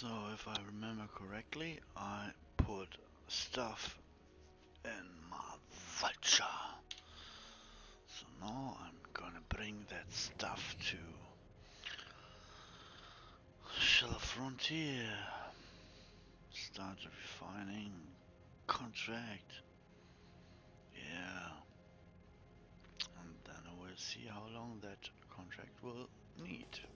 So if I remember correctly, I put stuff in my vulture. So now I'm gonna bring that stuff to Shell Frontier. Start the refining contract. Yeah. And then we'll see how long that contract will need.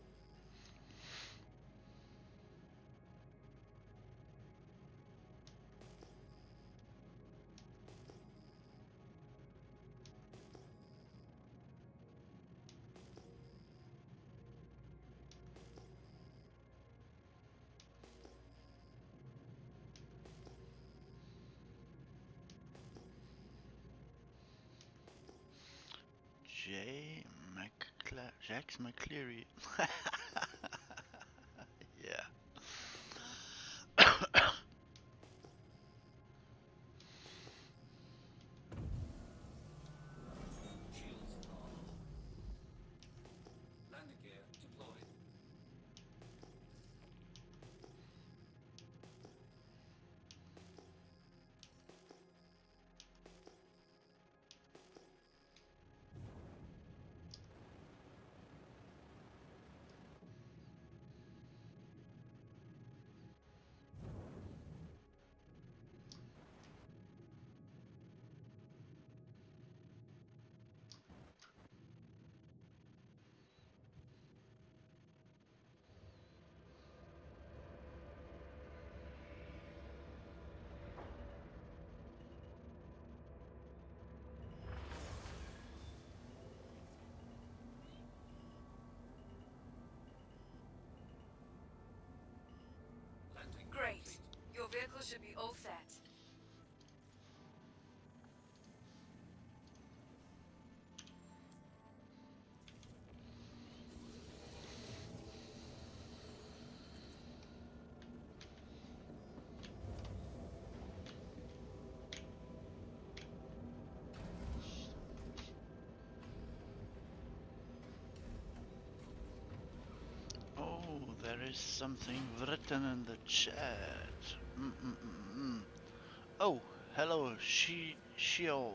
Jax McCleary. Yeah. Shields on. Landing gear deployed. Landing Great. complete. Your vehicle should be all set. Oh, there is something written in the chat. Oh, hello, Shio.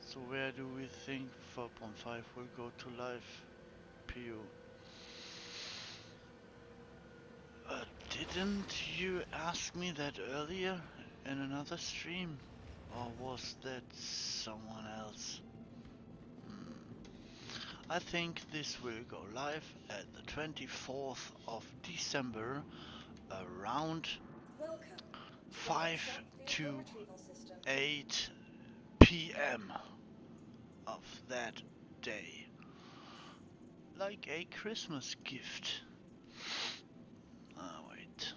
So where do we think 4.5 will go to live? PU. Didn't you ask me that earlier in another stream? Or was that someone else? I think this will go live at the 24th of December around Welcome to the 5 ASOP Vehicle to Retrieval System. 8 p.m. of that day. Like a Christmas gift. Ah, wait.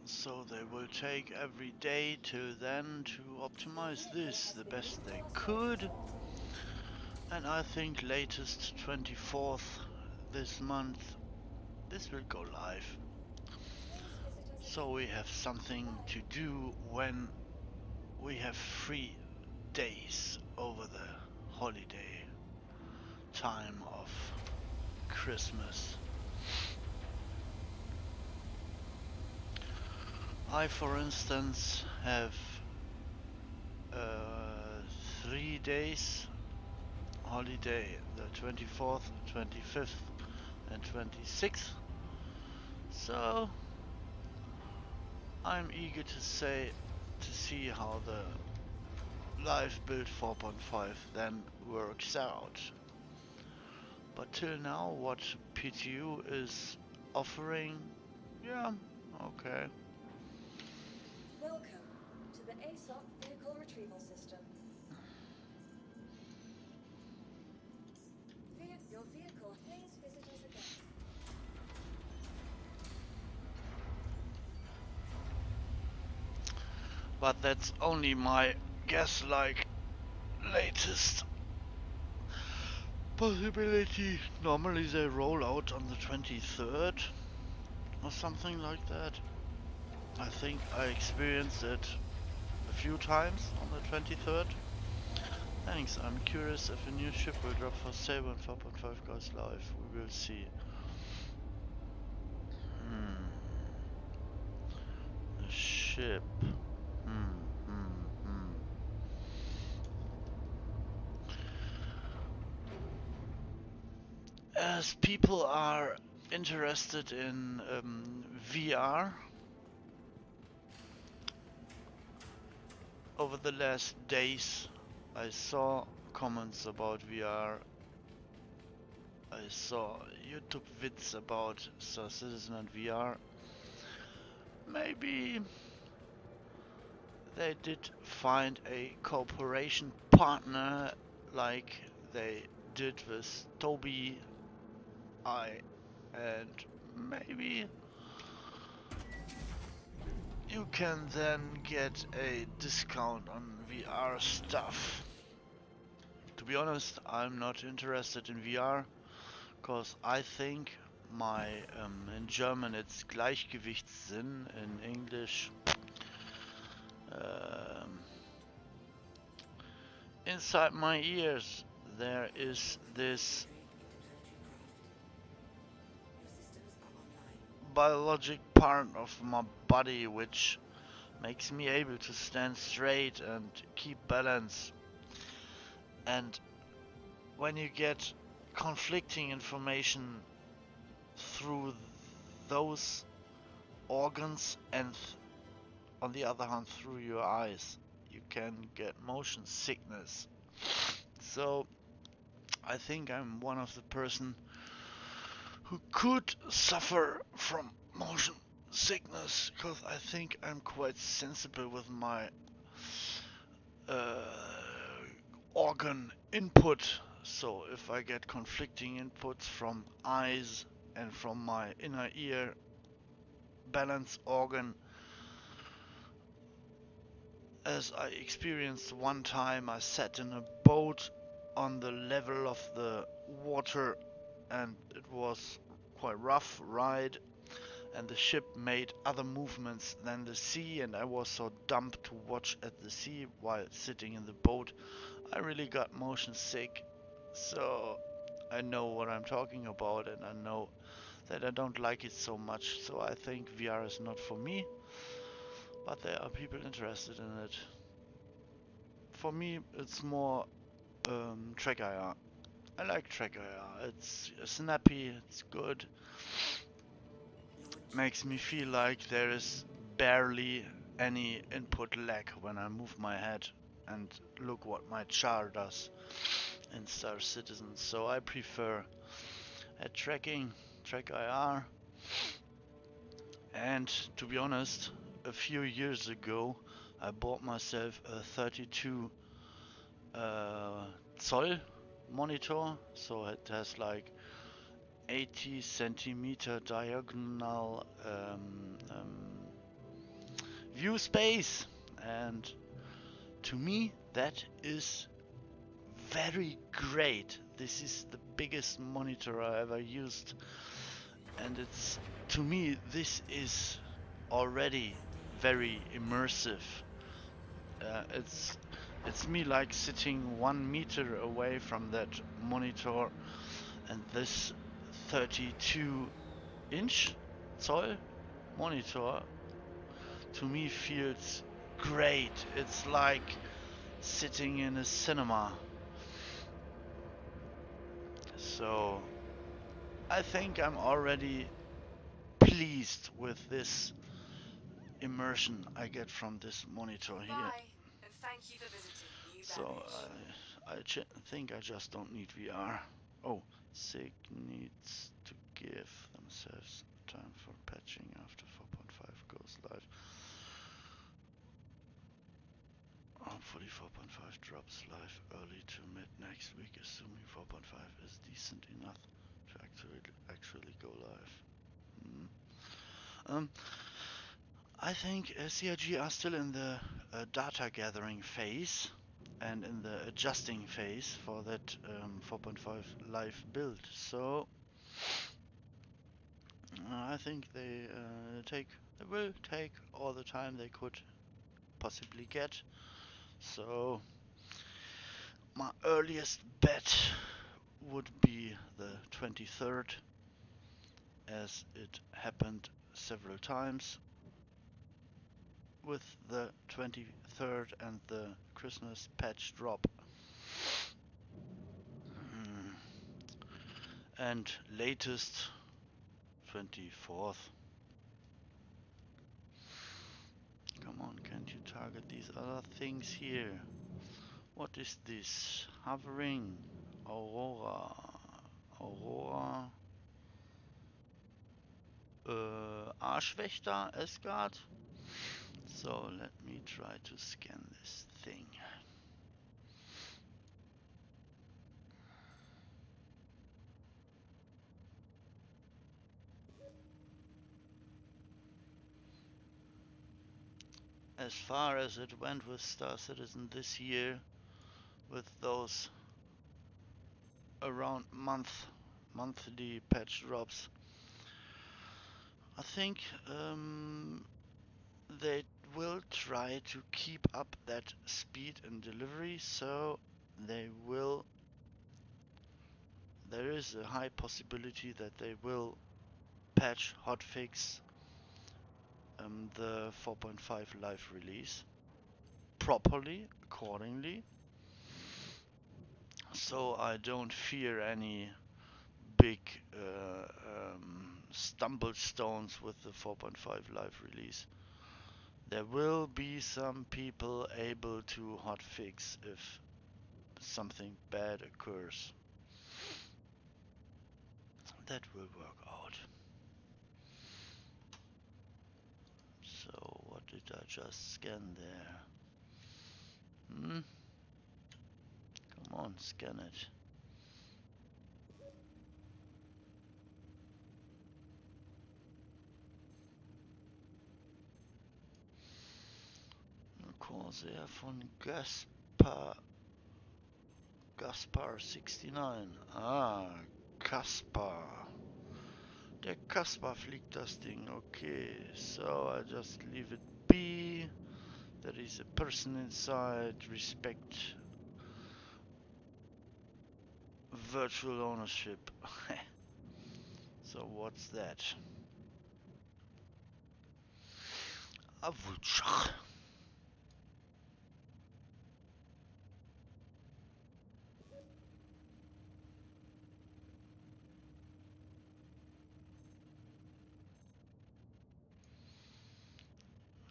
So they will take every day till then to Your optimize vehicle this has the been best they reclassified could. as urgent. And I think latest 24th this month this will go live. Please visit us So again. we have something Goodbye. to do when we have 3 days over the holiday time of Christmas. I, for instance, have 3 days holiday, the 24th, 25th, and 26th. So I'm eager to see how the live build 4.5 then works out. But till now, what PTU is offering, yeah, okay. Welcome to the ASOP Vehicle Retrieval System. Your vehicle. Please visit us again. But that's only my guess, like latest possibility. Normally they roll out on the 23rd or something like that. I think I experienced it a few times on the 23rd. Thanks, I'm curious if a new ship will drop for SalvuL and 4.5 goes live. We will see. ship. Hmm. As people are interested in VR, over the last days I saw comments about VR. I saw YouTube vids about Star Citizen and VR. Maybe they did find a cooperation partner like they did with Toby and maybe you can then get a discount on VR stuff. To be honest, I'm not interested in VR because I think my in German it's Gleichgewichtssinn, in English um, inside my ears there is this biologic part of my body which makes me able to stand straight and keep balance. And when you get conflicting information through those organs and on the other hand through your eyes, you can get motion sickness. So I think I'm one of the person who could suffer from motion sickness because I think I'm quite sensible with my uh, organ input. So if I get conflicting inputs from eyes and from my inner ear balance organ, as I experienced one time, I sat in a boat on the level of the water and it was quite rough ride and the ship made other movements than the sea and I was so dumb to watch at the sea while sitting in the boat. I really got motion sick, so I know what I'm talking about and I know that I don't like it so much, so I think VR is not for me, but there are people interested in it. For me, it's more track IR. I like track IR. It's snappy, it's good. Makes me feel like there is barely any input lag when I move my head and look what my char does in Star Citizen. So I prefer a track IR. And to be honest, a few years ago I bought myself a 32 Zoll monitor, so it has like 80 centimeter diagonal view space, and to me that is very great. This is the biggest monitor I ever used, and it's, to me this is already very immersive. It's me like sitting 1 meter away from that monitor, and this 32-inch Zoll monitor to me feels great. It's like sitting in a cinema. So I think I'm already pleased with this immersion I get from this monitor here. Goodbye, and thank you for visiting New So Babbage. I think I just don't need VR. Oh, SIG needs to give themselves time for patching after 4.5 goes live. Hopefully 4.5 drops live early to mid next week, assuming 4.5 is decent enough to actually go live. Um, I think CRG are still in the data gathering phase and in the adjusting phase for that 4.5 live build. So I think they will take all the time they could possibly get. So my earliest bet would be the 23rd, as it happened several times with the 23rd and the Christmas patch drop. And latest 24th. Come on, can't you target these other things here? What is this? Hovering. Aurora. Aurora. Arschwächter, Asgard. So let me try to scan this thing. As far as it went with Star Citizen this year, with those around monthly patch drops, I think they will try to keep up that speed and delivery, so there is a high possibility that they will patch hotfix the 4.5 live release properly, accordingly, so I don't fear any big stumble stones with the 4.5 live release. There will be some people able to hotfix if something bad occurs. That will work out. So what did I just scan there? Come on, scan it. Corsair von Gaspar 69. Ah, Kaspar. Der Kaspar fliegt das Ding. Okay, so I just leave it be. There is a person inside. Respect virtual ownership. So what's that? Avulchach.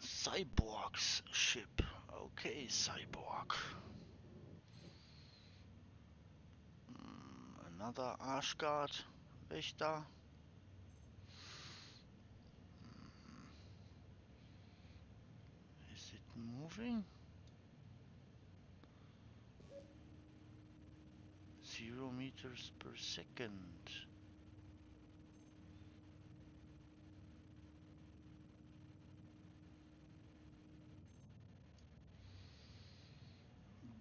Cyborg's ship. Okay, Cyborg. Another Ashgard Wächter. Is it moving? 0 meters per second.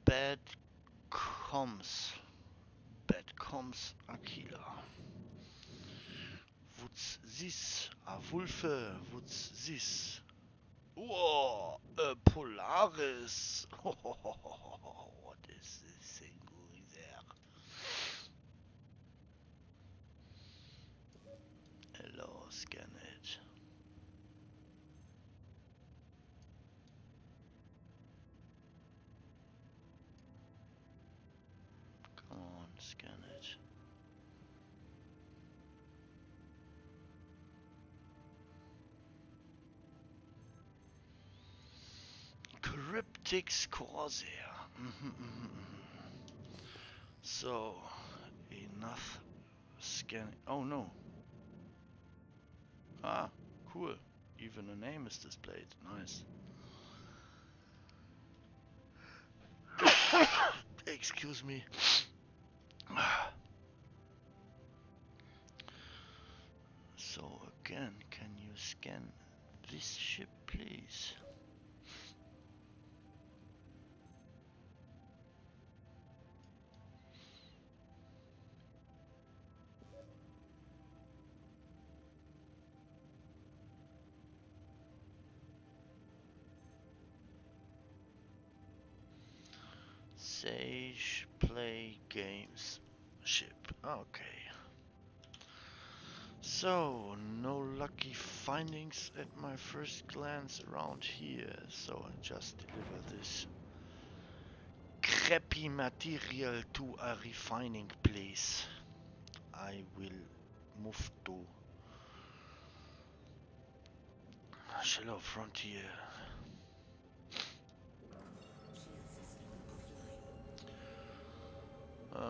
Bad comms. Bad comms Aquila. What's this? A Wulfe. What's this? Whoa! A Polaris. What is this thing doing there? Hello, scan it. Come on, scan it. Cryptix Corsair. So, enough scanning. Oh no. Ah, cool. Even a name is displayed. Nice. Excuse me. So again, can you scan this ship, please? Sage Play Games ship. Okay. So, no lucky findings at my first glance around here, so I just deliver this crappy material to a refining place. I will move to Shallow Frontier.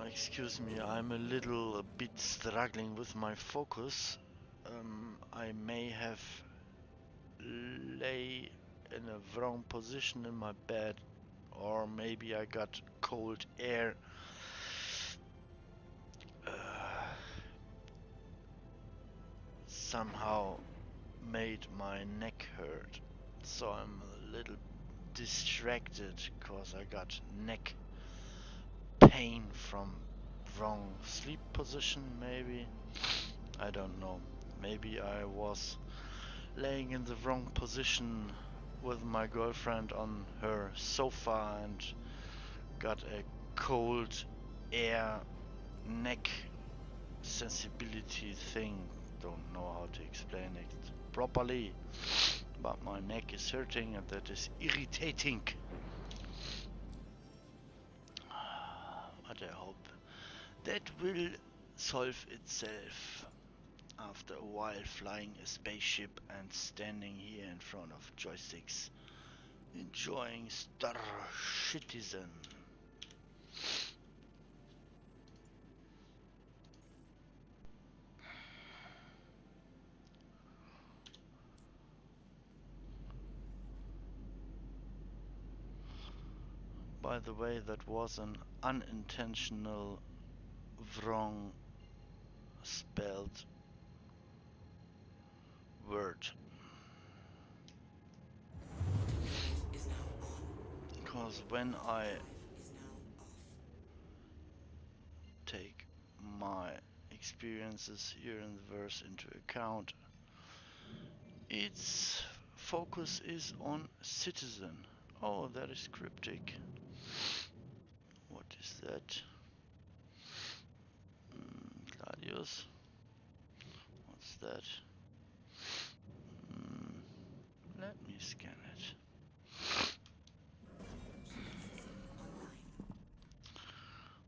Excuse me, I'm a little bit struggling with my focus. I may have lay in a wrong position in my bed, or maybe I got cold air. Somehow made my neck hurt, so I'm a little distracted because I got neck pain from wrong sleep position, maybe. I don't know. Maybe I was laying in the wrong position with my girlfriend on her sofa and got a cold air neck sensibility thing. Don't know how to explain it properly, but my neck is hurting and that is irritating. But I hope that will solve itself after a while flying a spaceship and standing here in front of joysticks, enjoying Star Citizen. By the way, that was an unintentional wrong spelled word. Is now on. Because when I Is now off. take my experiences here in the verse into account, its focus is on citizen. Oh, that is cryptic. What is that? Gladius. What's that? Let me scan it.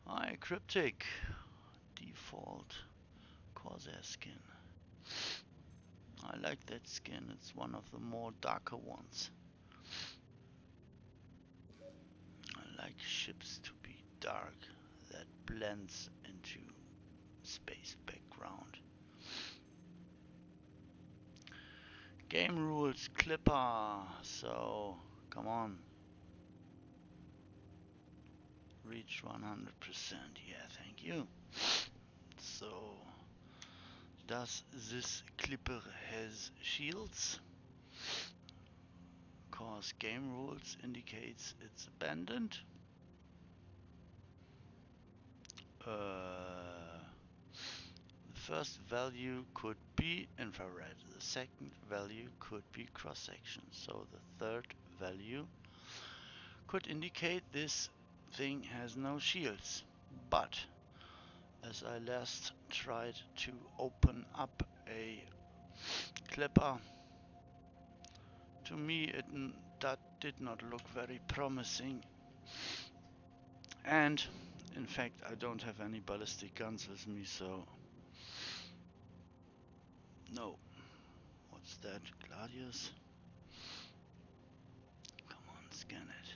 Hi, cryptic. Default Corsair skin. I like that skin. It's one of the more darker ones. I like ships to be dark. That blends into space background. Game rules Clipper. So, come on. Reach 100%. Yeah, thank you. So, does this Clipper has shields? Cause game rules indicates it's abandoned. The first value could be infrared. The second value could be cross-section. So the third value could indicate this thing has no shields. But as I last tried to open up a clipper, to me that did not look very promising. And in fact, I don't have any ballistic guns with me, so no. What's that? Gladius? Come on, scan it.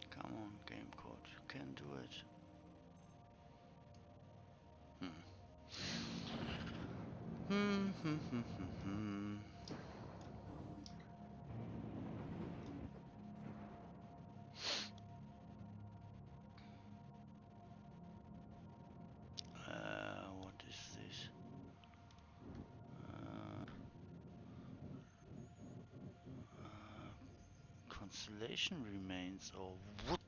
Come on, game code, you can do it. What is this? Constellation remains or wood?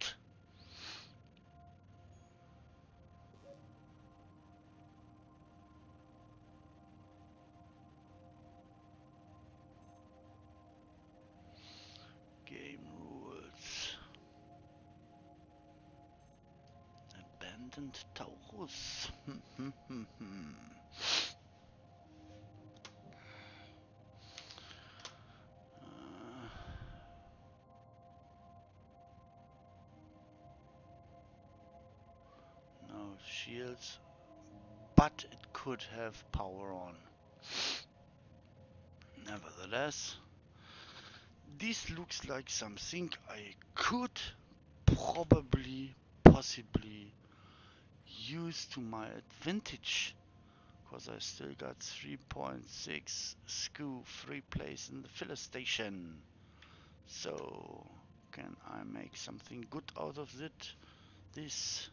Patent Taurus. No shields, but it could have power on. Nevertheless, this looks like something I could possibly use to my advantage. Because I still got 3.6 SKU free place in the filler station. So, can I make something good out of it? This.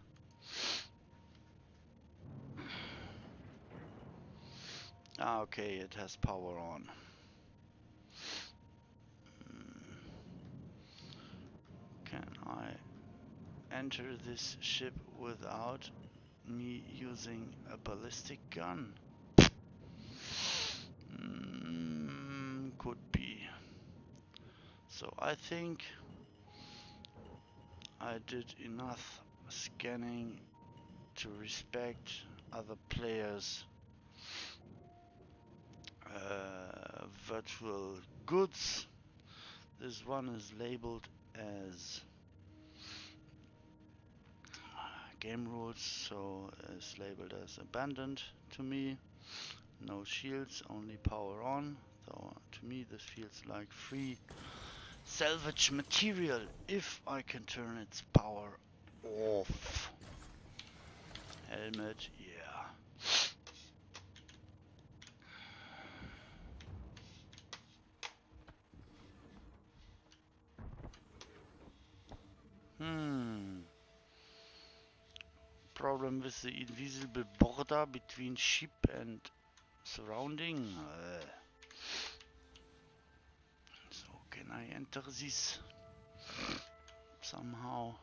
Ah, okay, it has power on. Can I enter this ship without me using a ballistic gun? Could be. So I think I did enough scanning to respect other players' virtual goods. This one is labeled as game rules, so it's labeled as abandoned to me. No shields, only power on. So to me this feels like free salvage material if I can turn its power off. Helmet, yeah. Problem with the invisible border between ship and surrounding. So can I enter this somehow?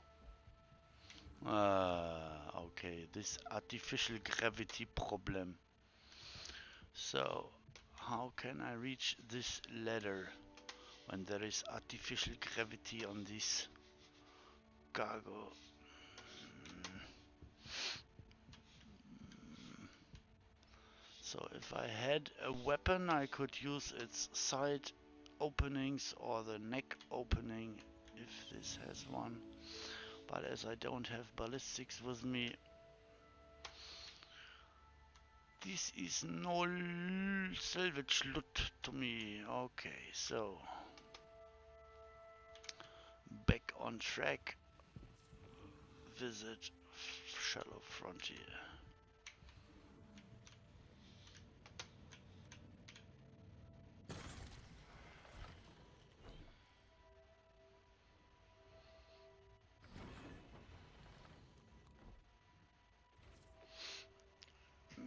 Okay, this artificial gravity problem. So how can I reach this ladder when there is artificial gravity on this cargo? So if I had a weapon, I could use its side openings or the neck opening if this has one. But as I don't have ballistics with me, this is no salvage loot to me. Okay, so back on track. Visit Shallow Frontier.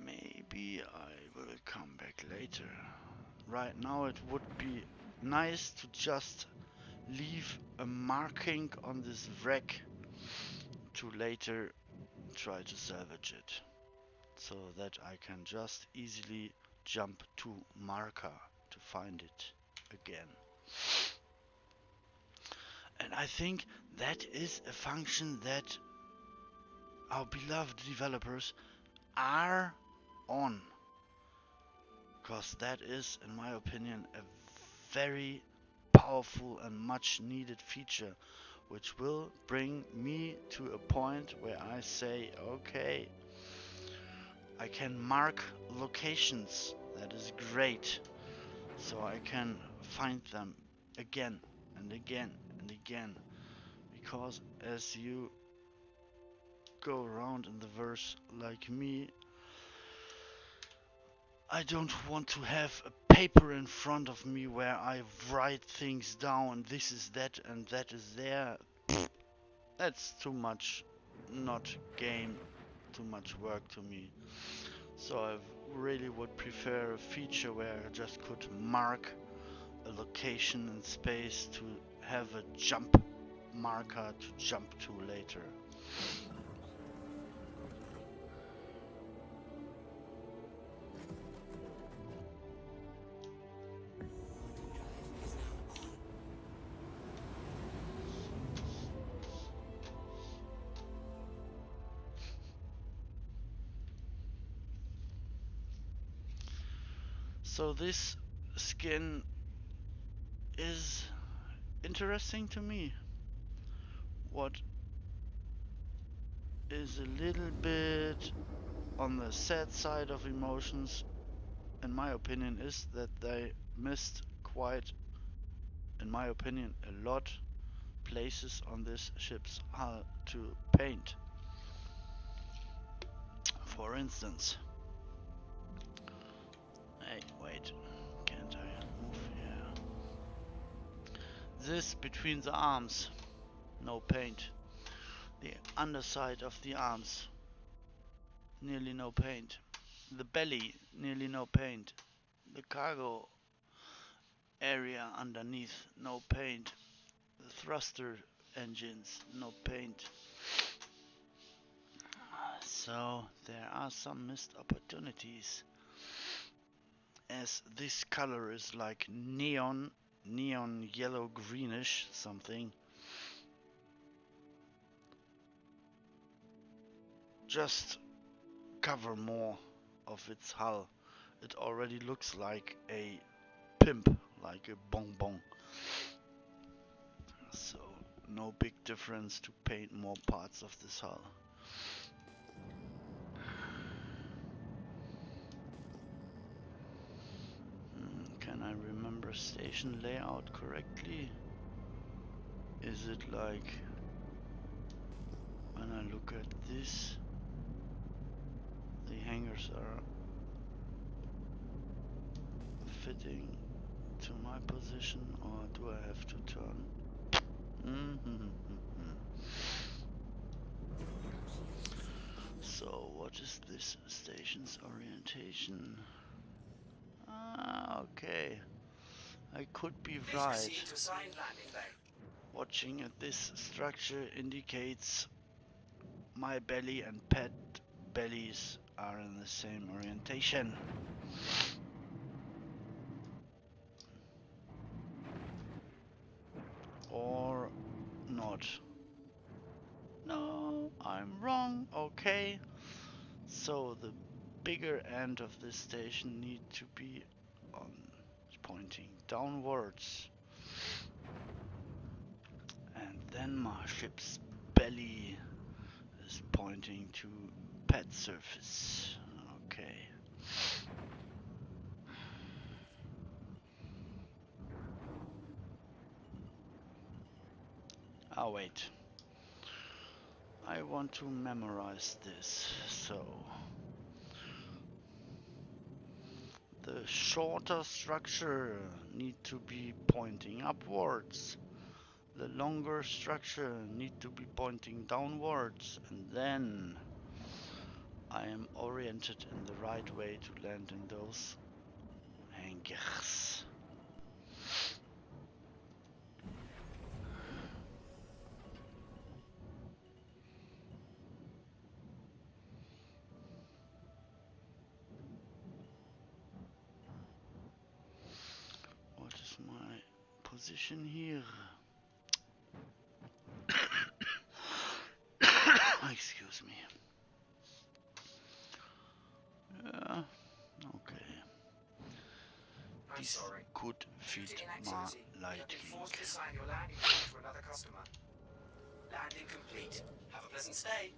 Maybe I will come back later. Right now it would be nice to just leave a marking on this wreck to later try to salvage it, so that I can just easily jump to marker to find it again. And I think that is a function that our beloved developers are on, because that is, in my opinion, a very powerful and much needed feature which will bring me to a point where I say, okay, I can mark locations. That is great. So I can find them again and again and again. Because as you go around in the verse like me, I don't want to have a paper in front of me where I write things down. This is that and that is there. That's too much, not game, too much work to me. So I really would prefer a feature where I just could mark a location in space to have a jump marker to jump to later. Is now on. So this skin is interesting to me. What is a little bit on the sad side of emotions, in my opinion, is that they missed quite, in my opinion, a lot places on this ship's hull to paint. For instance, hey, wait, can't I move here? This between the arms, no paint. The underside of the arms, nearly no paint. The belly, nearly no paint. The cargo area underneath, no paint. The thruster engines, no paint. So there are some missed opportunities, as this color is like neon yellow greenish something. Just cover more of its hull. It already looks like a pimp, like a bonbon. So no big difference to paint more parts of this hull. Can I remember station layout correctly? Is it like when I look at this, the hangars are fitting to my position, or do I have to turn? So what is this station's orientation? Ah, okay. I could be Please right. proceed to assigned landing bay. Watching at this structure indicates my belly and pet bellies are in the same orientation. Or not. No, I'm wrong. Okay. So the bigger end of this station need to be on pointing downwards. And then my ship's belly is pointing to pad surface. Okay. Ah, wait. I want to memorize this. So the shorter structure need to be pointing upwards. The longer structure need to be pointing downwards, and then I am oriented in the right way to land in those hangars. What is my position here? Excuse me. Yeah, okay. I'm This sorry. could Due fit to my inactivity, you have been lighting. forced to assign your landing zone to another customer. Landing complete. Have a pleasant stay.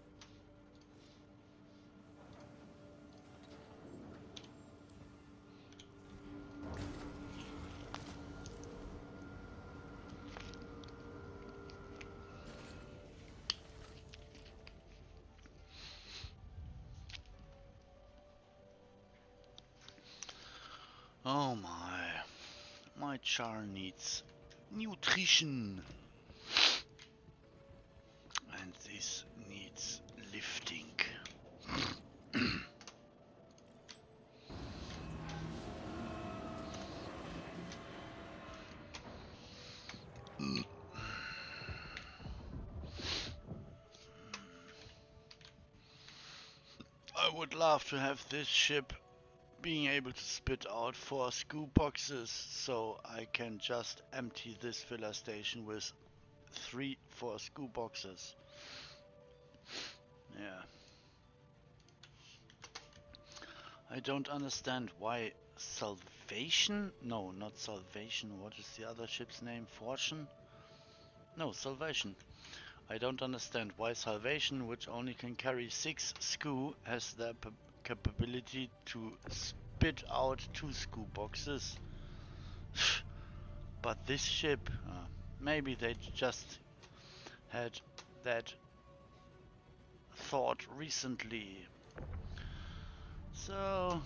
Oh my char needs nutrition, and this needs lifting. I would love to have this ship being able to spit out 4 scoop boxes, so I can just empty this filler station with 4 scoop boxes. Yeah. I don't understand why Salvation? No, not Salvation. What is the other ship's name? Fortune? No, Salvation. I don't understand why Salvation, which only can carry 6 SKU, has the capability to spit out 2 SKU boxes. But this ship, maybe they just had that thought recently. So,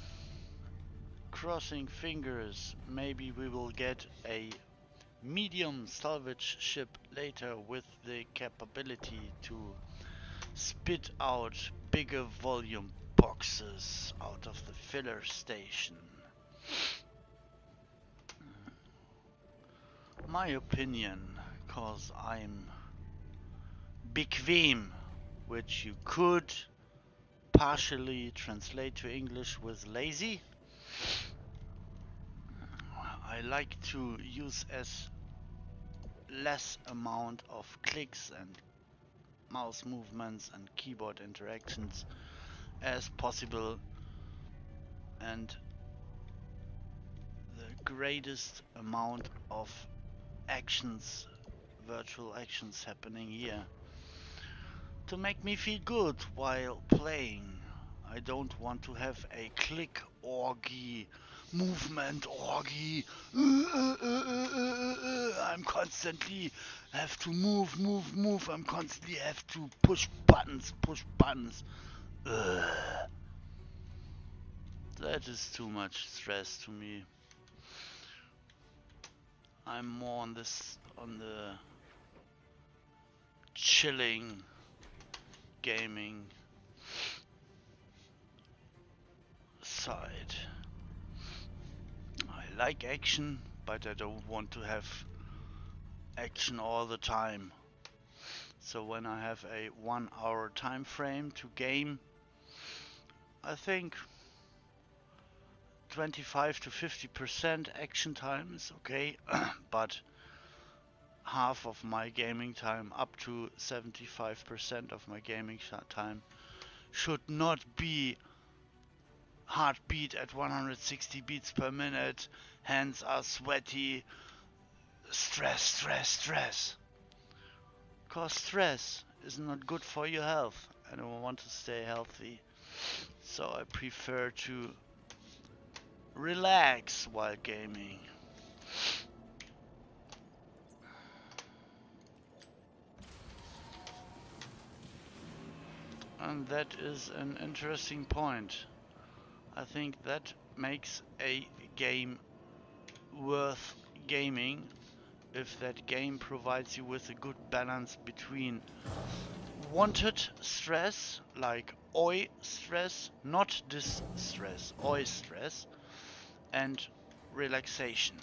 crossing fingers, maybe we will get a medium salvage ship later with the capability to spit out bigger volume boxes out of the filler station. My opinion, cause I'm bequem, which you could partially translate to English with lazy. I like to use as less amount of clicks and mouse movements and keyboard interactions as possible, and the greatest amount of actions, virtual actions happening here to make me feel good while playing. I don't want to have a click orgy, movement orgy. I'm constantly have to move. I'm constantly have to push buttons. That is too much stress to me. I'm more on the chilling gaming side. I like action, but I don't want to have action all the time. So when I have a 1 hour time frame to game, I think 25 to 50% action time is okay, but half of my gaming time, up to 75% of my gaming time, should not be heartbeat at 160 beats per minute, hands are sweaty, stress. Cause stress is not good for your health, and I want to stay healthy. So I prefer to relax while gaming. And that is an interesting point. I think that makes a game worth gaming if that game provides you with a good balance between wanted stress, like oi stress, not distress, oi stress, and relaxation.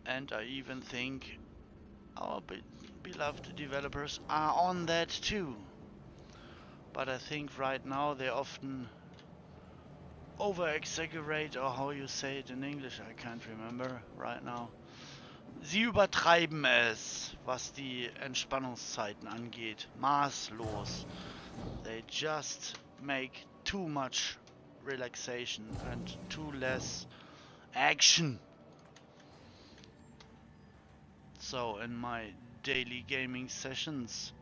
And I even think our beloved developers are on that too. But I think right now they often over-exaggerate, or how you say it in English, I can't remember right now. Sie übertreiben es, was die Entspannungszeiten angeht, maßlos. They just make too much relaxation and too less action. So in my daily gaming sessions,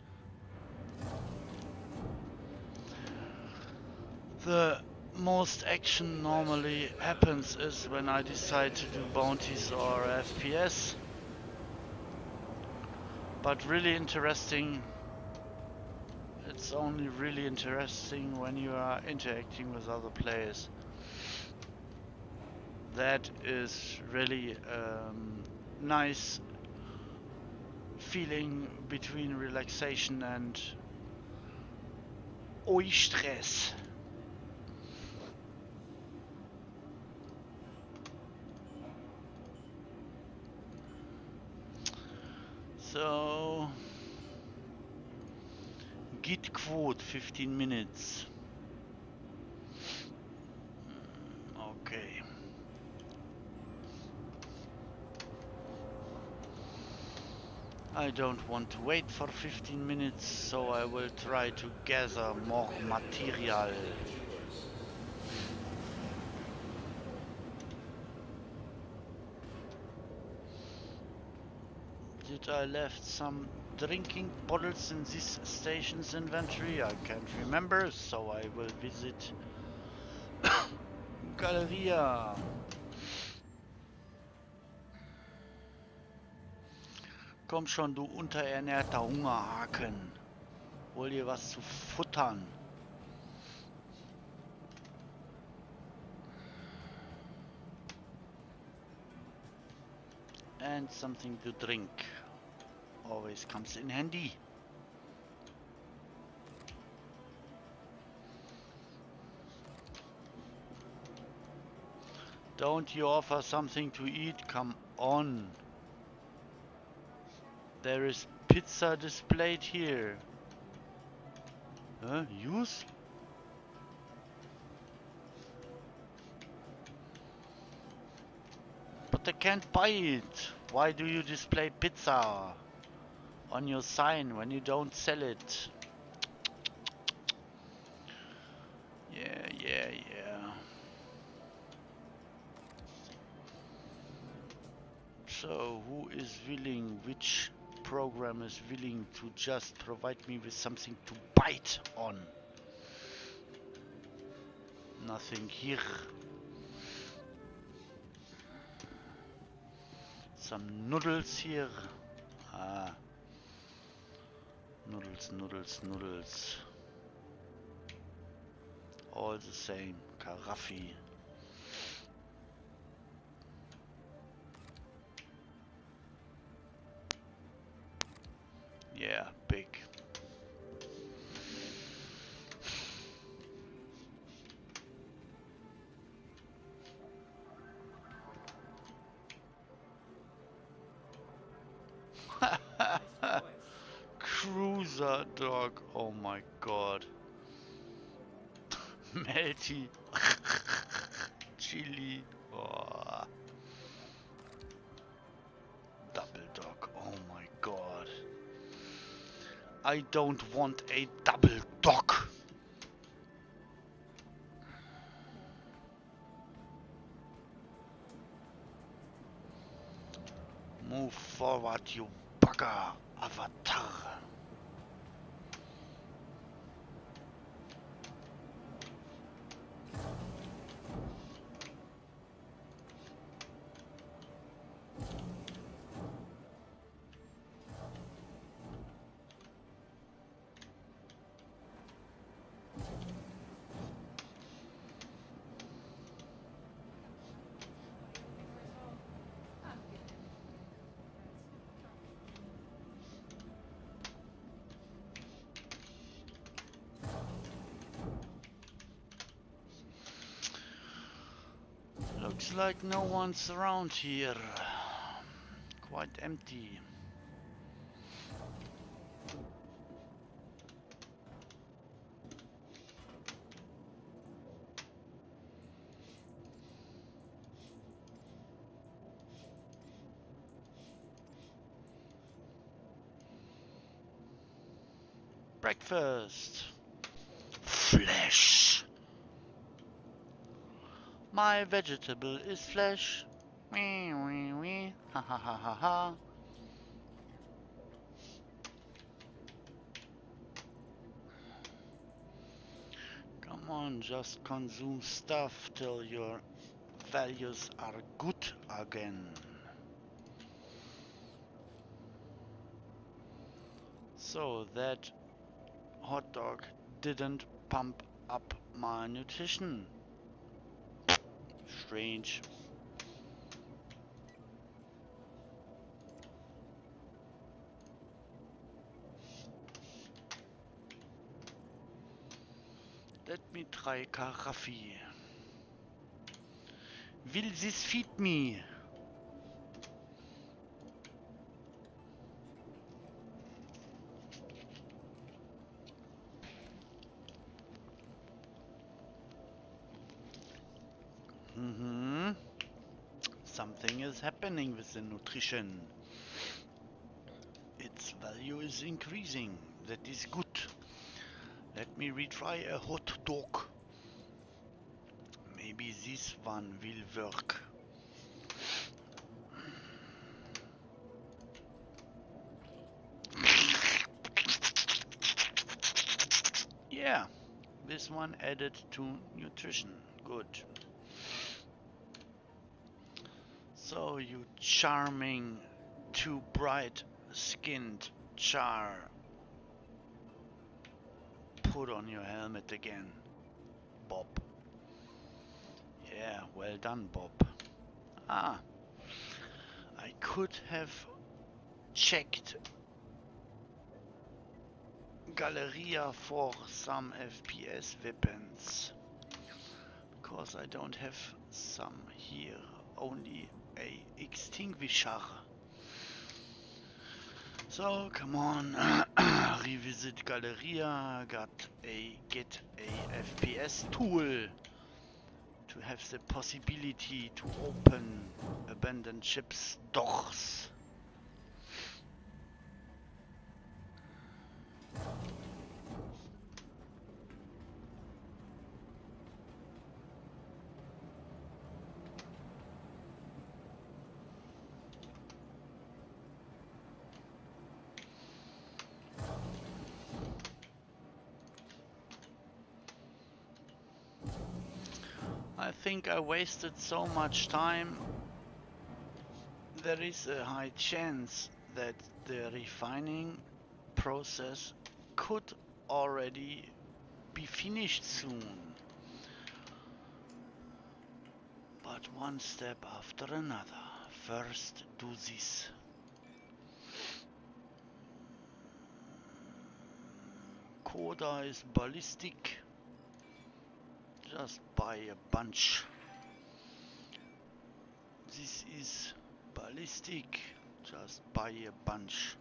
the most action normally happens is when I decide to do bounties or FPS. But really interesting, it's only really interesting when you are interacting with other players. That is really nice feeling between relaxation and Stress. So, git quote 15 minutes. Okay. I don't want to wait for 15 minutes, so I will try to gather more material. Did I left some drinking bottles in this station's inventory? I can't remember, so I will visit Galeria. Komm schon, du unterernährter Hungerhaken. Hol dir was zu futtern. And something to drink. Always comes in handy. Don't you offer something to eat? Come on. There is pizza displayed here. Huh? Use? But I can't buy it. Why do you display pizza on your sign when you don't sell it? Yeah. So, who is willing, which program is willing to just provide me with something to bite on? Nothing here. Some noodles here. Ah. Noodles. All the same. Karaffi. Yeah, big. Cruiser dog. Oh my god. Melty. Chili. Oh. Double dog. Oh my god. I don't want a double dog. Move forward, you bugger, avatar. Looks like no one's around here. Quite empty. Breakfast. Flesh. My vegetable is flesh. Wee. Ha. Come on, just consume stuff till your values are good again. So that hot dog didn't pump up my nutrition. Strange. Let me try Karaffi. Will this feed me? Something is happening with the nutrition. It Value is increasing. That is good. Let me retry a hot dog. Maybe this one will work. Yeah, this one added to nutrition. Good. So you charming, too bright-skinned char. Put on your helmet again, Bob. Yeah, well done, Bob. Ah, I could have checked Galleria for some FPS weapons, because I don't have some here, only a extinguisher. So come on, revisit Galleria, get a FPS tool to have the possibility to open abandoned ships doors. I think I wasted so much time. There is a high chance that the refining process could already be finished soon. But one step after another. First do this. Coda is ballistic. Just buy a bunch. This is ballistic. Just buy a bunch.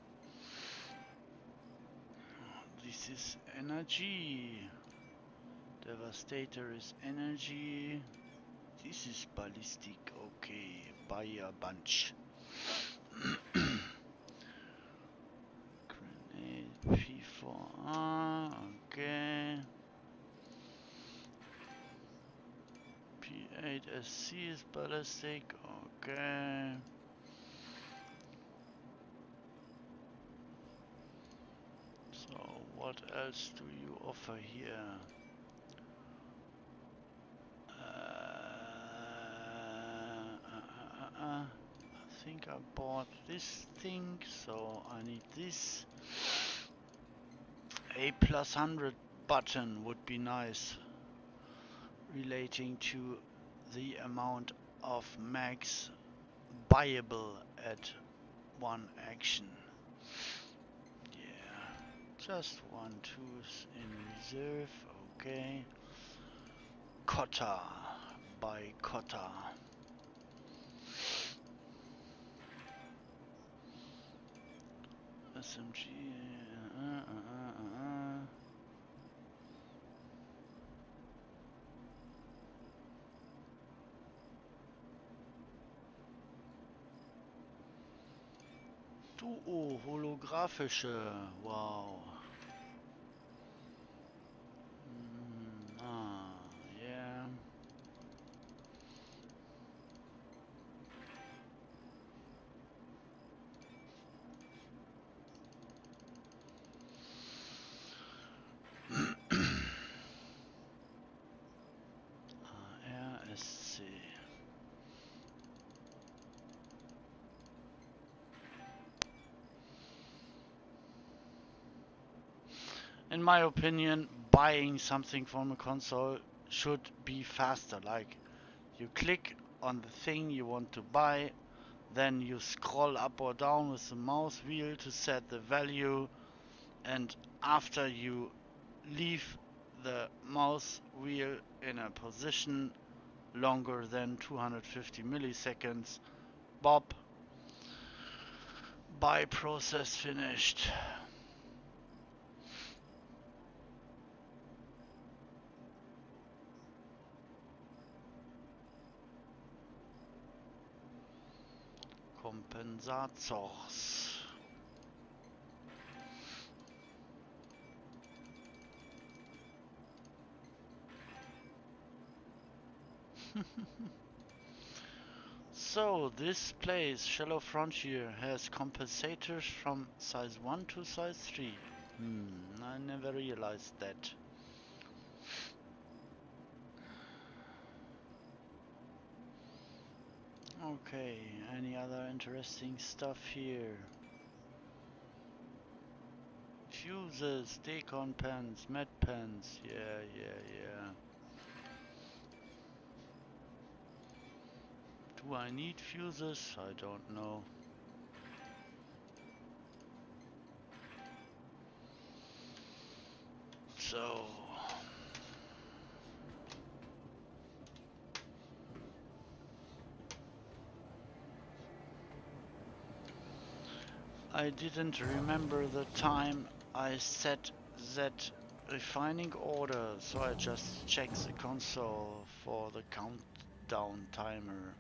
This is energy. Devastator is energy. This is ballistic. Okay, buy a bunch. Grenade P4R. Okay. P8SC is ballistic. Okay. So what else do you offer here? I think I bought this thing, so I need this. A +100 button would be nice, relating to the amount of mags buyable at one action. Yeah, just one tooth in reserve. Okay. Cotta by Cotta. SMG. Duo holographische. Wow. Yeah. RSC. In my opinion, buying something from a console should be faster. Like, you click on the thing you want to buy, then you scroll up or down with the mouse wheel to set the value, and after you leave the mouse wheel in a position longer than 250 milliseconds, Bob, buy process finished. Kompensators. So this place, Shallow Frontier, has compensators from size 1 to size 3. I never realized that. Okay, any other interesting stuff here? Fuses, decon pens, med pens, yeah. Do I need fuses? I don't know. So... I didn't remember the time I set that refining order, so I just checked the console for the countdown timer.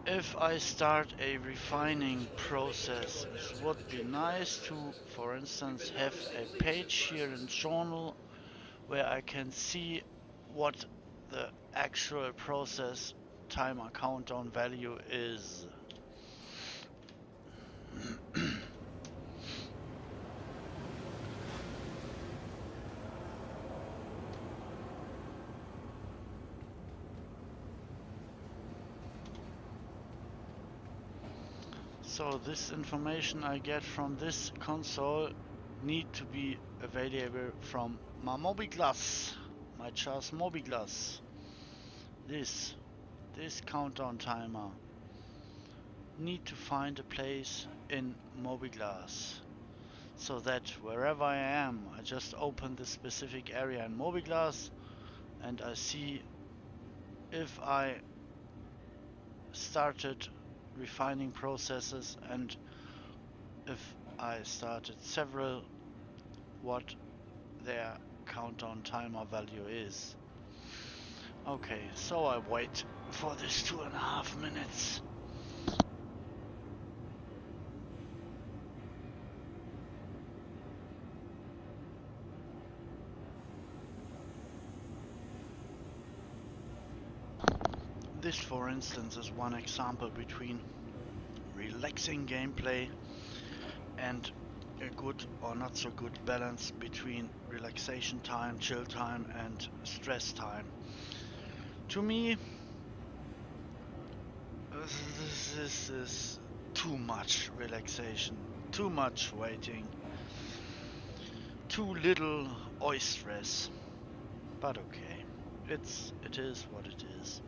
If I start a refining process, it would be nice to, for instance, have a page here in Journal where I can see what the actual process timer countdown value is. So this information I get from this console need to be available from my Mobiglass, my Char's Mobiglass. This countdown timer need to find a place in Mobiglass, so that wherever I am, I just open the specific area in Mobiglass and I see if I started refining processes and if I started several, what their countdown timer value is. Okay, so I wait for this 2.5 minutes. This, for instance, is one example between relaxing gameplay and a good or not so good balance between relaxation time, chill time and stress time. To me, this is too much relaxation, too much waiting, too little stress. But okay, it is what it is.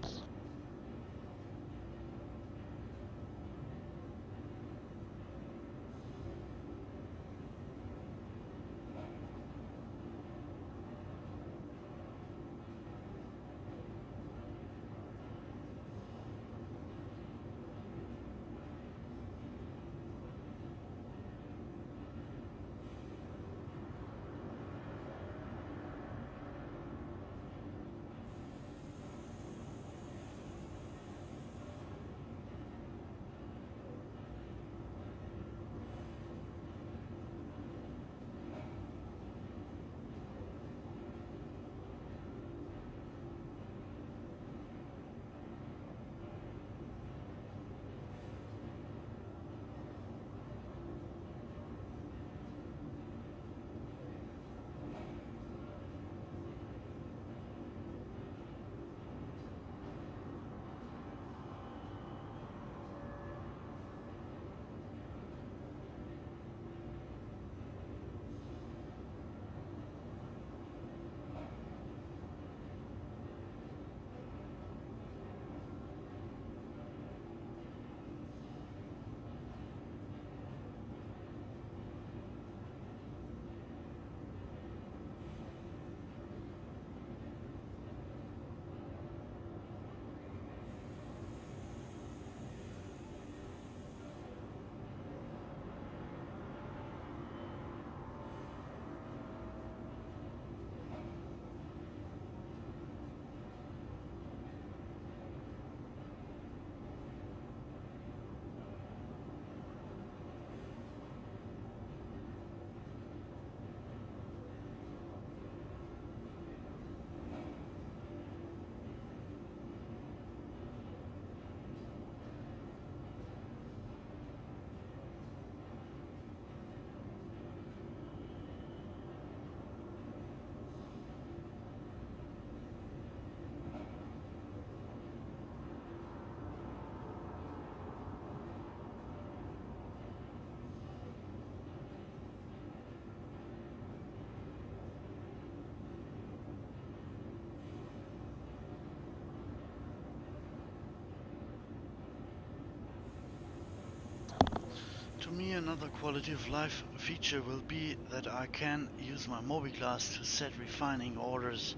Maybe another quality of life feature will be that I can use my Mobiclass to set refining orders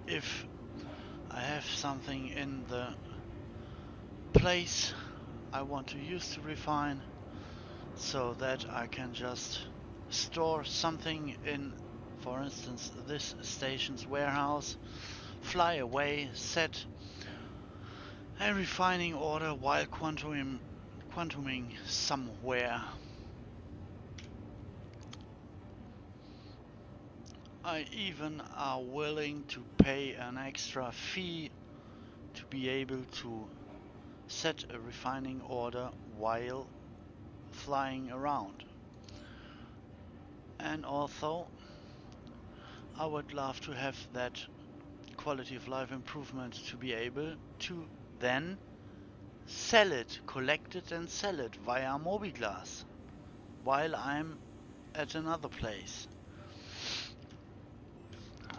if I have something in the place I want to use to refine, so that I can just store something in, for instance, this station's warehouse, fly away, set a refining order while quantuming somewhere. I even are willing to pay an extra fee to be able to set a refining order while flying around. And also, I would love to have that quality of life improvement to be able to then sell it, collect it and sell it via Mobiglass while I'm at another place.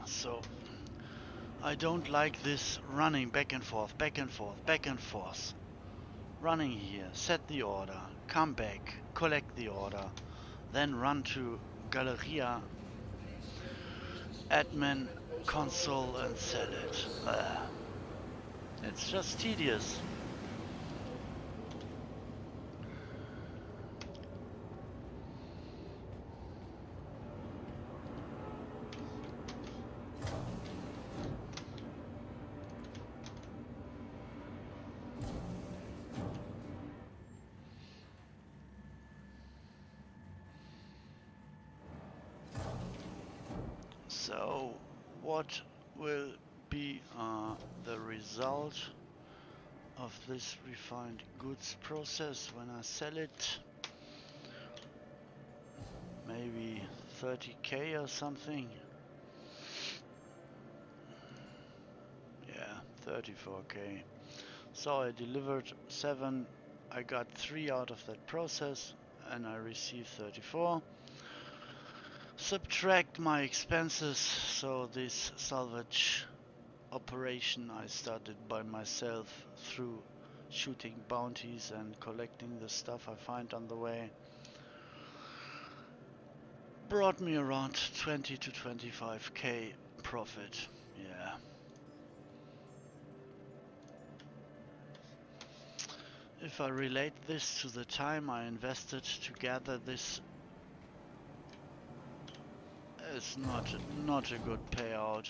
So I don't like this running back and forth, back and forth, back and forth. Running here, set the order, come back, collect the order, then run to Galleria admin console and sell it. It's just tedious. So, what will be the result of this refined goods process when I sell it? Maybe 30k or something. Yeah, 34k. So I delivered 7, I got 3 out of that process and I received 34. Subtract my expenses, so this salvage operation I started by myself through shooting bounties and collecting the stuff I find on the way, brought me around 20 to 25k profit. Yeah. If I relate this to the time I invested to gather this, it's not a good payout.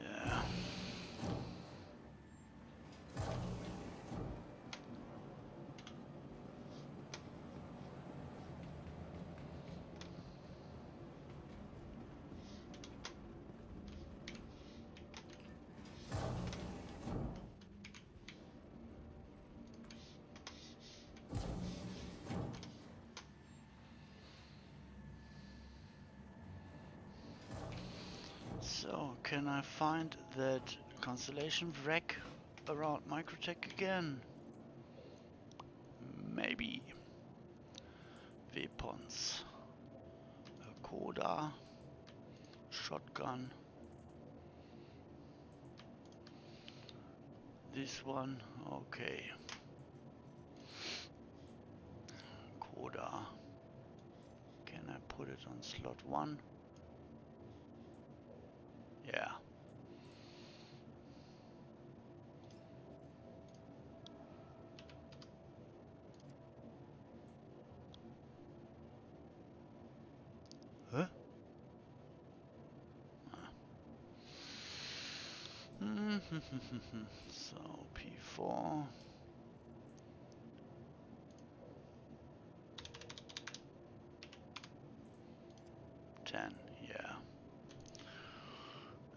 Yeah. So, can I find that constellation wreck around Microtech again? Maybe. Weapons. A Koda. Shotgun. This one. Okay. Koda. Can I put it on slot 1? Yeah. Huh? So P4. 10, yeah.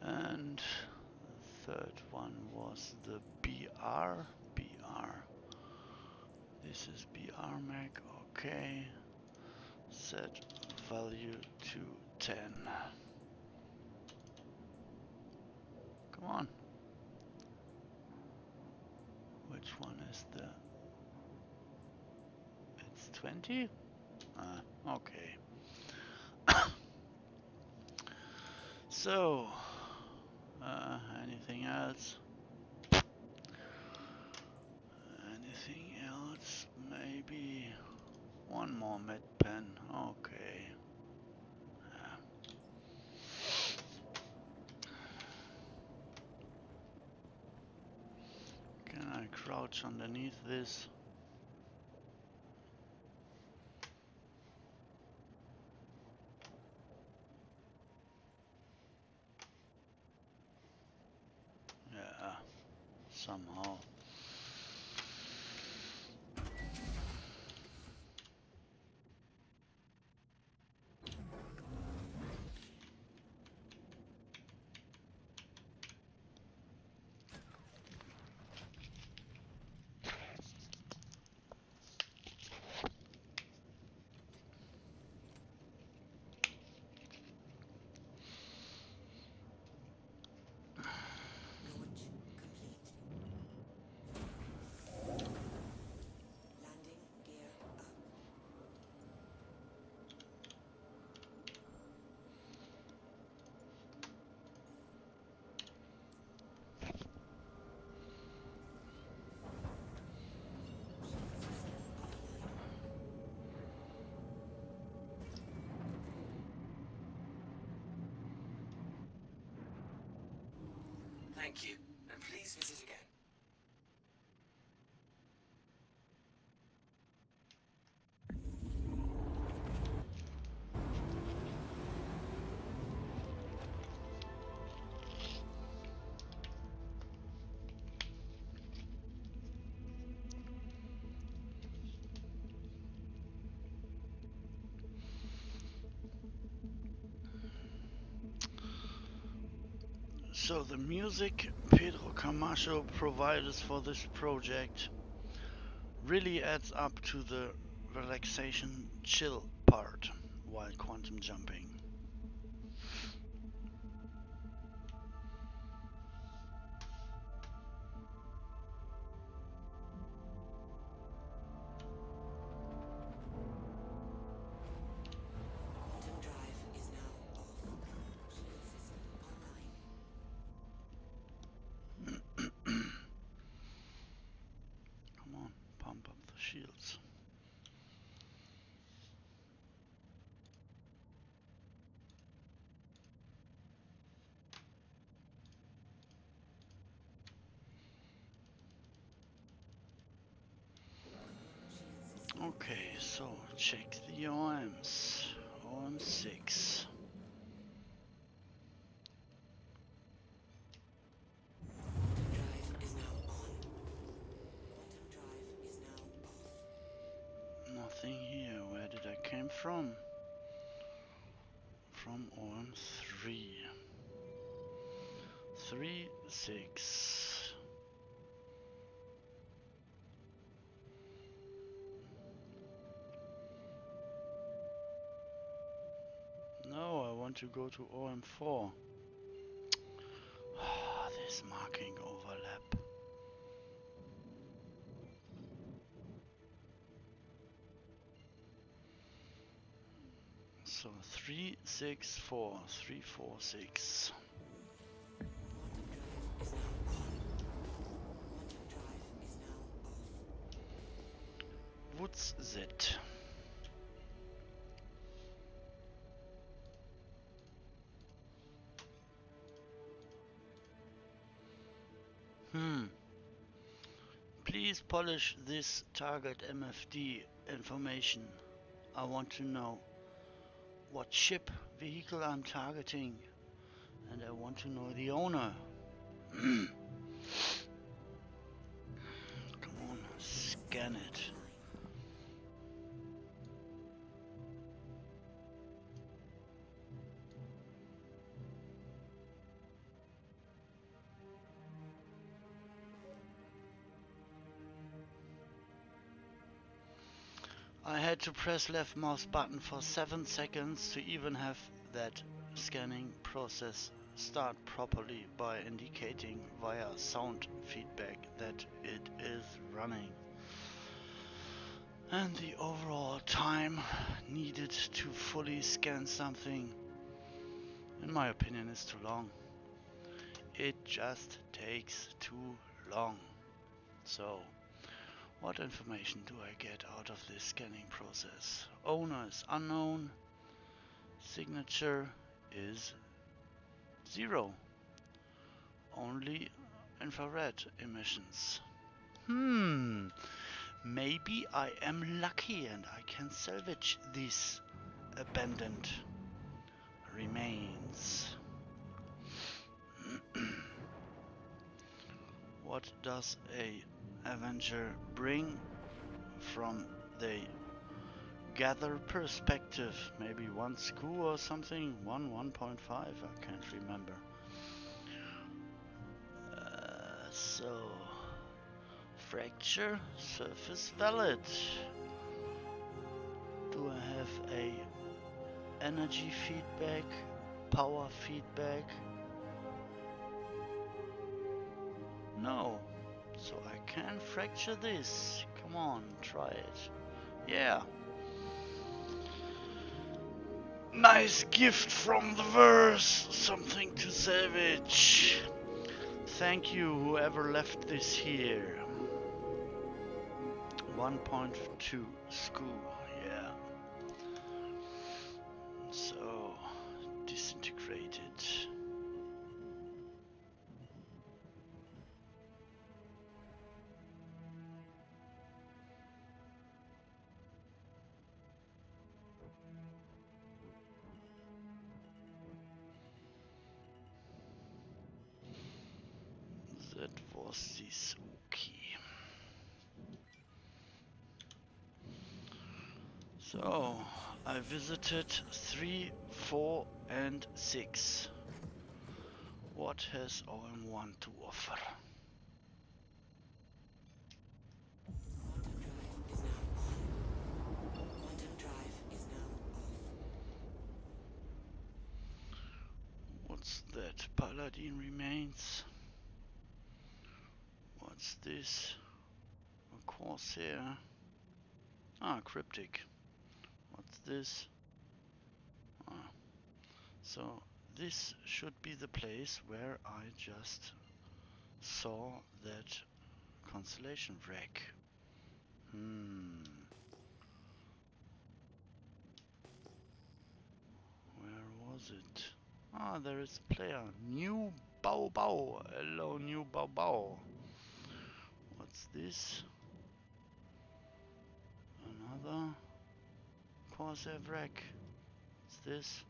And the third one was the BR. BR. This is BR Mac, okay. Set value to 10. Come on. Which one is the... It's 20? Okay. So, anything else? Anything else? Maybe. maybe one more med pen. Okay. Yeah. Can I crouch underneath this? Yeah, somehow. Launch complete. Landing gear up. Thank you, and please visit again. So the music Pedro Camacho provided for this project really adds up to the relaxation chill part while quantum jumping. Quantum drive is now off. Shield system online. Come on, pump up the shields. Okay, so check the OMs. OM6. Quantum drive is now on. Quantum drive is now off. Nothing here. Where did I came from? From OM3. 3, 6. No, I want to go to OM4. This marking overlap. So 3, 6, 4, 3, 4, 6. Quantum drive is now on. Quantum drive is now off. What's that? Please polish this target MFD information. I want to know what ship vehicle I'm targeting, and I want to know the owner. Come on, scan it. I had to press left mouse button for 7 seconds to even have that scanning process start properly by indicating via sound feedback that it is running. And the overall time needed to fully scan something, in my opinion, is too long. It just takes too long. So What information do I get out of this scanning process? Owner is unknown. Signature is 0. Only infrared emissions. Maybe I am lucky and I can salvage these abandoned remains. What does a Avenger bring from the gather perspective? Maybe 1 SKU or something? 1.5? I can't remember. So fracture, surface valid. Do I have a energy feedback, power feedback? No. So I can fracture this. Come on, try it. Yeah. Nice gift from the verse. Something to salvage. Thank you, whoever left this here. 1.2 SKU, yeah. So, disintegrated. That was this okay. So, I visited 3, 4 and 6. What has OM1 to offer? Quantum drive is now on. Quantum drive is now off. What's that? Paladin remains. What's this? A Corsair. Ah, cryptic. What's this? Ah. So this should be the place where I just saw that constellation wreck. Where was it? Ah, there is a player. New Bao Bao. Hello, New Bao Bao. What's this? Another Corsair wreck. What's this?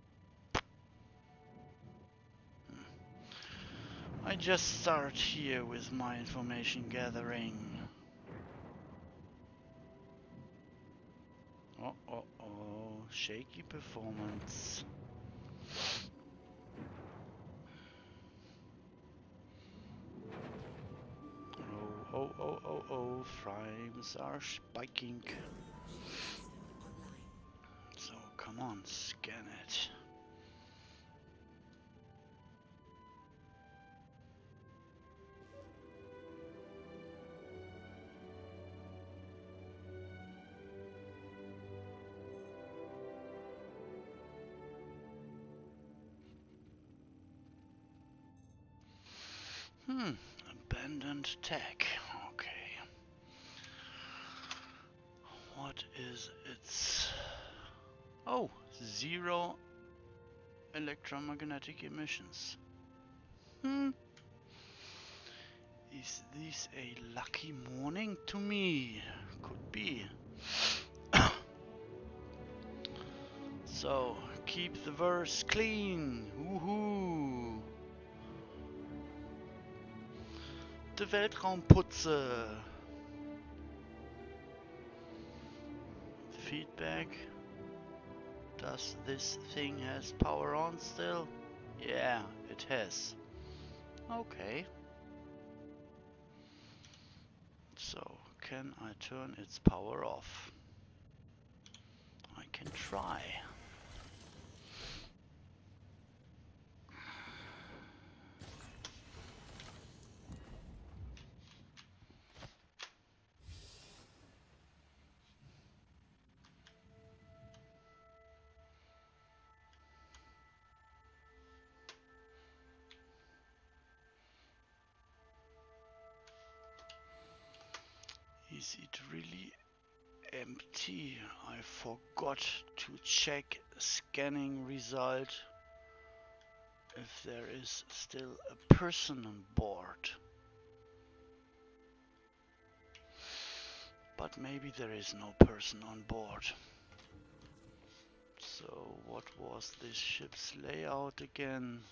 I just start here with my information gathering. Oh, shaky performance. Oh, frames are spiking. System online. So come on, scan it. Abandoned tech. Okay. What is its... Oh, 0 electromagnetic emissions. Is this a lucky morning to me? Could be. So, keep the verse clean. Woohoo! De Weltraumputze. Feedback. Does this thing has power on still? Yeah, it has. Okay. So, can I turn its power off? I can try. Is it really empty? I forgot to check scanning result if there is still a person on board. But maybe there is no person on board. So what was this ship's layout again?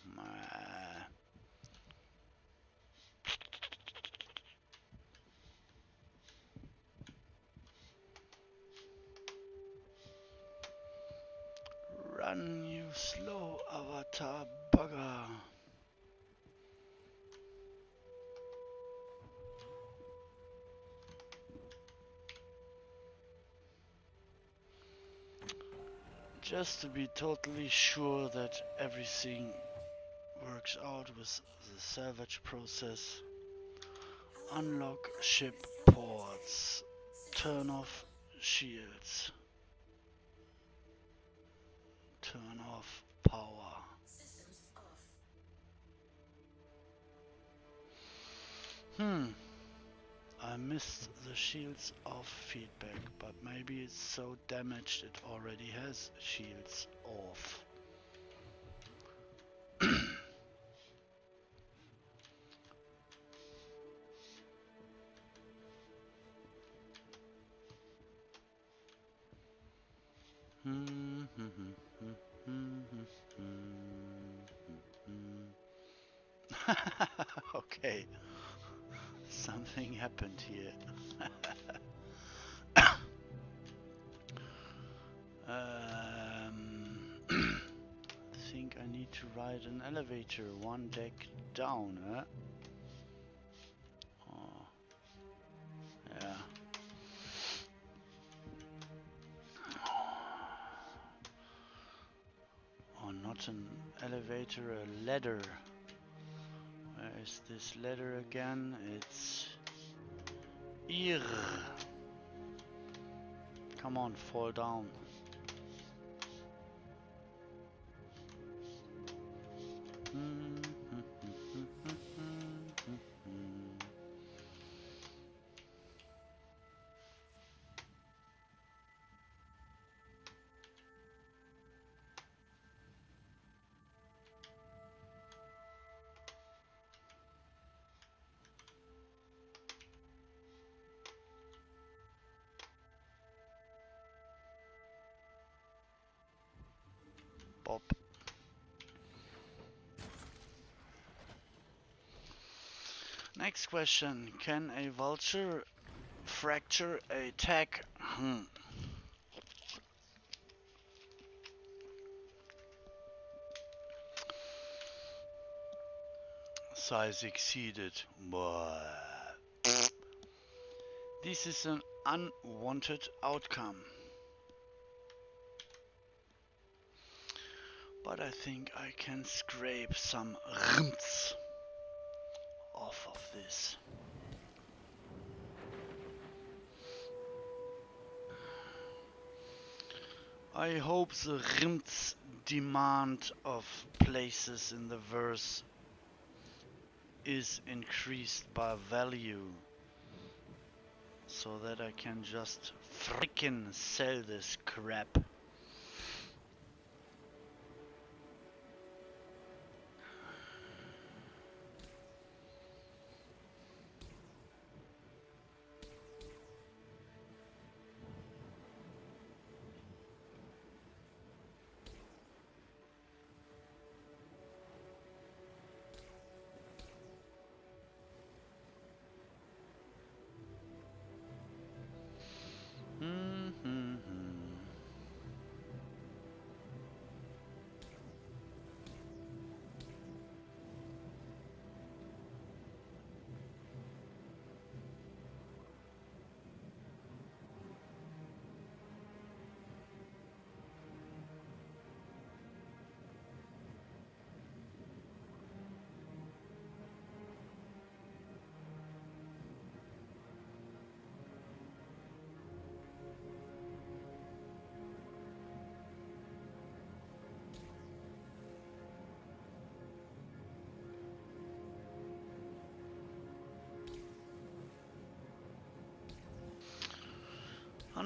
Run, you slow avatar bugger. Just to be totally sure that everything works out with the salvage process. Unlock ship ports. Turn off shields. Turn off power. Systems off. I missed the shields off feedback, but maybe it's so damaged it already has shields off. Okay, something happened here. I think I need to ride an elevator one deck down, huh? Oh, yeah. Oh, not an elevator, a ladder. Where is this ladder again? It's here. Come on, fall down. Bob. Next question. Can a vulture fracture a tag? Size exceeded. This is an unwanted outcome. But I think I can scrape some rms off of this. I hope the rms demand of places in the verse is increased by value, so that I can just frickin' sell this crap.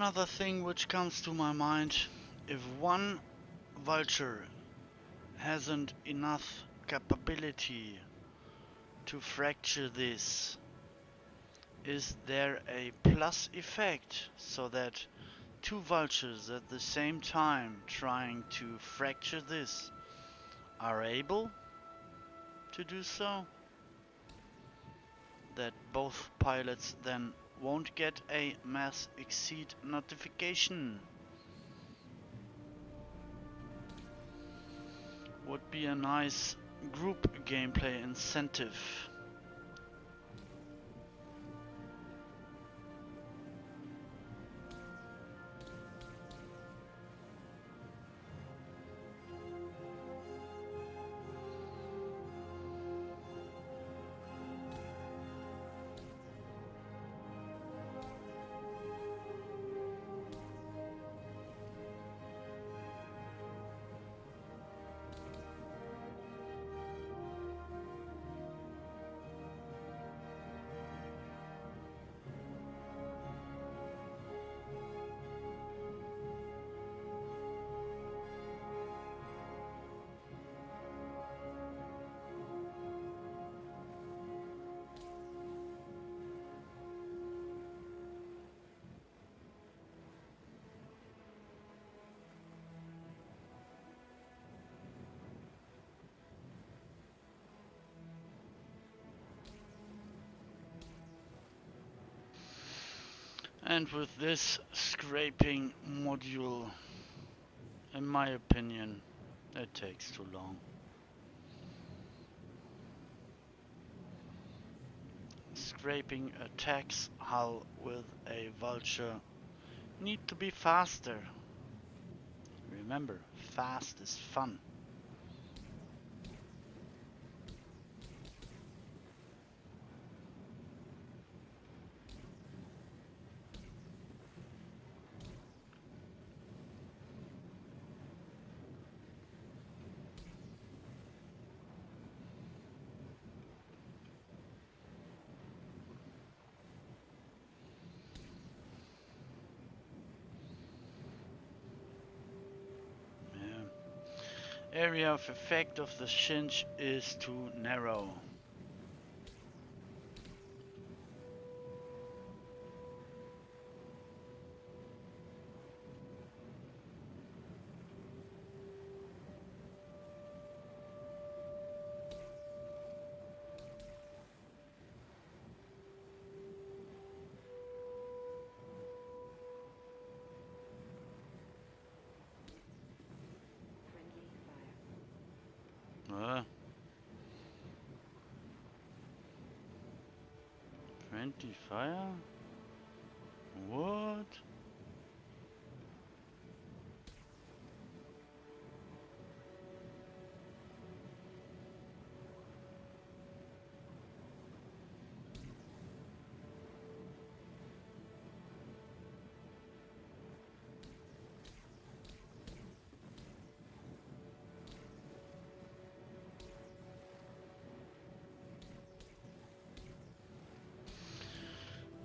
Another thing which comes to my mind, if one vulture hasn't enough capability to fracture this, is there a plus effect so that two vultures at the same time trying to fracture this are able to do so? That both pilots then won't get a mass exceed notification. Would be a nice group gameplay incentive. And with this scraping module, in my opinion, it takes too long. Scraping attacks hull with a vulture need to be faster. Remember, fast is fun. Yeah. Area of effect of the Shinj is too narrow. Uh, 20 fire? What?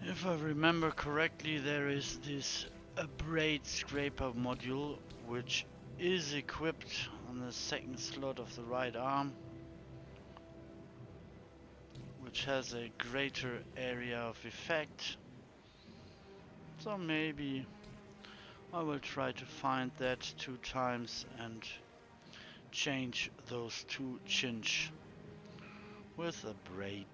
If I remember correctly, there is this abrade scraper module which is equipped on the second slot of the right arm, which has a greater area of effect. So maybe I will try to find that 2 times and change those 2 chinch with a braid.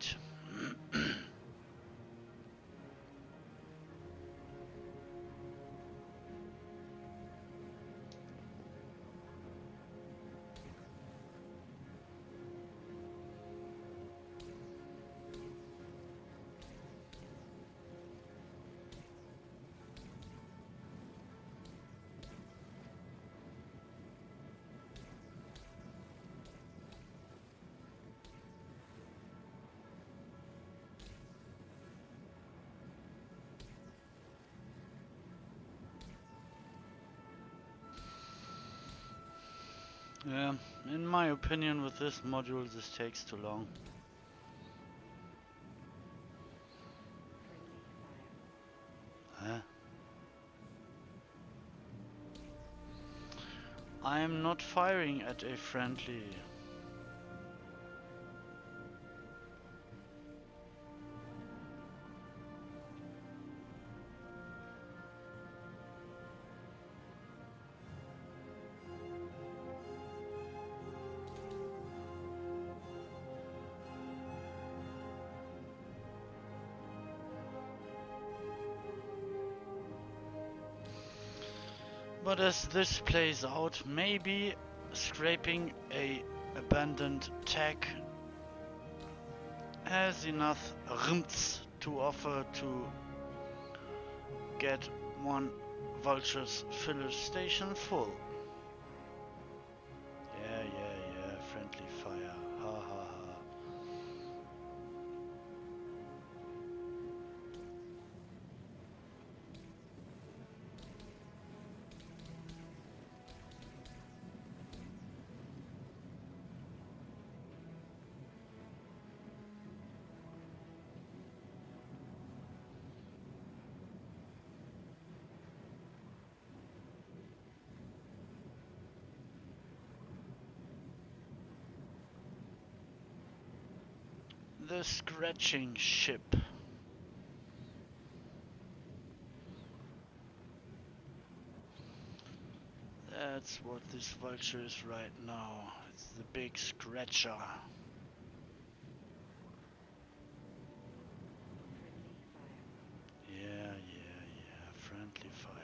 Yeah, in my opinion with this module this takes too long. Huh? I'm not firing at a friendly. But as this plays out, maybe scraping a abandoned tech has enough rms to offer to get one vulture's filler station full. Yeah, friendly fire. Ha ha ha. The scratching ship. That's what this vulture is right now. It's the big scratcher. Yeah, friendly fire.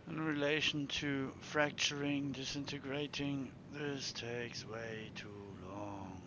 In relation to fracturing, disintegrating, this takes way too long.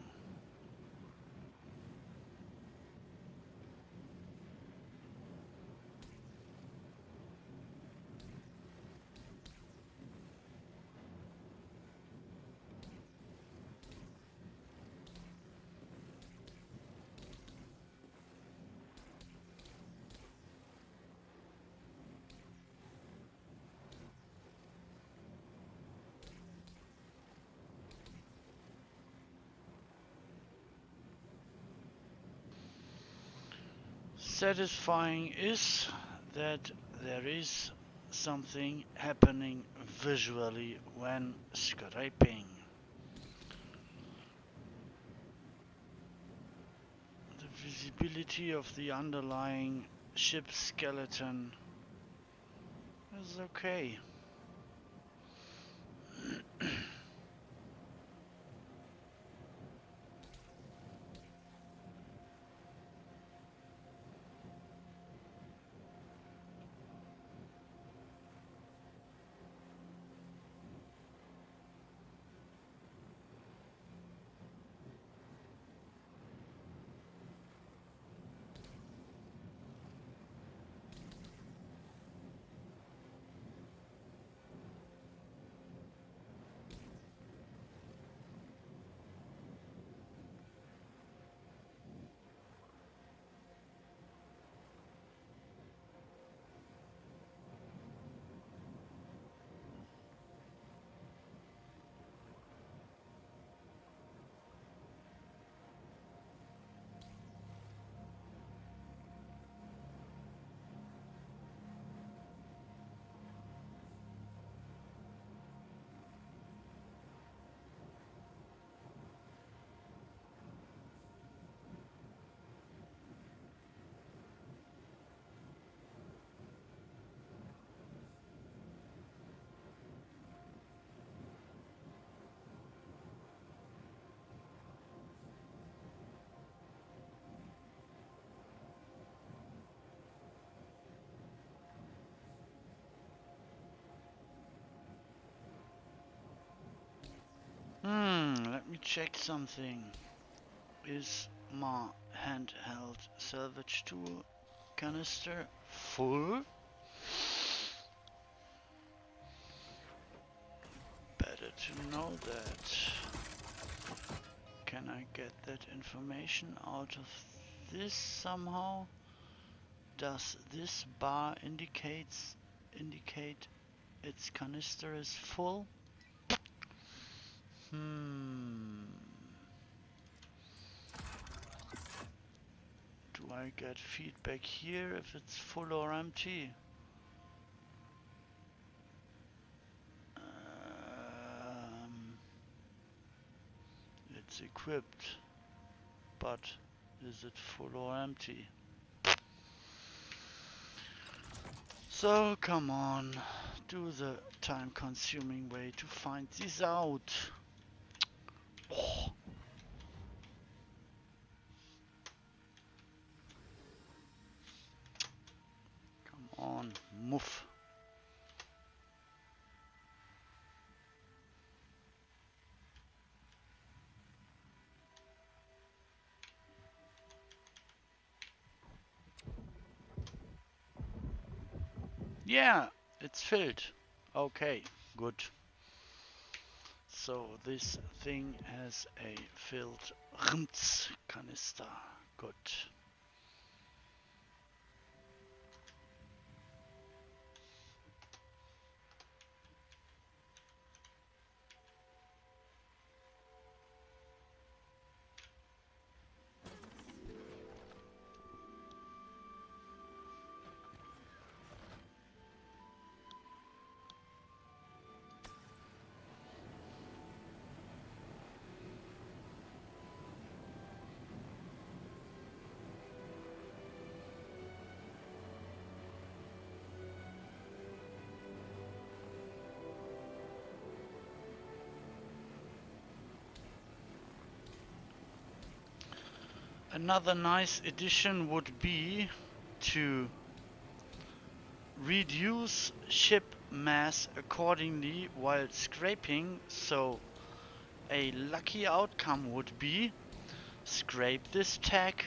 satisfying is that there is something happening visually when scraping. The visibility of the underlying ship skeleton is okay. Let me check something. Is my handheld salvage tool canister full? Better to know that. Can I get that information out of this somehow? Does this bar indicate its canister is full? Do I get feedback here if it's full or empty? It's equipped, but is it full or empty? So come on, do the time-consuming way to find this out. Oh, come on, move. Yeah, it's filled. Okay, good. So this thing has a filled canister. Good. Another nice addition would be to reduce ship mass accordingly while scraping, so a lucky outcome would be scrape this tag,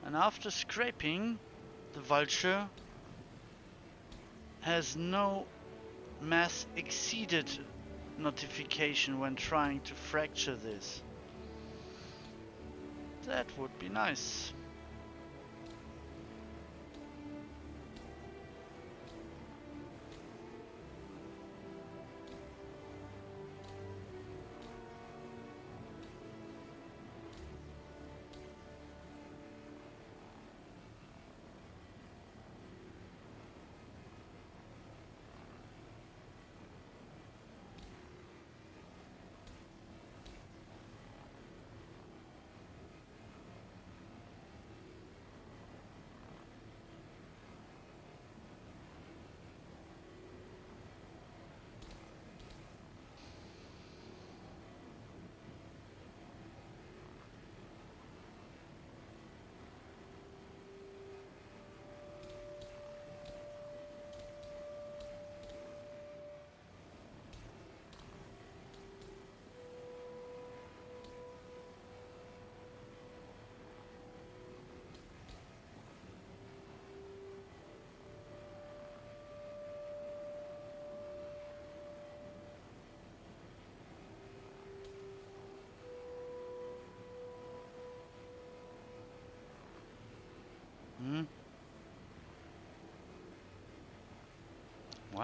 and after scraping the vulture has no mass exceeded notification when trying to fracture this. That would be nice.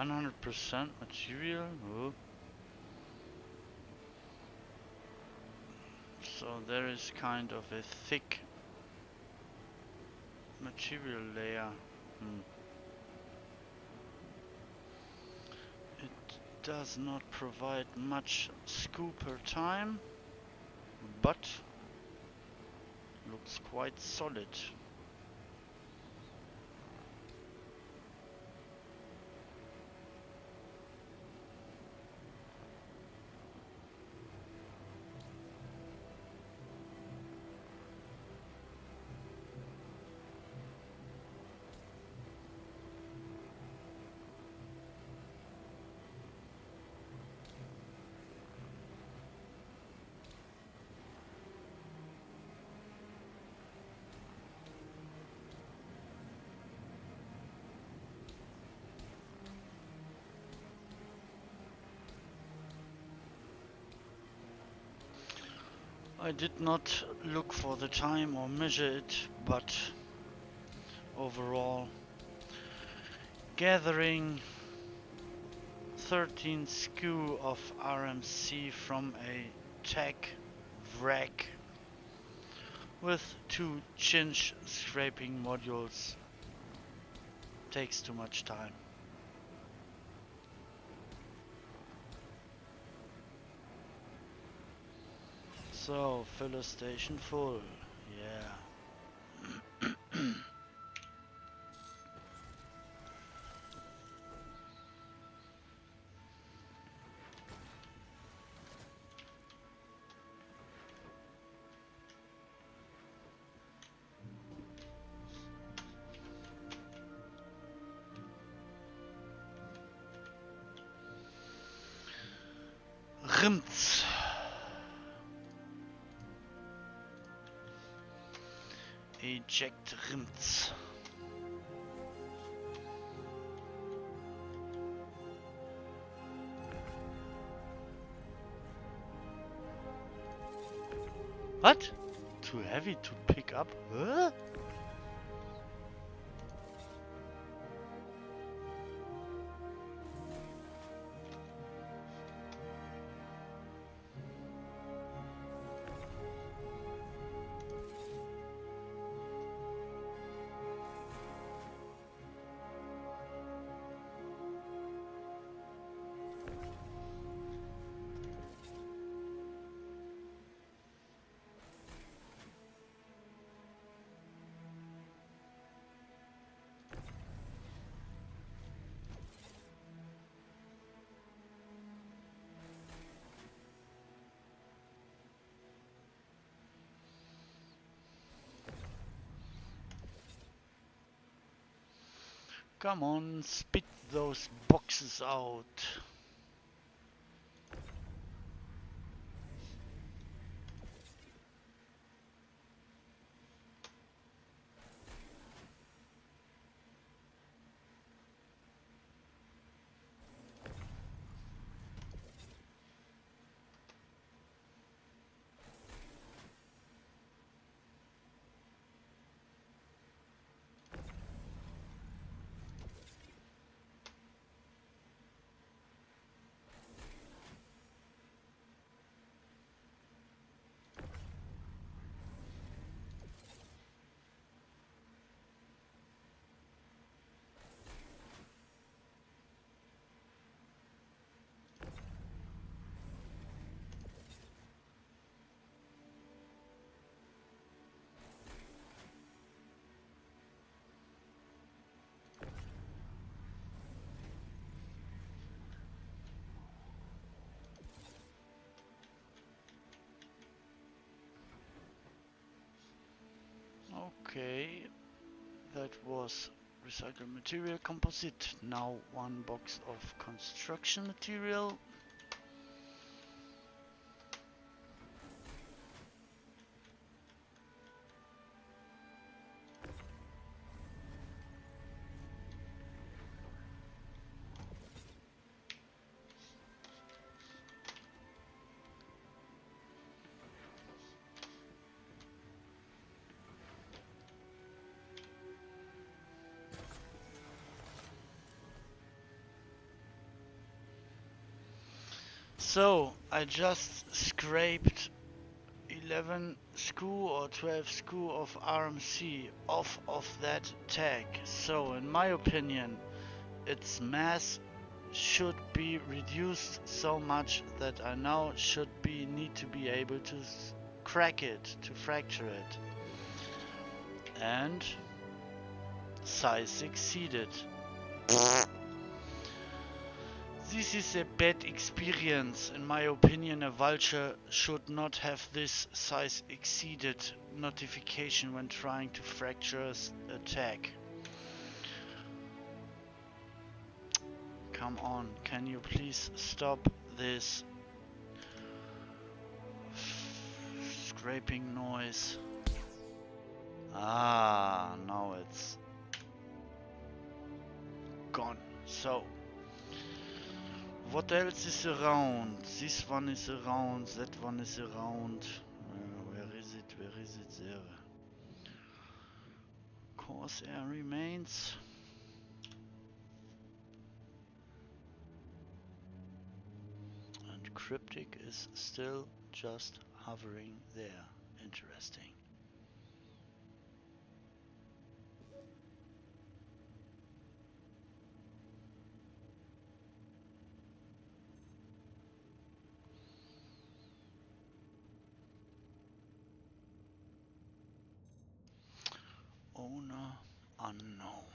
100% material? Oh. So there is kind of a thick material layer. It does not provide much scooper time, but looks quite solid. I did not look for the time or measure it, but overall, gathering 13 SKU of RMC from a tech wreck with 2 chinch scraping modules takes too much time. So, filler station full, yeah. Rims. Eject rims. What? Too heavy to pick up? Huh? Come on, spit those boxes out. Okay, that was recycled material composite. Now one box of construction material. So I just scraped 11 screw or 12 screw of RMC off of that tag. So in my opinion, its mass should be reduced so much that I now need to be able to crack it, to fracture it. And size exceeded. This is a bad experience. In my opinion, a vulture should not have this size exceeded notification when trying to fracture a tag. Come on, can you please stop this scraping noise? Ah, now it's gone. So, what else is around? This one is around, that one is around. Where is it? Where is it? There. Corsair remains. And Cryptic is still just hovering there. Interesting. Owner unknown.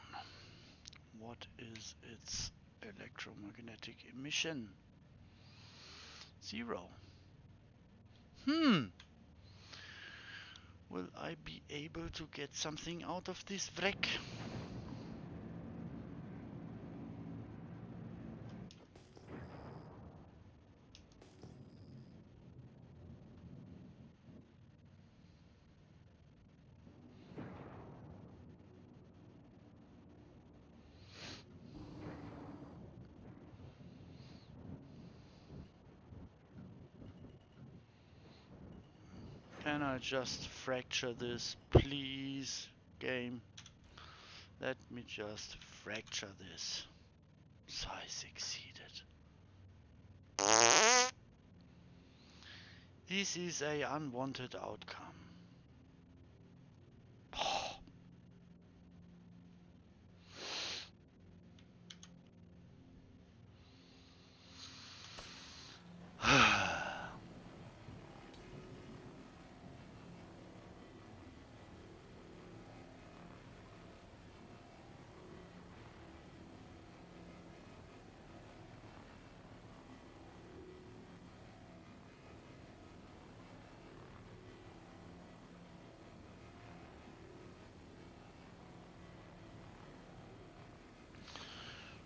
What is its electromagnetic emission? 0. Will I be able to get something out of this wreck? Can I just fracture this, please, game? Let me just fracture this. Size exceeded. This is a unwanted outcome.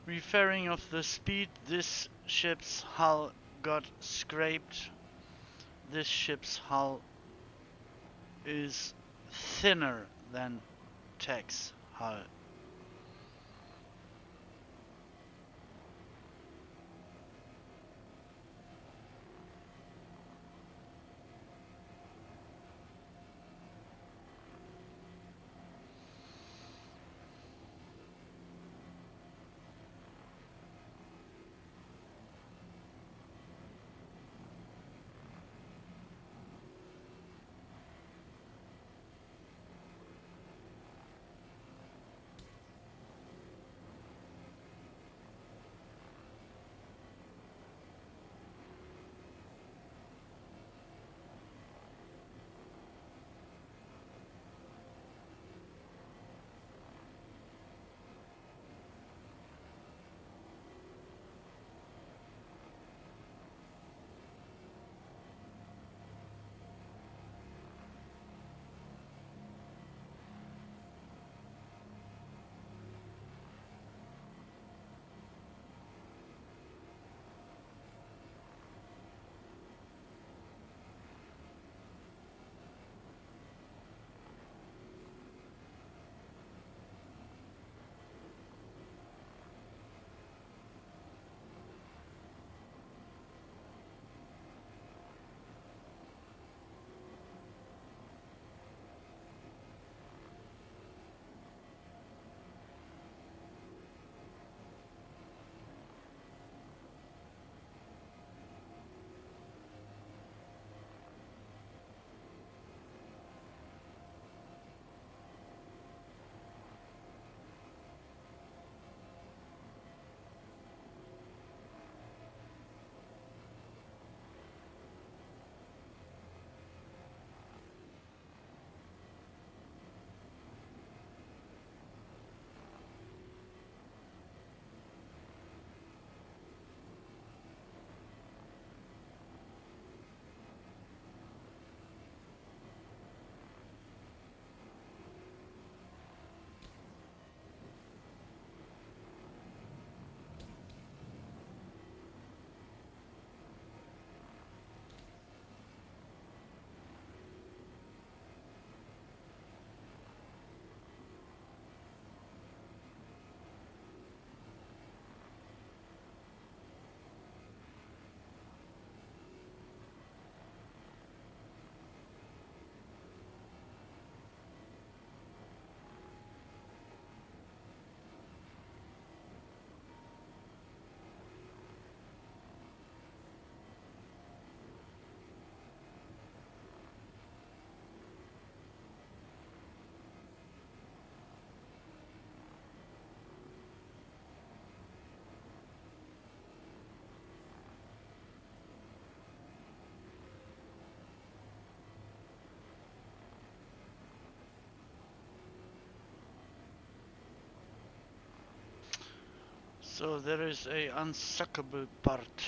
Referring of the speed, this ship's hull got scraped. This ship's hull is thinner than Tech's hull. So there is a unsuckable part.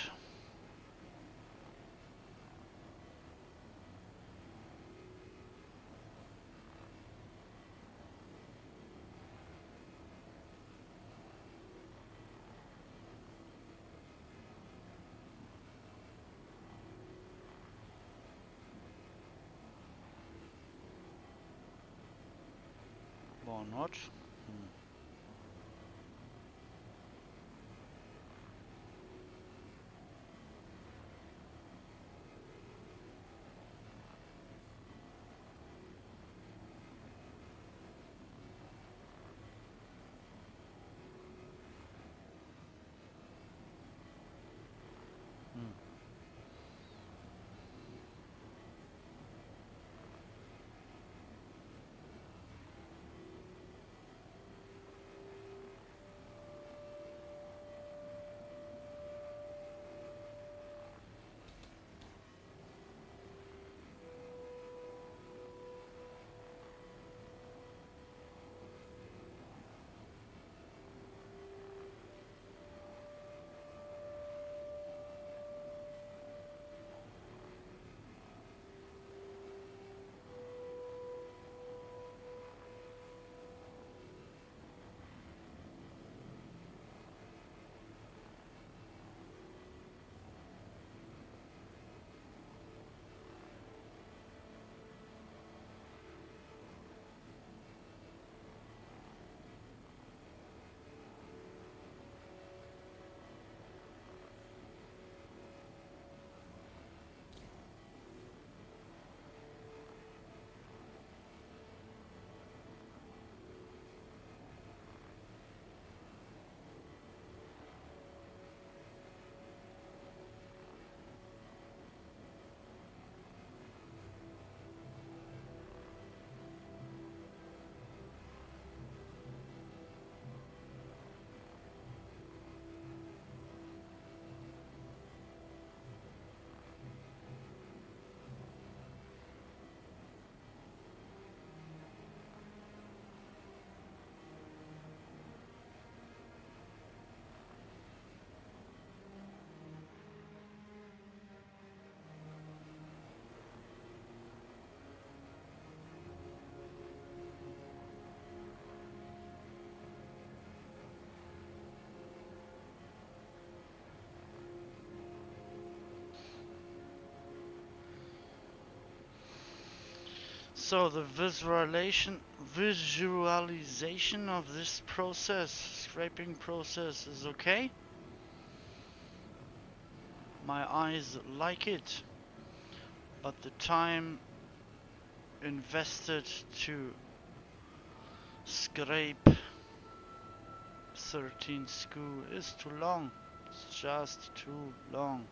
Or not? So the visualization of this process, scraping process, is okay. My eyes like it, but the time invested to scrape 13 SKU is too long. It's just too long.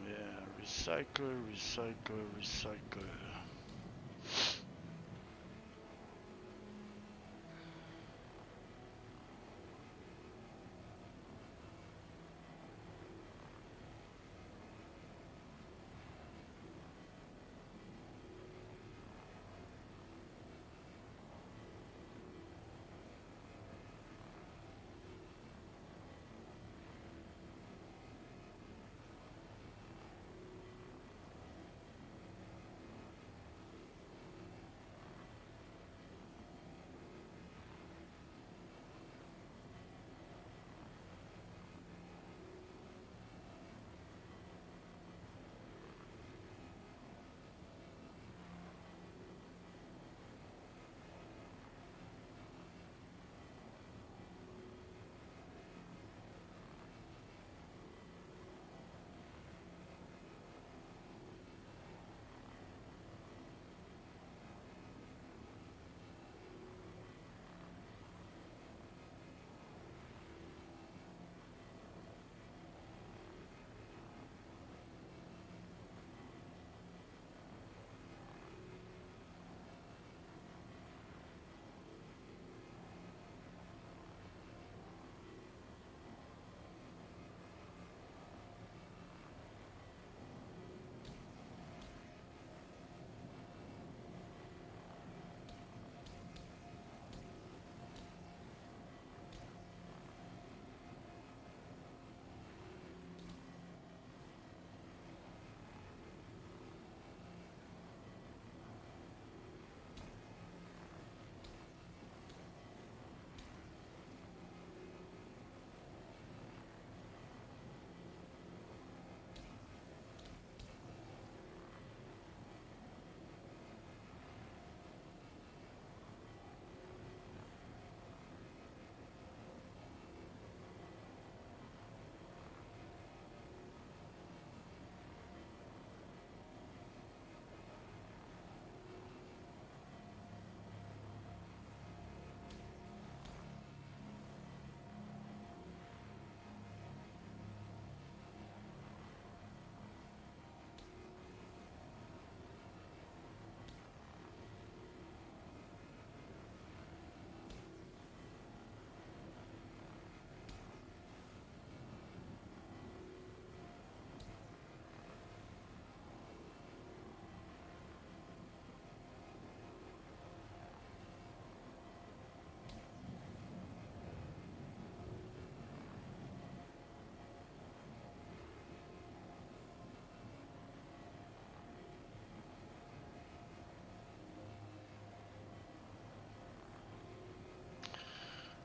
Yeah, recycle, recycle, recycle.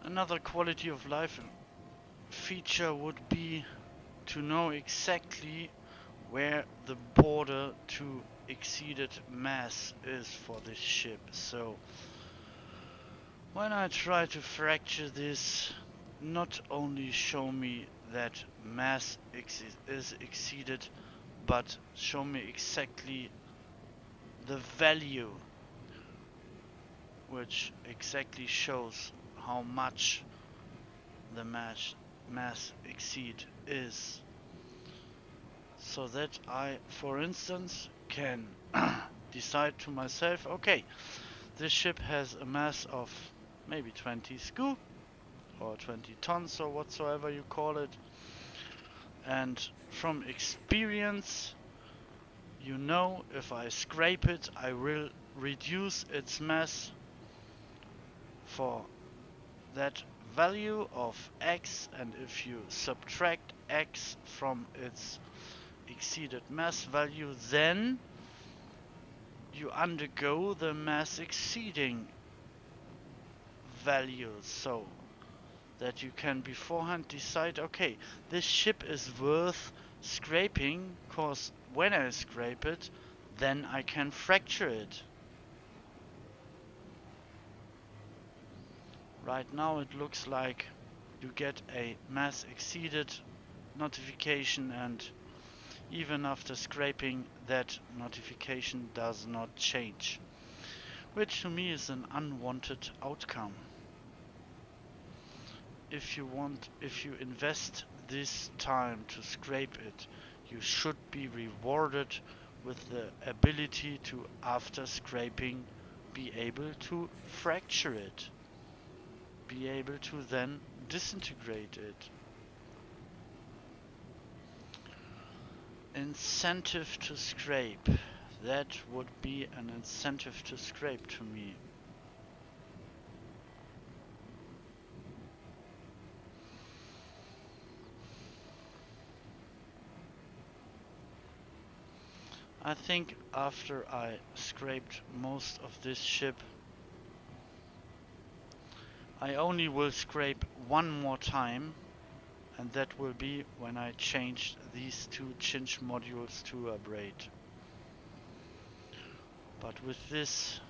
Another quality of life feature would be to know exactly where the border to exceeded mass is for this ship. So when I try to fracture this, not only show me that mass is exceeded, but show me exactly the value, which exactly shows how much the mass exceed is. So that I, for instance, can decide to myself, okay, this ship has a mass of maybe 20 scu or 20 tons or whatsoever you call it, and from experience, you know, if I scrape it, I will reduce its mass for that value of x, and if you subtract x from its exceeded mass value, then you undergo the mass exceeding values, so that you can beforehand decide, okay, this ship is worth scraping, cause when I scrape it, then I can fracture it. Right now it looks like you get a mass exceeded notification, and even after scraping, that notification does not change, which to me is an unwanted outcome. If you invest this time to scrape it, you should be rewarded with the ability to, after scraping, be able to fracture it, be able to then disintegrate it. Incentive to scrape. That would be an incentive to scrape to me. I think after I scraped most of this ship, I only will scrape one more time, and that will be when I change these two cinch modules to a braid. But with this,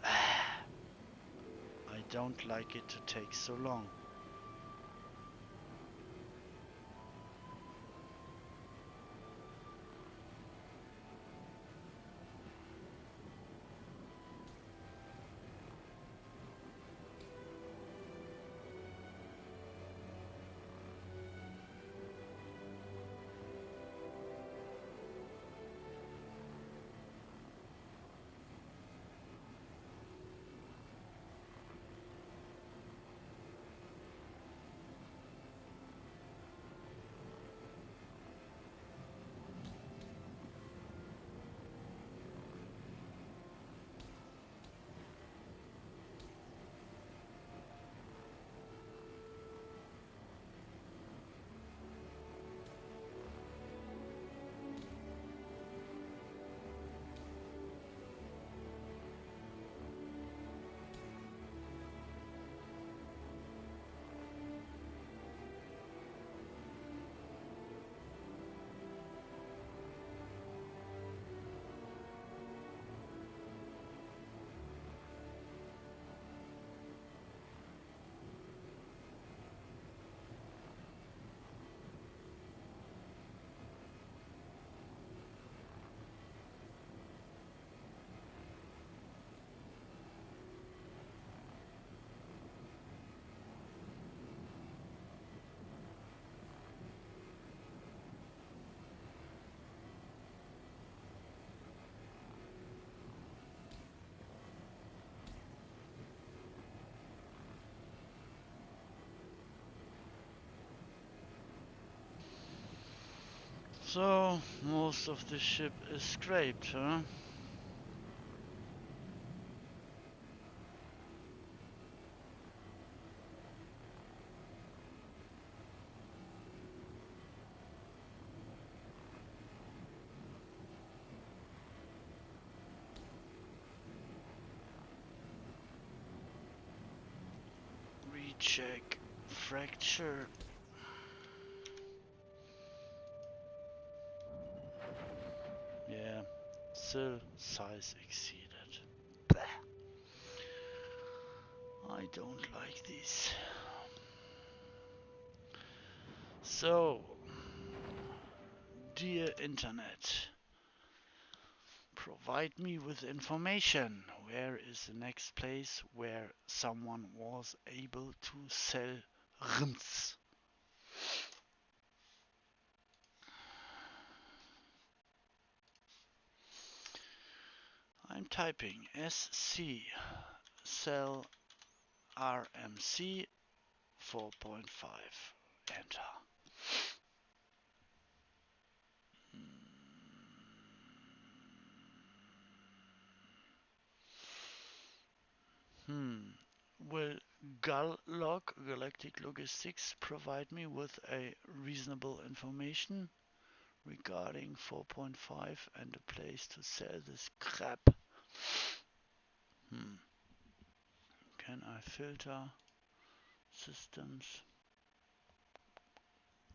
I don't like it to take so long. So, most of the ship is scraped, huh? check. Fracture. Yeah, still size exceeded. Bleh. I don't like this. So, dear Internet, provide me with information. Where is the next place where someone was able to sell rims? I'm typing SC sell RMC 4.5. Enter. Will Galactic Logistics provide me with a reasonable information regarding 4.5 and a place to sell this crap? Can I filter systems?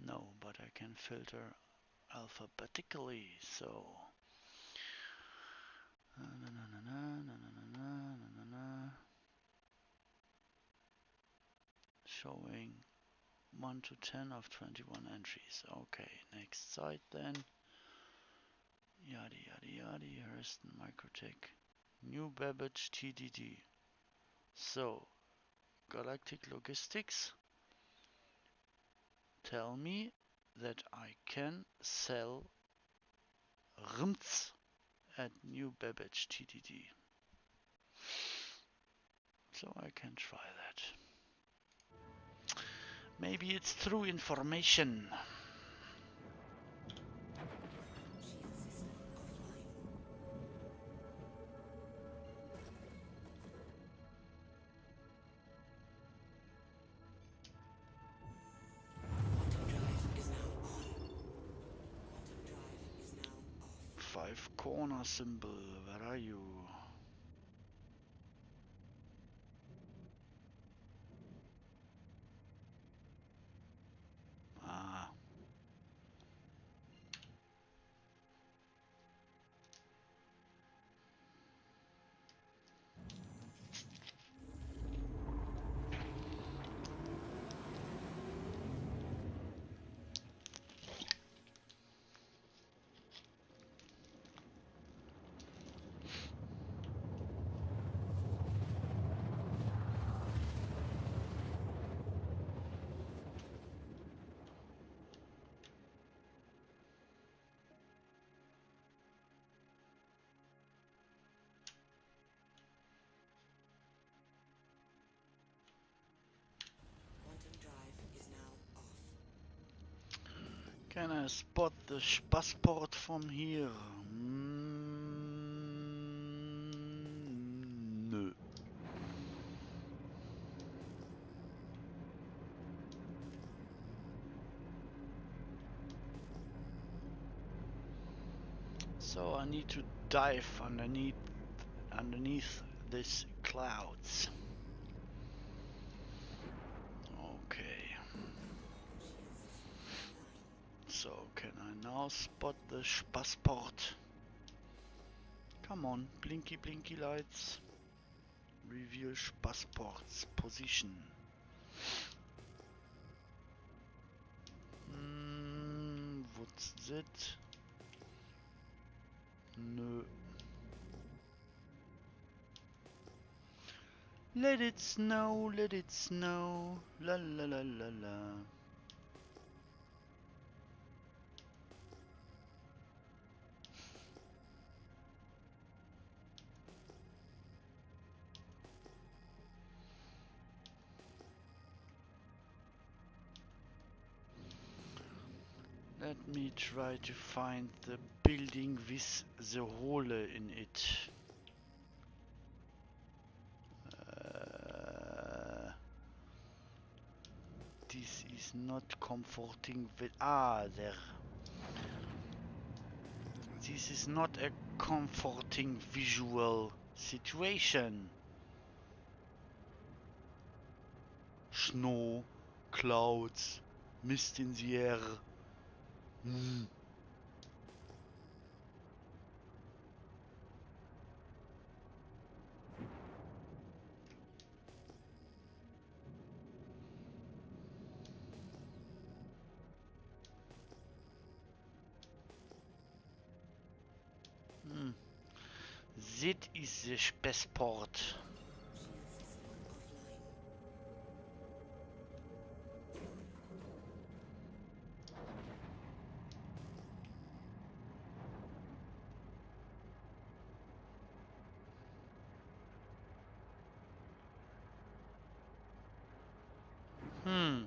No, but I can filter alphabetically. So showing 1 to 10 of 21 entries. Okay, next site then. Yada yada yada. Harrison Microtech. New Babbage TDD. So, Galactic Logistics tell me that I can sell rims at New Babbage TDD. So I can try that. Maybe it's true information. Shield system offline. Quantum drive is now on. Quantum drive is now off. 5 corner symbol, where are you? Ah, Quantum drive is now off. can I spot the Spassport from here? No. So I need to dive underneath these clouds. Okay. Shield system offline. So can I now spot the Spassport? Come on, blinky blinky lights. Reveal Spassport's position. What's that? No. Let it snow, let it snow. La la la la la. Let me try to find the building with the hole in it. This is not comforting. There. This is not a comforting visual situation. Snow, clouds, mist in the air. Hmm. Hmm. That is the best part. Shield system offline. Hmm.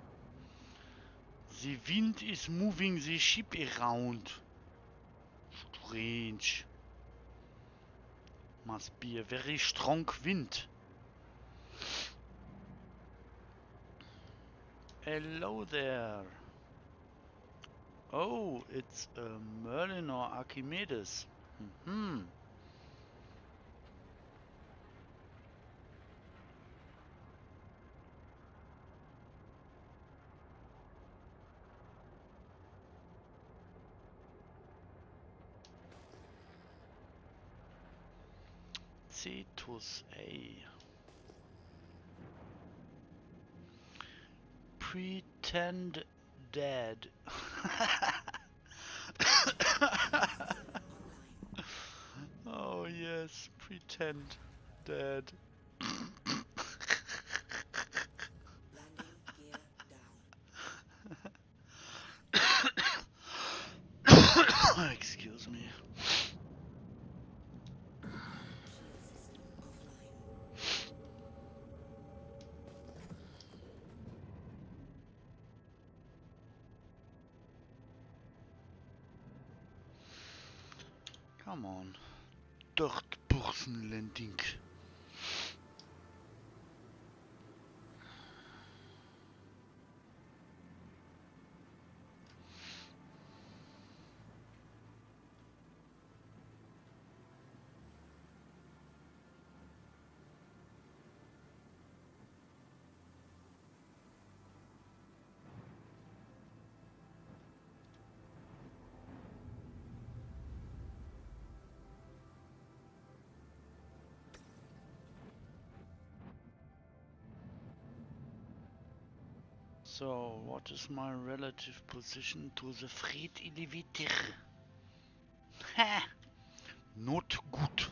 The wind is moving the ship around. Strange. Must be a very strong wind. Hello there. Oh, it's Merlin or Archimedes. Hmm. Cetus A. Pretend dead. Shield system online. Oh yes, pretend dead. Landing gear down. Excuse me. Shield system offline. Come on. Third person landing. So, what is my relative position to the freight elevator? Ha! Not good.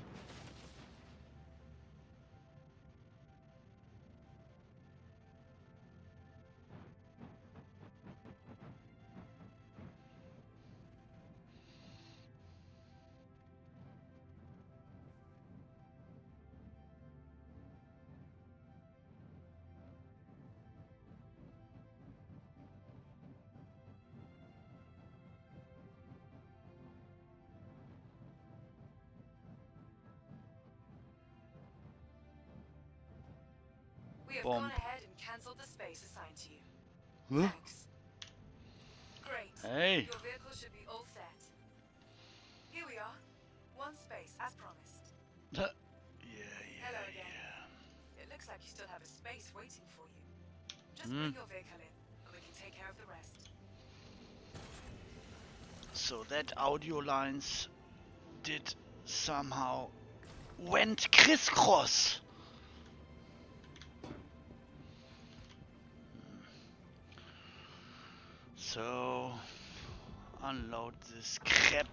We have Bomb. gone ahead and cancelled the space assigned to you. Huh? Thanks. Great. Hey. Your vehicle should be all set. Here we are. One space, as promised. Hello again. It looks like you still have a space waiting for you. Just bring your vehicle in, and we can take care of the rest. So that audio lines did somehow went crisscross. So unload this crap.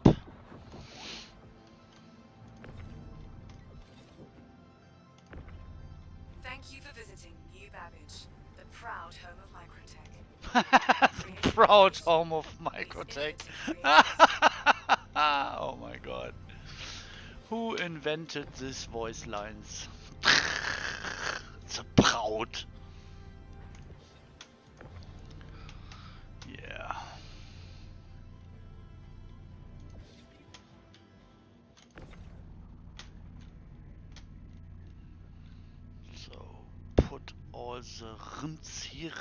Thank you for visiting New Babbage, the proud home of Microtech. Proud home of Microtech. Innovative Oh my god. Who invented these voice lines? It's a proud. Yeah. So put all the rims here.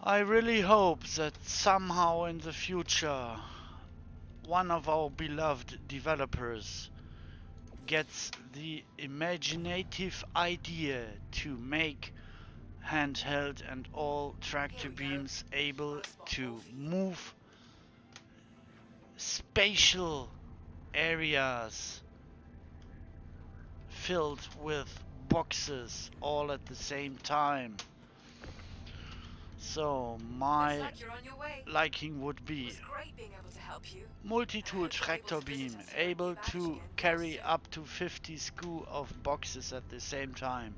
I really hope that somehow in the future one of our beloved developers gets the imaginative idea to make handheld and all tractor Here we go. beams able Got a spot to all for you. move spatial areas filled with boxes all at the same time. So Looks my like you're on your way. liking would It be was great being able to help you. multi-tool I hope you're able tractor to visit beam us here at New able Baggage to again real carry soon. up to 50 SKU of boxes at the same time,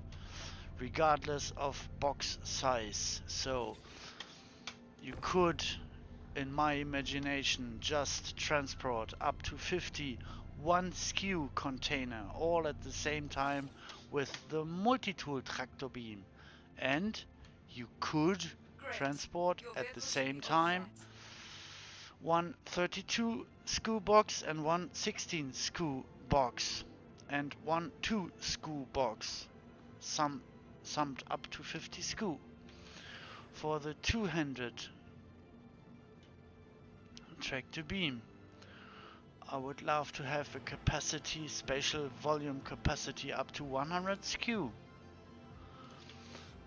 regardless of box size. So you could, in my imagination, just transport up to 50 one SKU container all at the same time with the multi-tool tractor beam, and you could Great. transport Your at the vehicle should same be all time set. one 32 SKU box and one 16 SKU box and one 2 SKU box, summed up to 50 SKU. For the two-handed tractor beam, I would love to have a capacity, spatial volume capacity up to 100 SKU.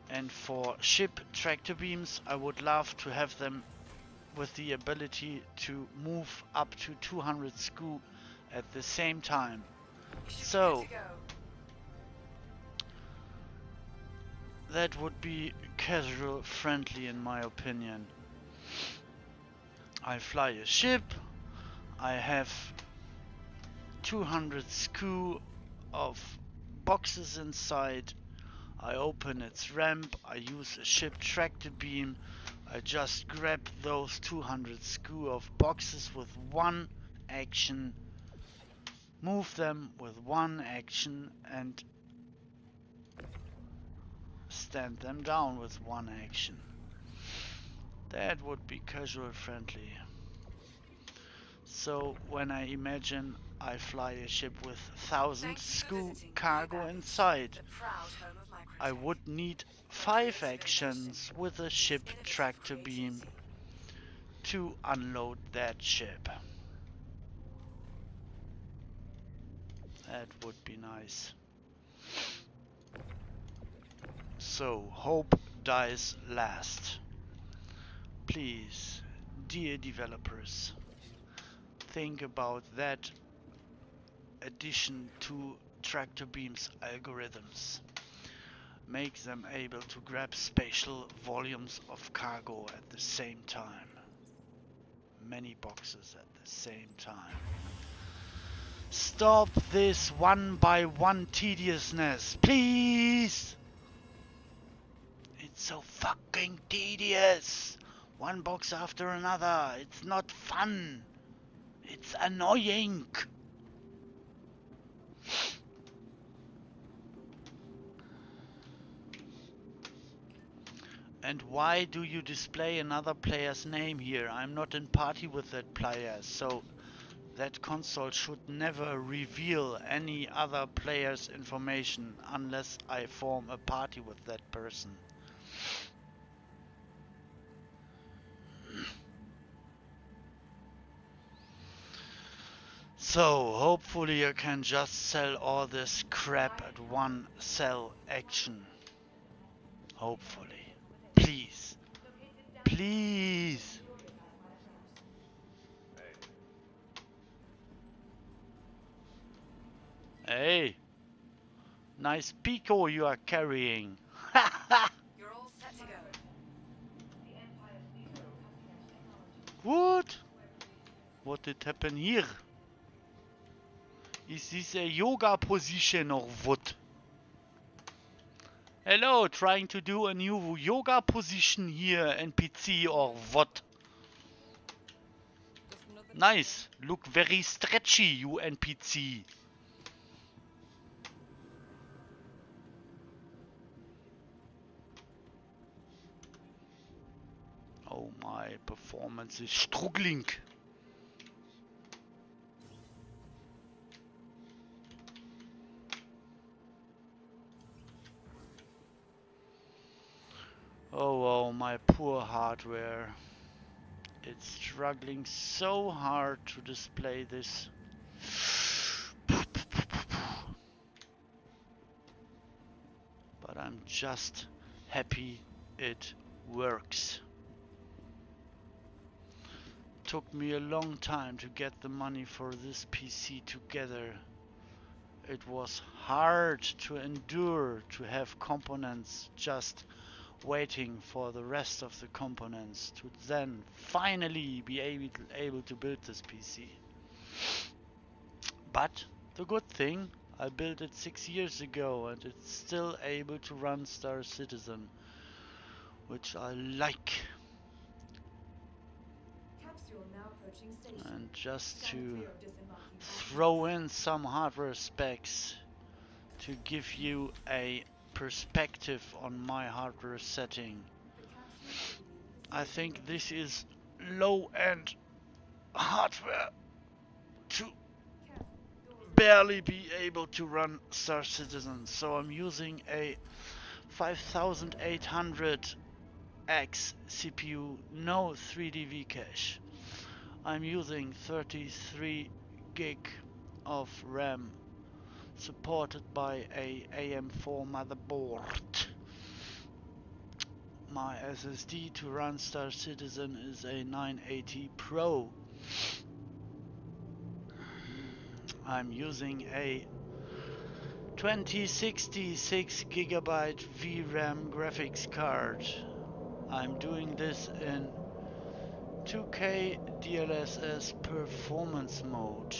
And for ship tractor beams, I would love to have them with the ability to move up to 200 SKU at the same time. You should be So good to go. that would be casual friendly in my opinion. I fly a ship, I have 200 SKU of boxes inside, I open its ramp, I use a ship tractor beam, I just grab those 200 SKU of boxes with one action, move them with one action, and stand them down with one action. That would be casual friendly. So when I imagine I fly a ship with 1,000 Thank you for SKU visiting New cargo Baggage, inside, the proud home of I microtech. would need A 5 creative innovation actions with a meets ship innovative tractor beam creativity. to unload that ship. That would be nice. So, hope dies last. Please, dear developers, think about that addition to tractor beam's algorithms. Make them able to grab spatial volumes of cargo at the same time. Many boxes at the same time. Stop this one by one tediousness, please! It's so fucking tedious! One box after another. It's not fun. It's annoying. And why do you display another player's name here? I'm not in party with that player, so that console should never reveal any other player's information unless I form a party with that person. So, hopefully I can just sell all this crap at one sell action. Hopefully. Please. Please. Hey. Nice Pico you are carrying. You're all set to go. What? What did happen here? Is this a yoga position or what? Hello, trying to do a new yoga position here, NPC or what? Nice, look very stretchy, you NPC. Oh, my performance is struggling. Oh, my poor hardware. It's struggling so hard to display this. but I'm just happy it works. Took me a long time to get the money for this PC together. It was hard to endure to have components just waiting for the rest of the components to then finally be able to build this PC. But the good thing, I built it 6 years ago and it's still able to run Star Citizen, which I like. Capsule now approaching station. And just Stand to clear of disembarking throw passengers. in some hardware specs to give you a perspective on my hardware setting. The capsule will begin its I maiden think voyage. this is low-end hardware to Careful, doors are barely be able to run Star Citizen, so I'm using a 5800X CPU, no 3D cache. I'm using 33 gig of RAM, supported by a AM4 motherboard. My SSD to run Star Citizen is a 980 Pro. I'm using a 2060 6GB VRAM graphics card. I'm doing this in 2K DLSS performance mode.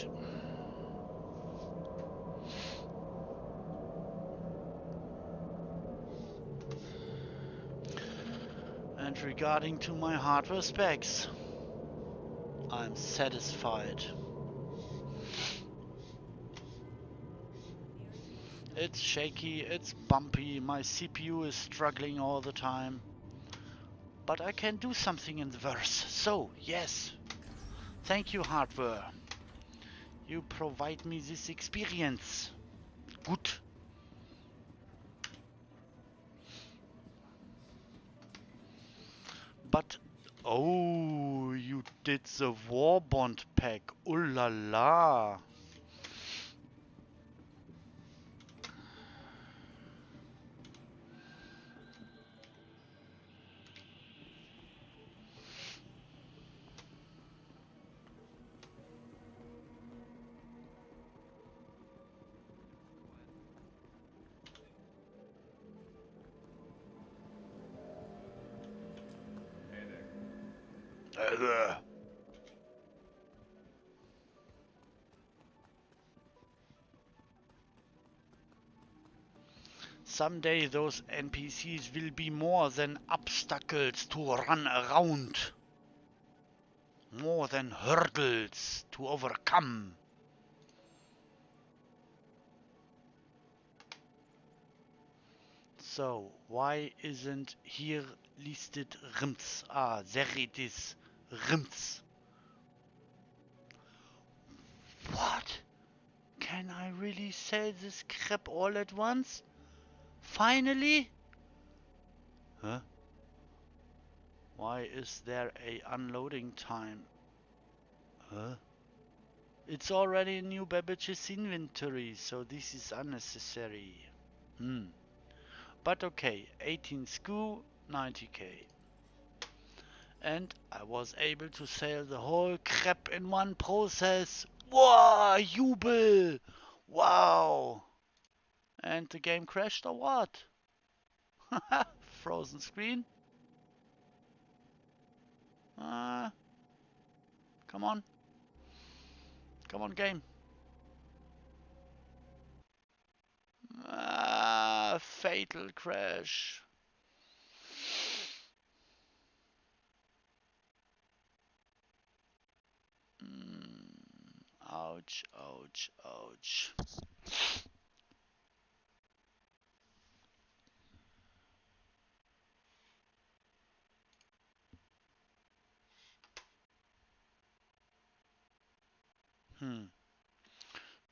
And regarding to my hardware specs, I'm satisfied. nearing your stop. It's shaky, it's bumpy, my CPU is struggling all the time. But I can do something in the verse. So, yes, thank you hardware. You provide me this experience. Good. But, oh, you did the War Bond pack. Ooh la la. Someday those NPCs will be more than obstacles to run around. More than hurdles to overcome. So, why isn't here listed RIMS? Ah, there it is. RIMS. What? Can I really sell this crap all at once? Finally? Huh? Why is there a unloading time? Huh? It's already in New Babbage's inventory, so this is unnecessary. But okay, 18 SKU, 90k. And I was able to sell the whole crap in one process. Wow, Jubel! Wow! And the game crashed or what? Frozen screen? Come on. Come on, game. Fatal crash. Ouch, ouch, ouch.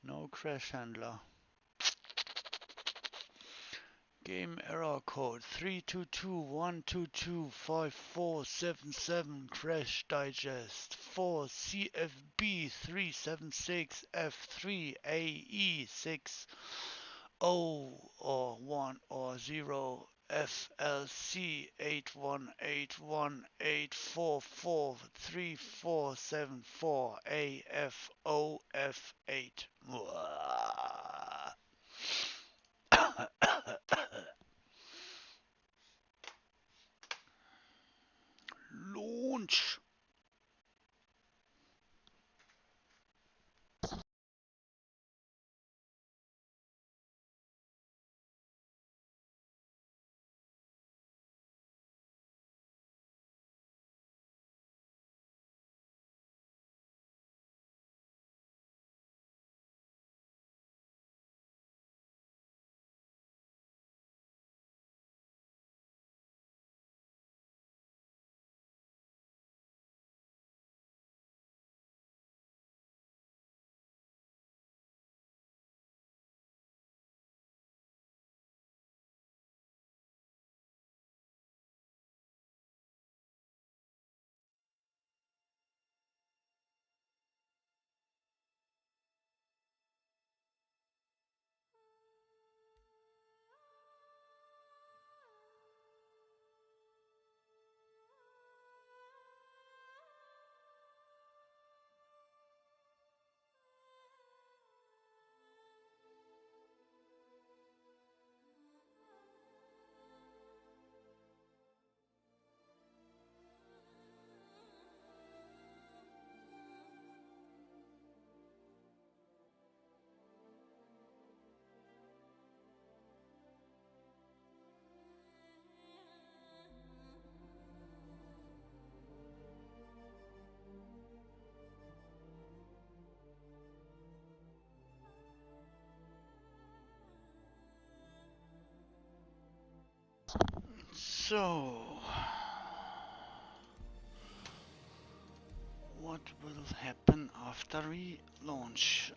No crash handler. Game error code 322122547 crash digest 4 CFB 376 F3 AE 6 O or 1 or 0 FLC 818184434474 AFOF8. Launch. So, what will happen after we launch?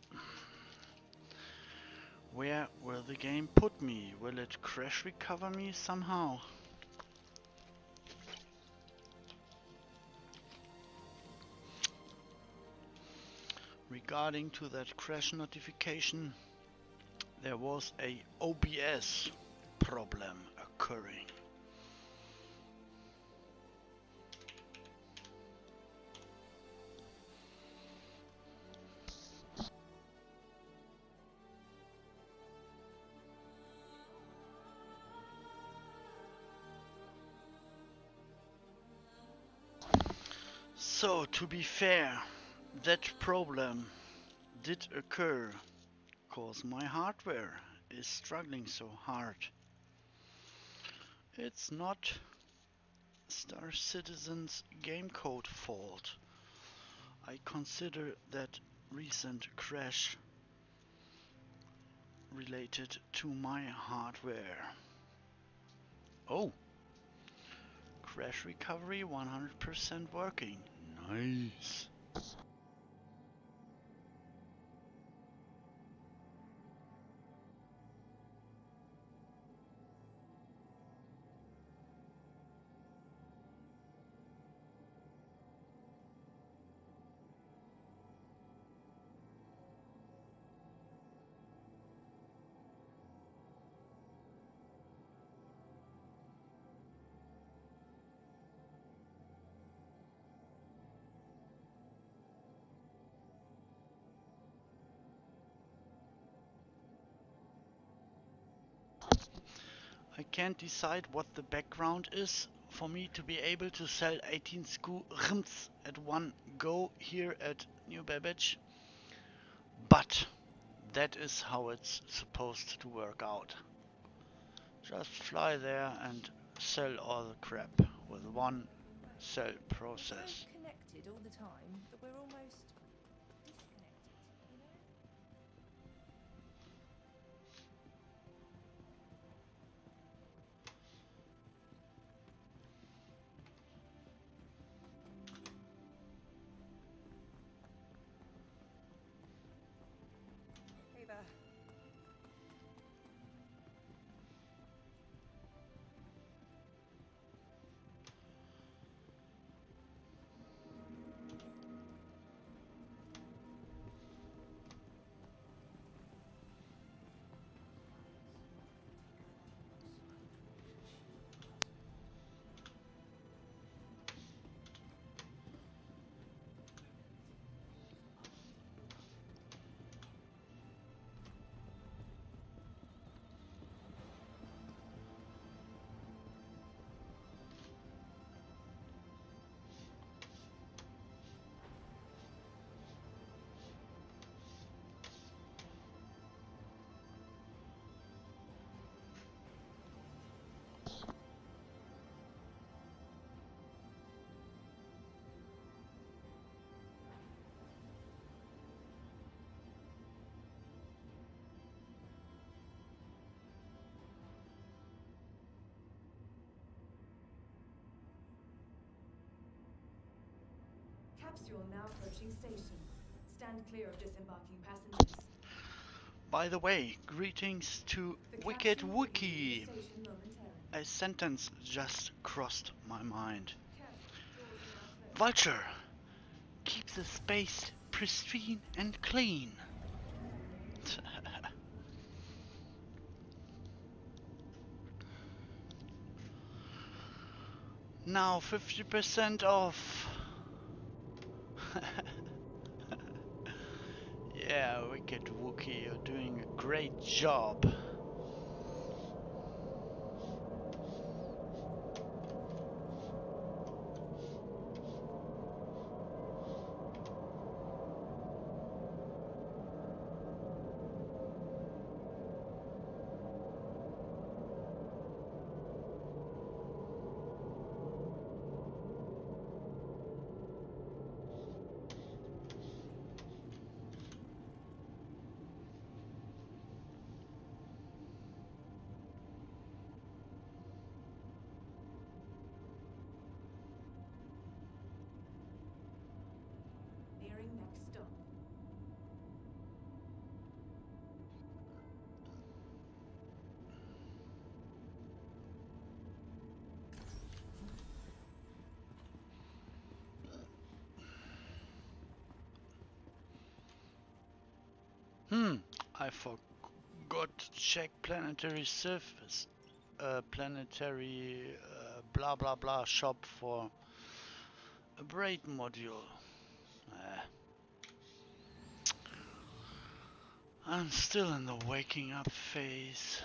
Where will the game put me? Will it crash recover me somehow? Regarding to that crash notification, there was a OBS problem occurring. So, to be fair, that problem did occur cause my hardware is struggling so hard. It's not Star Citizen's game code fault. I consider that recent crash related to my hardware. Oh, crash recovery 100% working. Nice. I can't decide what the background is for me to be able to sell 18 scoorums at one go here at New Babbage, but that is how it's supposed to work out. Just fly there and sell all the crap with one cell process. We're so connected all the time that we're almost disconnected, you know? Hey there. Capsule now approaching station. Stand clear of disembarking passengers. By the way, greetings to The Wicked capsule will be leaving Wookie. the station momentarily. A sentence just crossed my mind. Careful, doors are now closed. Vulture, keep the space pristine and clean. Now 50% off. Yeah, Wicked Wookie, you're doing a great job. Nearing next stop. I forgot to check planetary surface. Planetary blah blah blah shop for a braid module. I'm still in the waking up phase.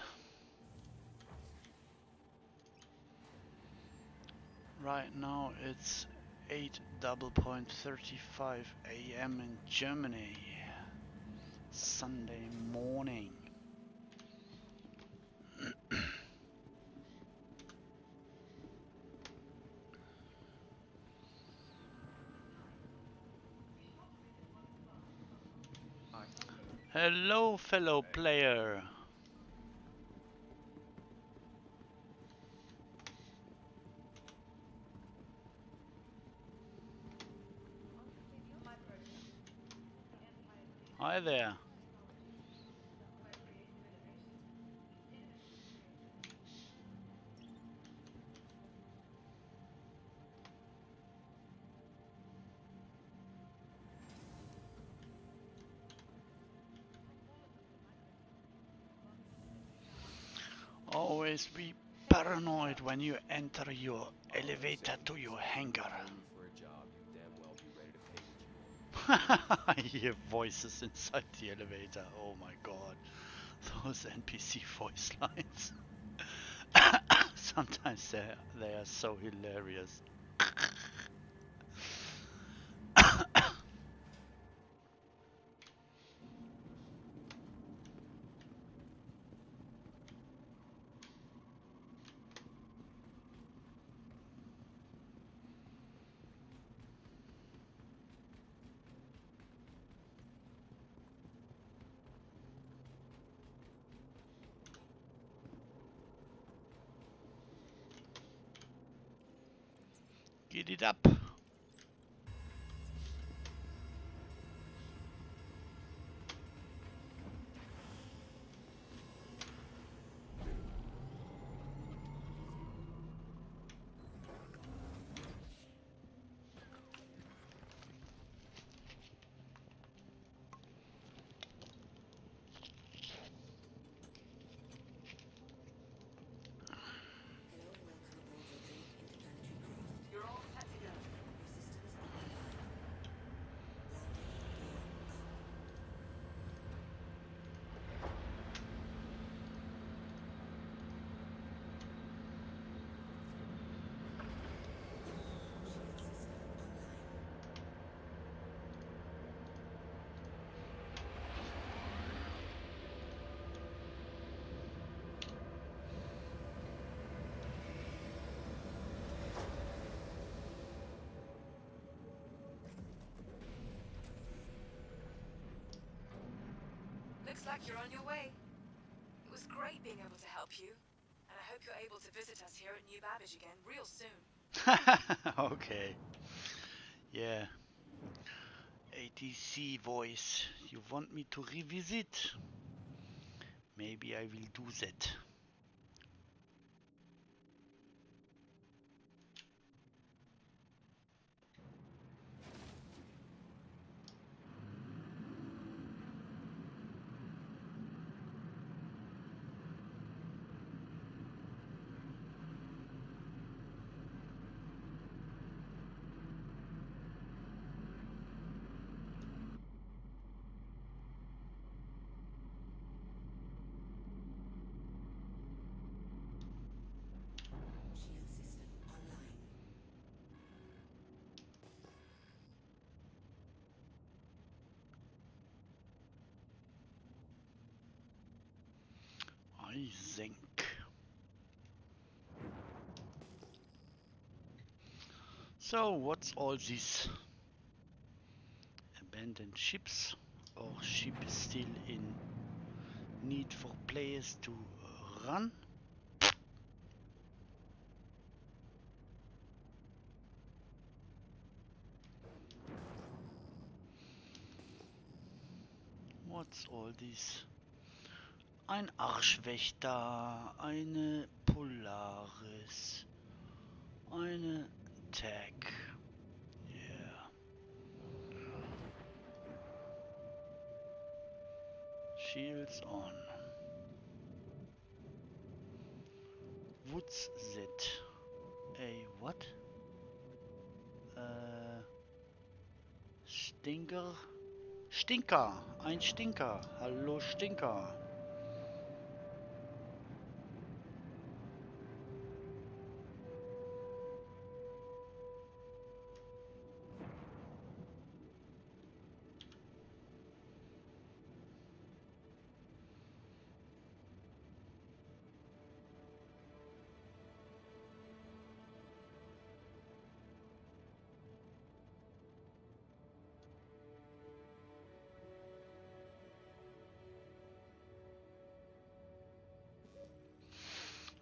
Right now it's 8:35 a.m. in Germany. Sunday morning. Hello, fellow player. Hi there. Always be paranoid when you enter your elevator to your hangar. For a job, you damn well be ready to pay what you want. I hear voices inside the elevator. Oh my god. Those NPC voice lines. Sometimes they are so hilarious. Get it up. Hello and welcome aboard your great interplanetary craft. You're all set to go. Your systems are online. Landing gear up. Shield system online. Looks like you're on your way. It was great being able to help you. And I hope you're able to visit us here at New Babbage again real soon. Okay. Yeah. ATC voice, you want me to revisit? Maybe I will do that. Shield system online. I think. So, what's all this? Abandoned ships? Or ship is still in need for players to run? What's all this? Ein Arschwächter, eine Polaris, eine Tag. Yeah. Shields on. What's that? A what? Stinker? Stinker! Ein Stinker! Hallo Stinker!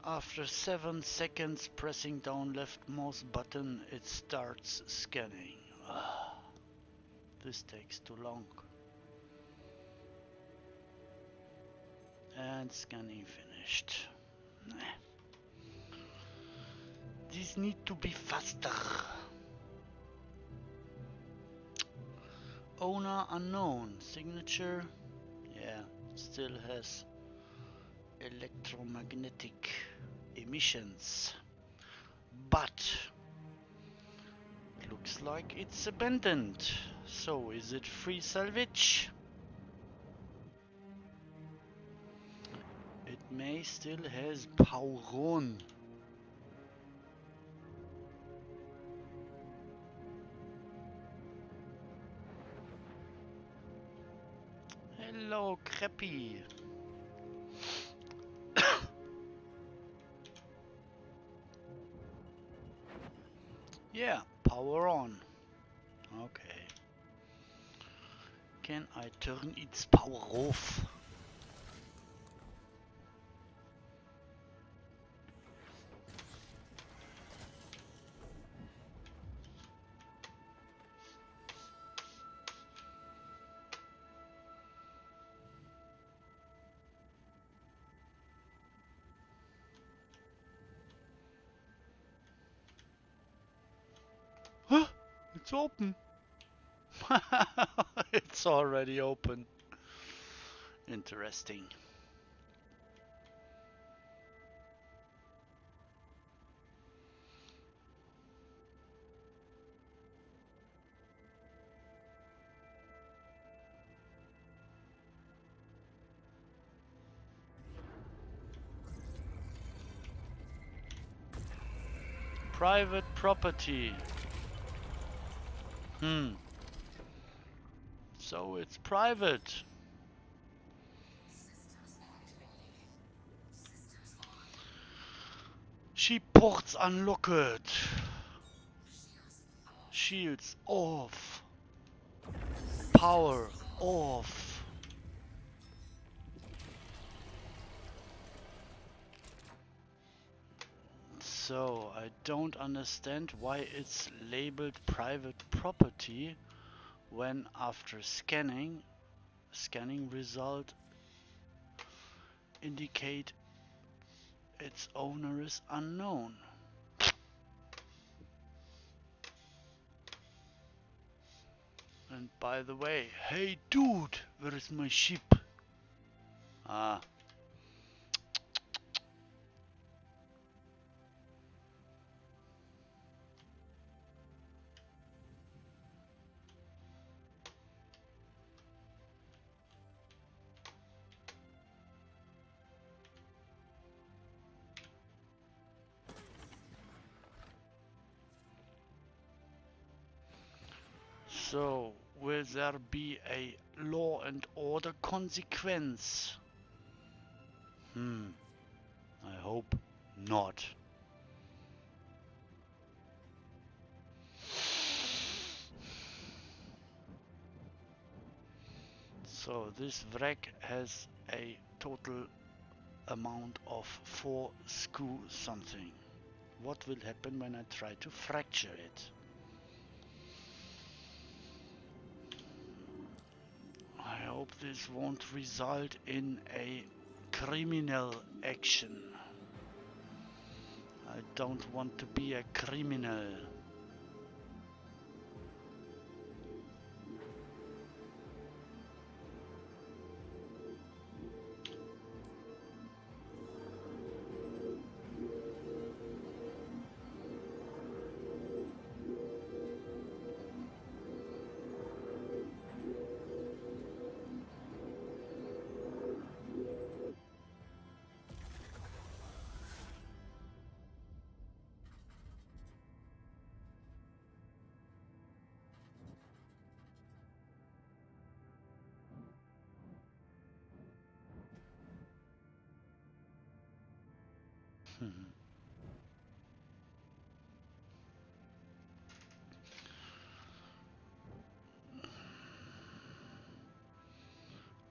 After 7 seconds pressing down left mouse button, it starts scanning. This takes too long. And scanning finished. These need to be faster. Owner unknown. Signature. Yeah, still has electromagnetic emissions. But looks like it's abandoned. So is it free salvage? It may still has power on. Hello, Crappy. Yeah, power on. Okay. Can I turn its power off? Huh? It's open. It's already open. Interesting. Private property. So it's private. Ports unlocked. Shields off. Power off. So I don't understand why it's labeled private property when after scanning result indicate its owner is unknown. And by the way, hey dude, where is my ship? Ah. So, will there be a law and order consequence? I hope not. So this wreck has a total amount of 4 SKU something. What will happen when I try to fracture it? I hope this won't result in a criminal action. I don't want to be a criminal.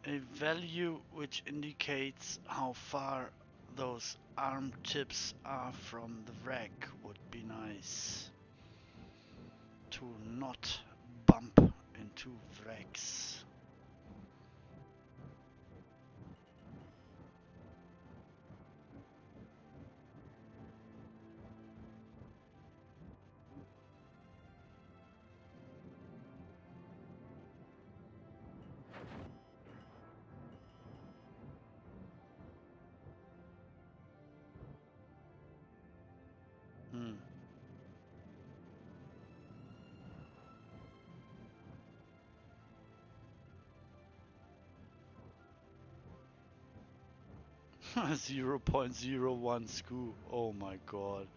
A value which indicates how far those arm tips are from the wreck would be nice. To not bump into wrecks. Hmm. 0.01 SKU. Oh my god.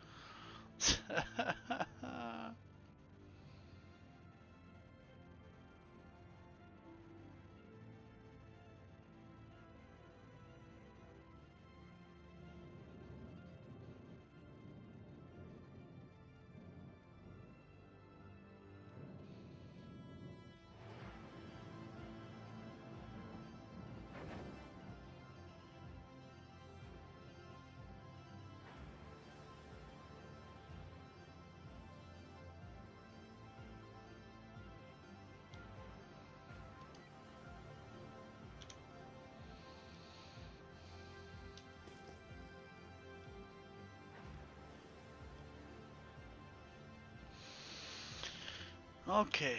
Okay.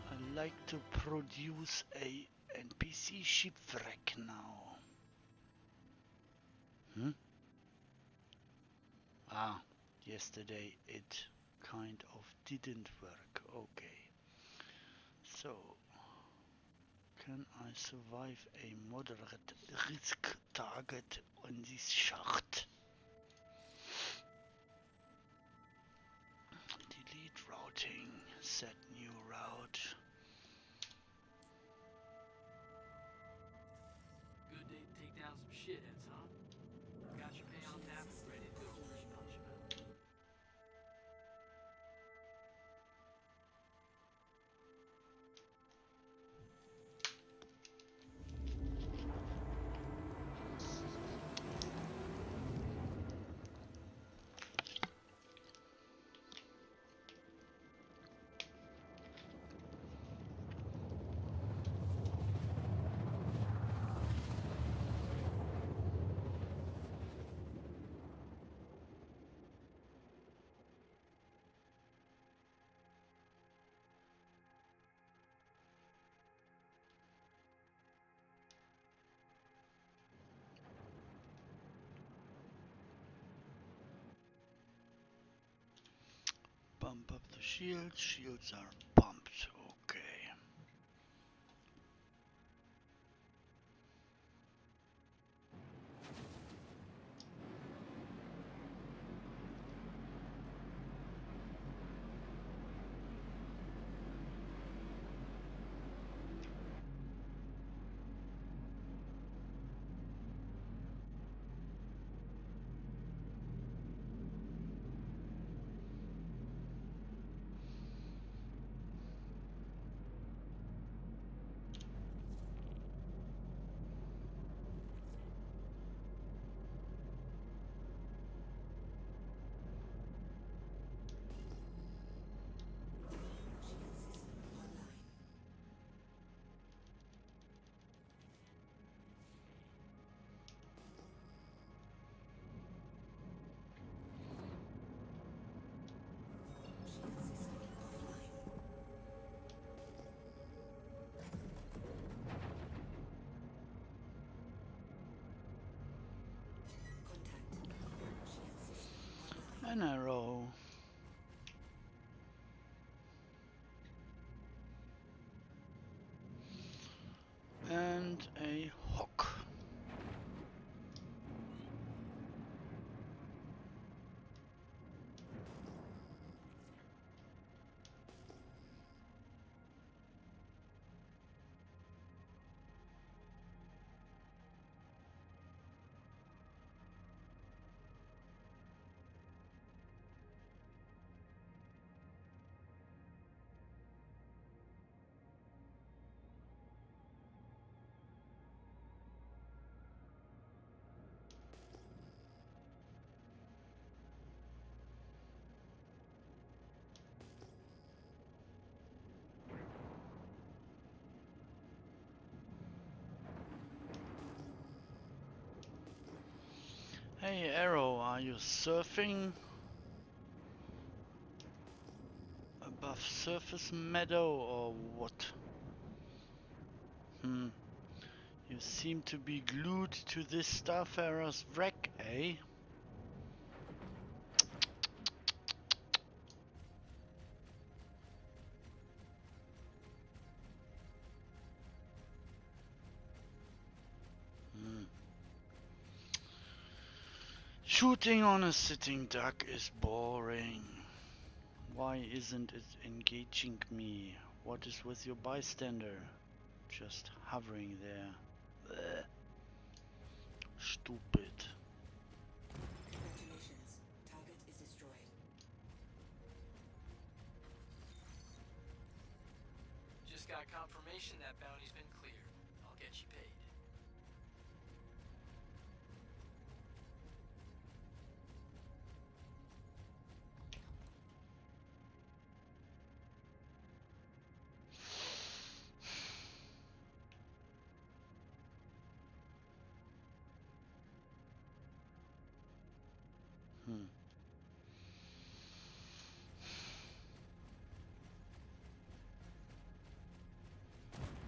I like to produce a NPC shipwreck now. Ah, yesterday it kind of didn't work. Okay. So, can I survive a moderate risk target on this shaft? Delete routing, set new route. Good day to take down some shitheads, huh? Got your pay on tap and ready to go fresh punch 'em out. Bump up the shields. Shields are bumped. Okay. Shield system online. Shield system offline. Contact. Shield system online. An arrow. And a hook. Hey Arrow, are you surfing above surface meadow or what? You seem to be glued to this Starfarer's wreck, eh? Shooting on a sitting duck is boring. Why isn't it engaging me? What is with your bystander? Just hovering there. Blech. Stupid. Congratulations. Target is destroyed. Just got confirmation that bounty's been cleared. I'll get you paid. Hmm.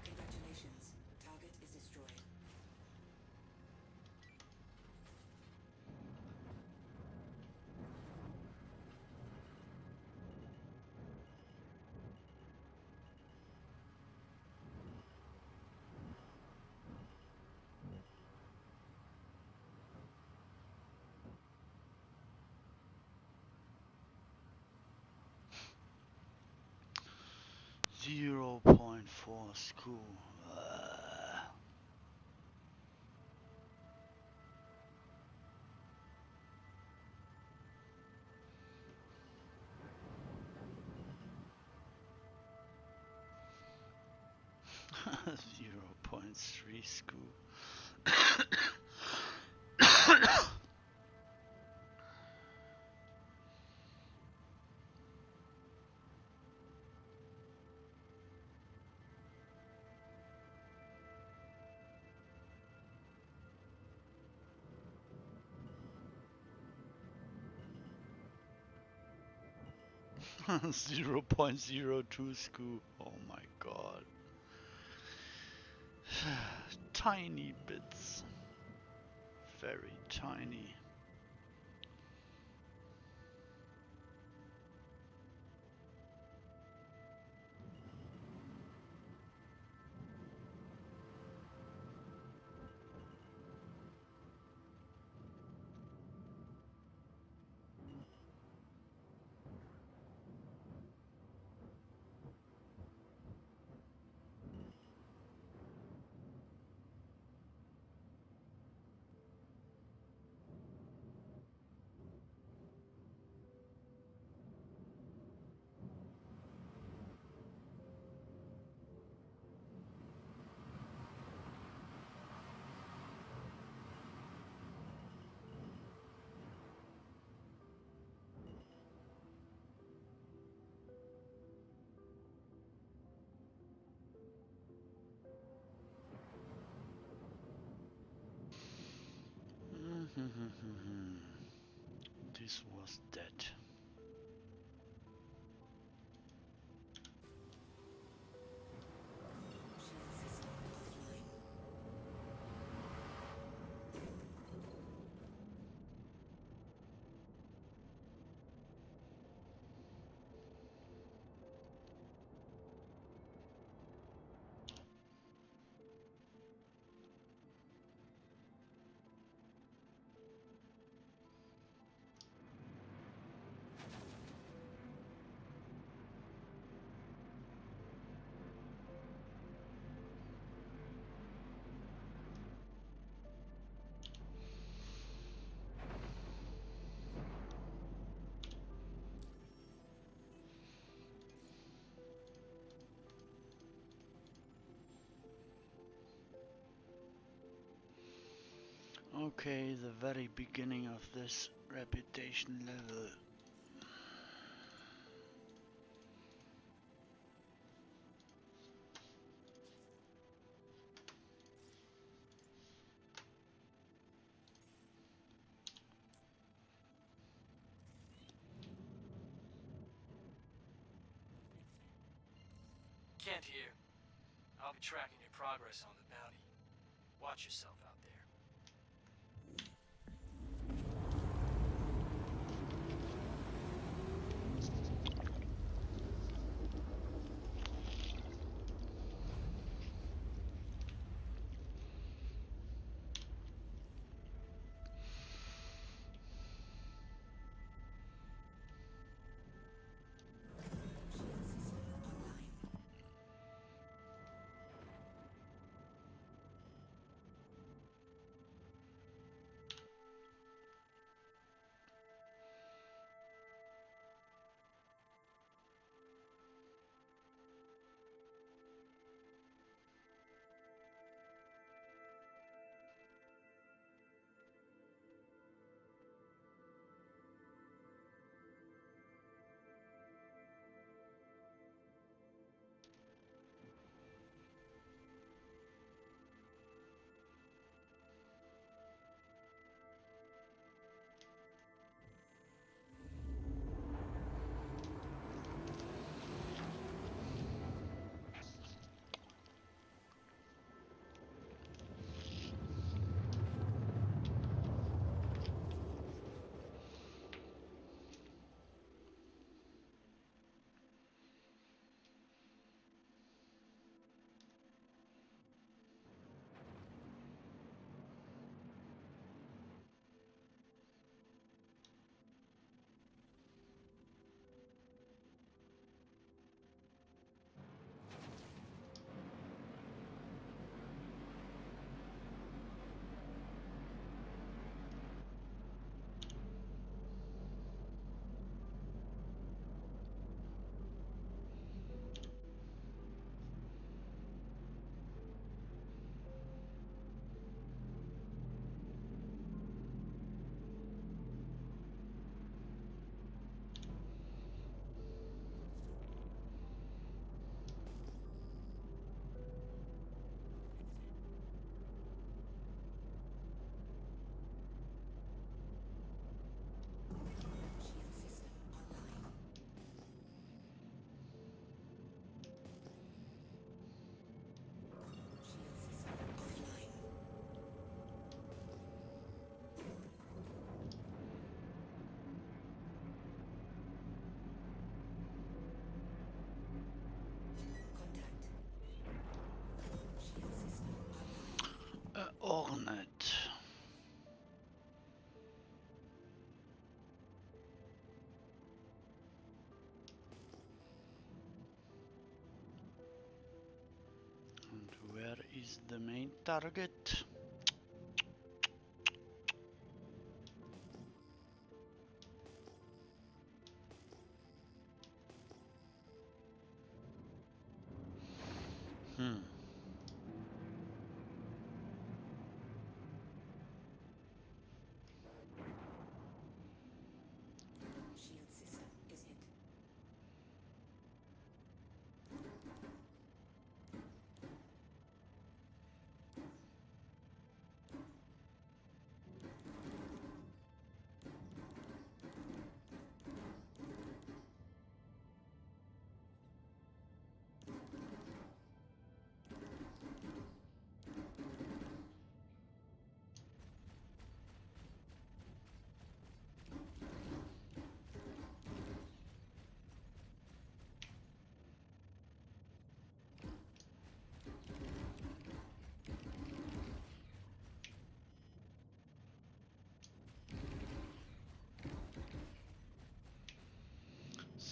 Congratulations. Target is destroyed. Zero 0.4 school. Ugh. 0.3 school. Zero 0.02 school. Oh my god. Tiny bits. Very tiny. This was dead. Shield system offline. Okay, the very beginning of this reputation level. Kent here. I'll be tracking your progress on the bounty. Watch yourself out there. Shield system online. Shield system online. Shield system offline. Contact. Shield system online. Ornate. And where is the main target? Hmm. Shield system is hit.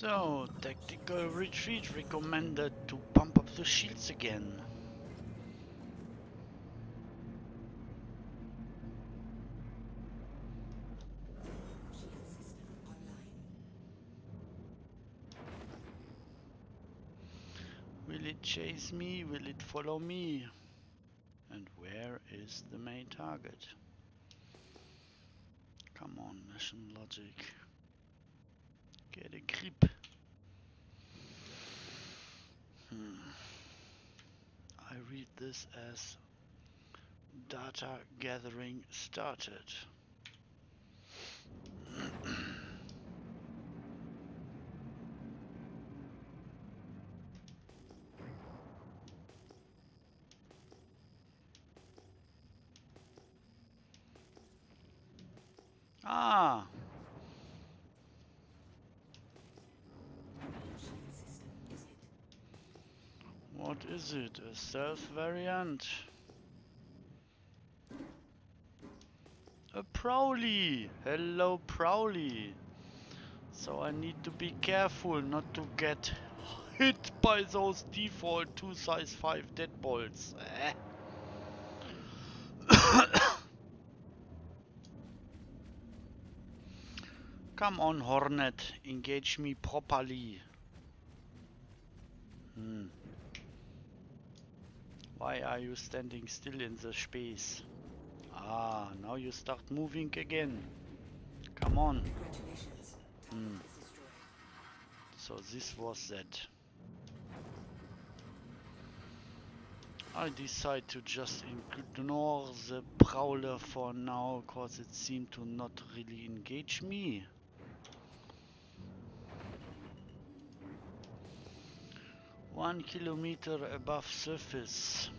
So, tactical retreat recommended to pump up the shields again. Shield system online. Will it chase me? Will it follow me? And where is the main target? Come on, mission logic. Get a grip. I read this as data gathering started. Ah, Shield system, is it? what is it? A stealth variant? A Prowly! Hello, Prowly! So I need to be careful not to get hit by those default 2 size 5 deadbolts. Come on, Hornet, engage me properly. Why are you standing still in the space? Ah, now you start moving again. Come on. Congratulations. Target is destroyed. So this was that. I decide to just ignore the Prowler for now, cause it seemed to not really engage me. One kilometer above surface.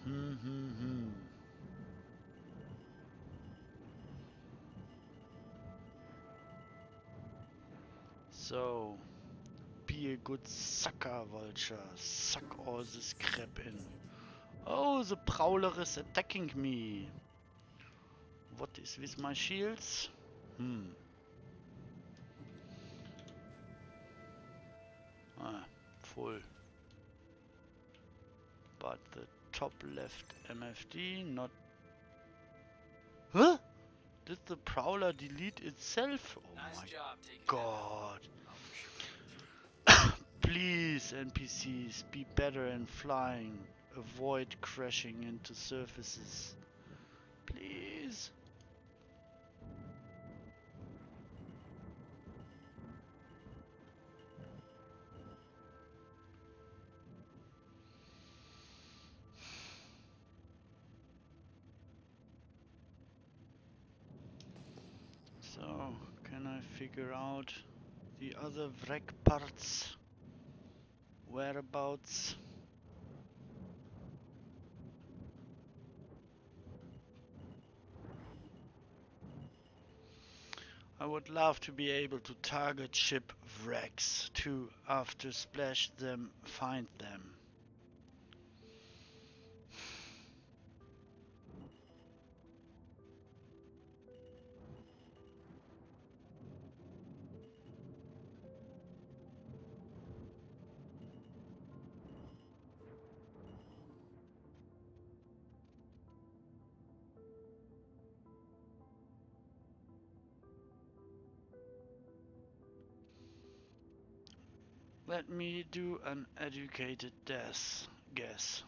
So, be a good sucker, Vulture. Suck all this crap in. Oh, the Prowler is attacking me. What is with my shields? Ah, full. But the top left MFD not. Huh? Did the Prowler delete itself? Oh Nice my job taking god. that out. I'll push your way through. Please, NPCs, be better in flying. Avoid crashing into surfaces. Please. So, can I figure out the other wreck parts? Whereabouts? I would love to be able to target ship wrecks to, after splash them, find them. Let me do an educated guess.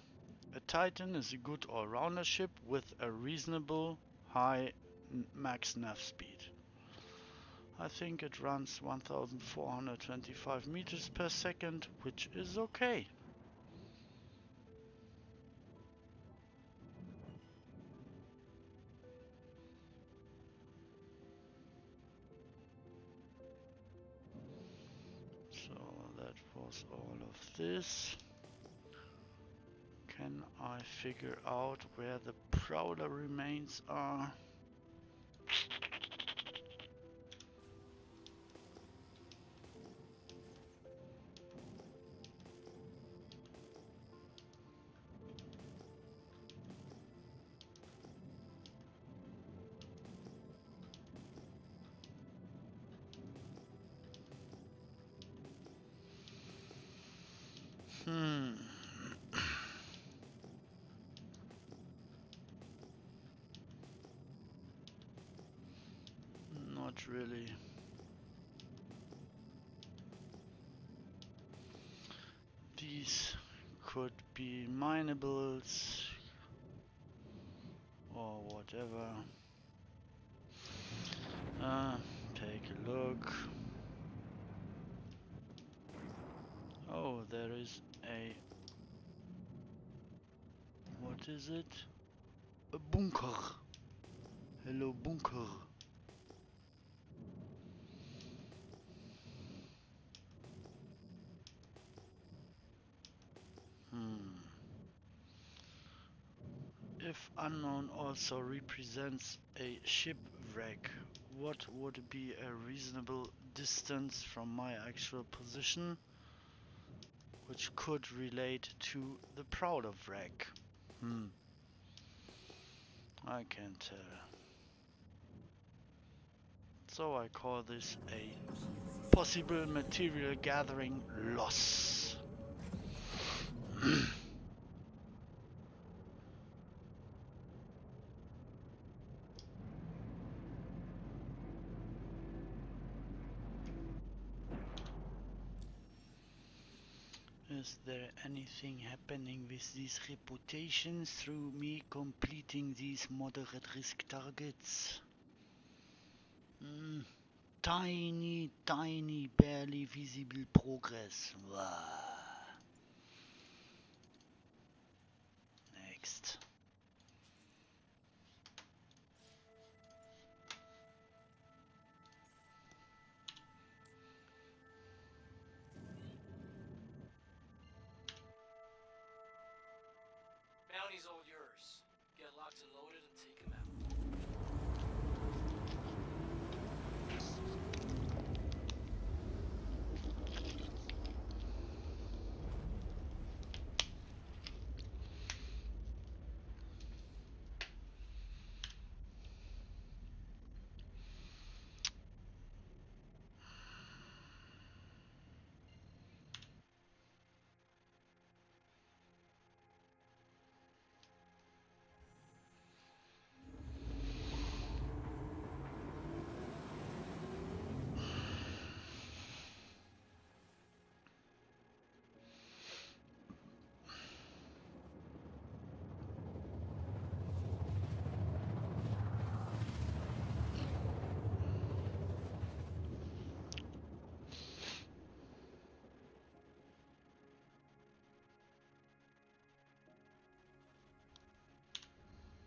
A Titan is a good all-rounder ship with a reasonable high max nav speed. I think it runs 1425 meters per second, which is okay. So that was all of this. Can I figure out where the Prowler remains are? Hmm. Not really. These could be minables or whatever. Take a look. Oh, there is a... What is it? A bunker. Hello, bunker. Hmm. If unknown also represents a shipwreck, what would be a reasonable distance from my actual position, which could relate to the Proud of wreck? I can't tell. So I call this a possible material gathering loss. Is there anything happening with these reputations through me completing these moderate risk targets? Tiny, tiny, barely visible progress. Next. Bounty's all yours. Get locked and loaded and take him out.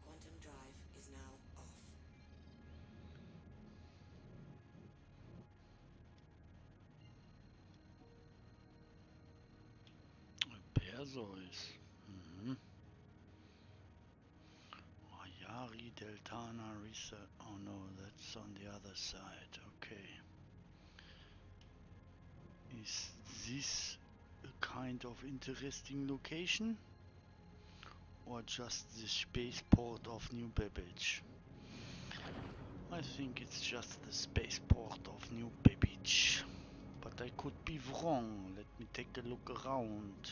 Quantum drive is now off. Perseus. Ayari Deltana Research. Oh no, that's on the other side. Okay. Is this a kind of interesting location? Or just the spaceport of New Babbage? I think it's just the spaceport of New Babbage. But I could be wrong. Let me take a look around.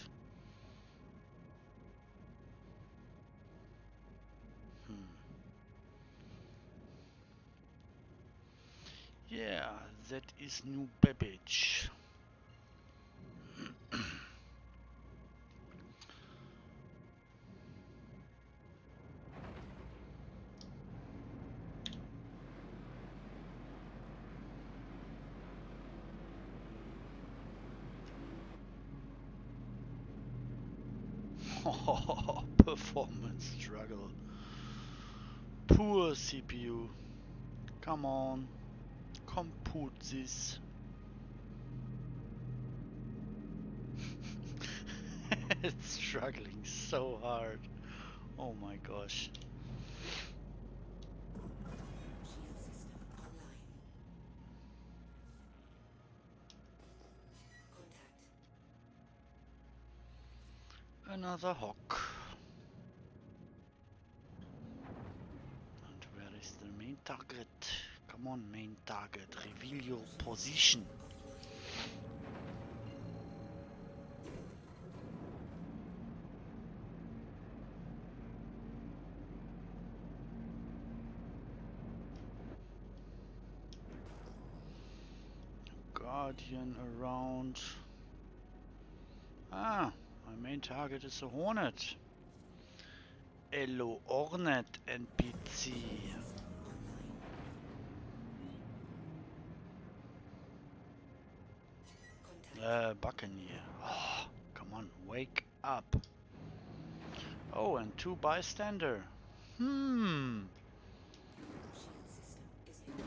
Yeah, that is New Babbage. Performance struggle. Poor CPU. Come on, compute this. It's struggling so hard. Oh my gosh. Shield system online. Contact. Another hawk. And where is the main target? Come on, main target, reveal your position. Offloading. Guardian around. Ah, my main target is a Hornet. Hello, Hornet NPC. Buccaneer. Oh, come on, wake up. Oh, and 2 bystander. Hmm. Shield system is hit.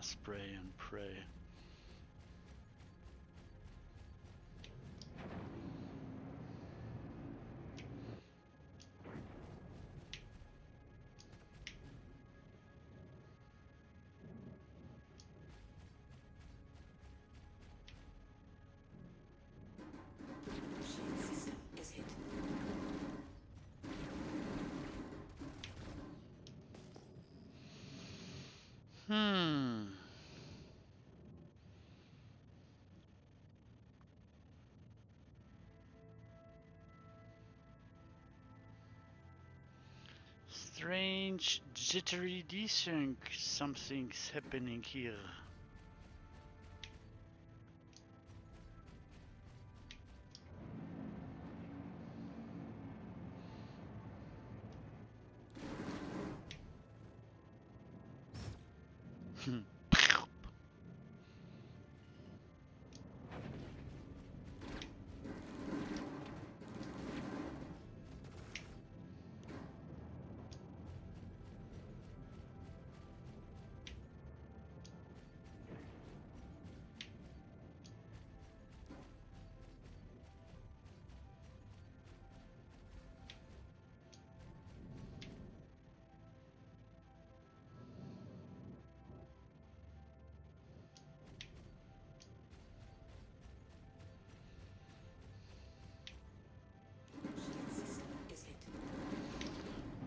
Spray and pray. Shield system is hit. Hmm. Strange jittery desync. Something's happening here. Shield system is hit.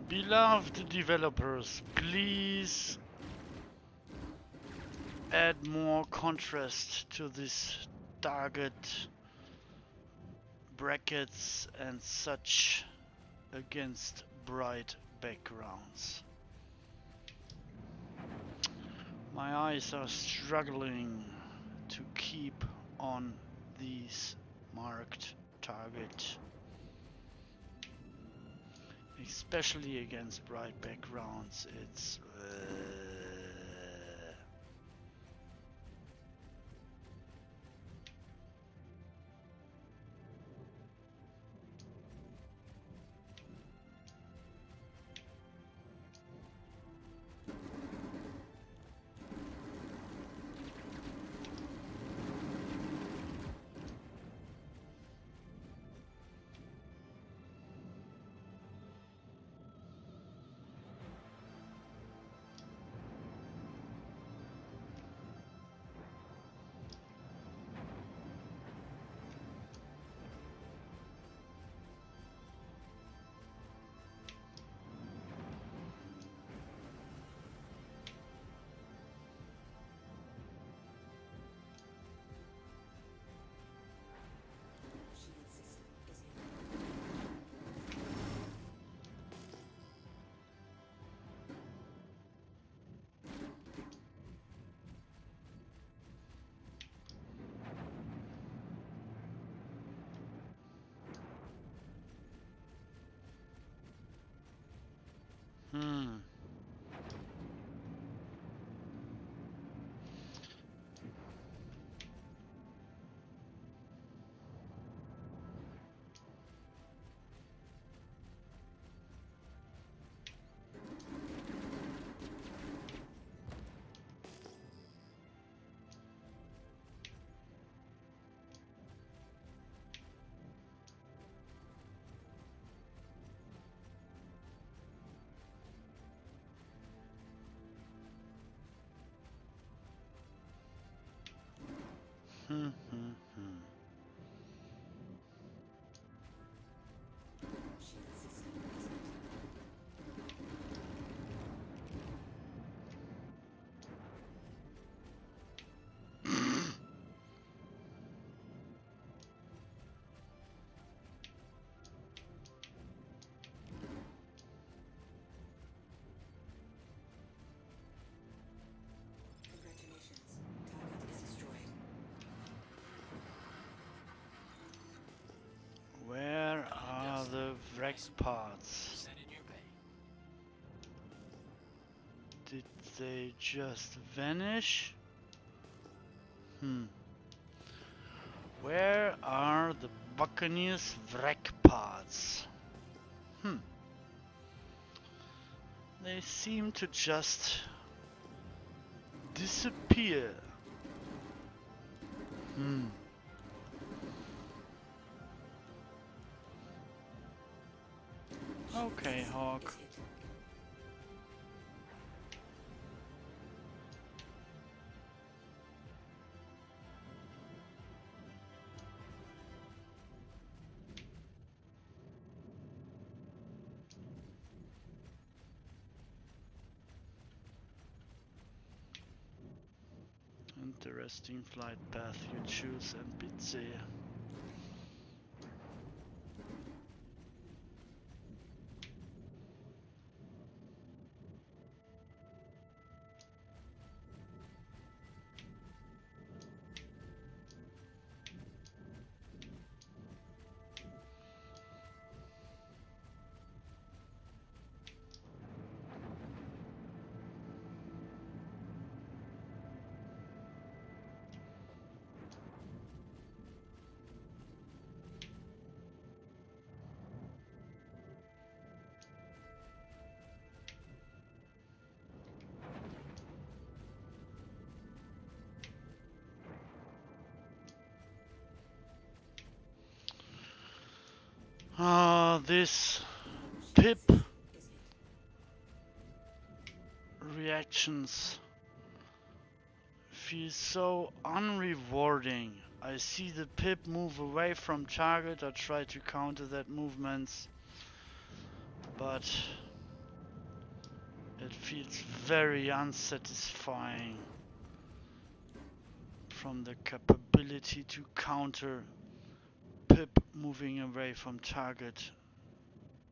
Beloved developers, please add more contrast to this target brackets and such against bright backgrounds. My eyes are struggling to keep on these marked target, especially against bright backgrounds. It's Shield system is hit. hmm. wreck parts. Send in your pay. Did they just vanish? Where are the Buccaneers wreck parts? They seem to just disappear. Okay, Hawk. Is hit. Interesting flight path you choose, and Bitsy. This pip Is hit. reactions feel so unrewarding. I see the pip move away from target. I try to counter that movements, but it feels very unsatisfying from the capability to counter pip moving away from target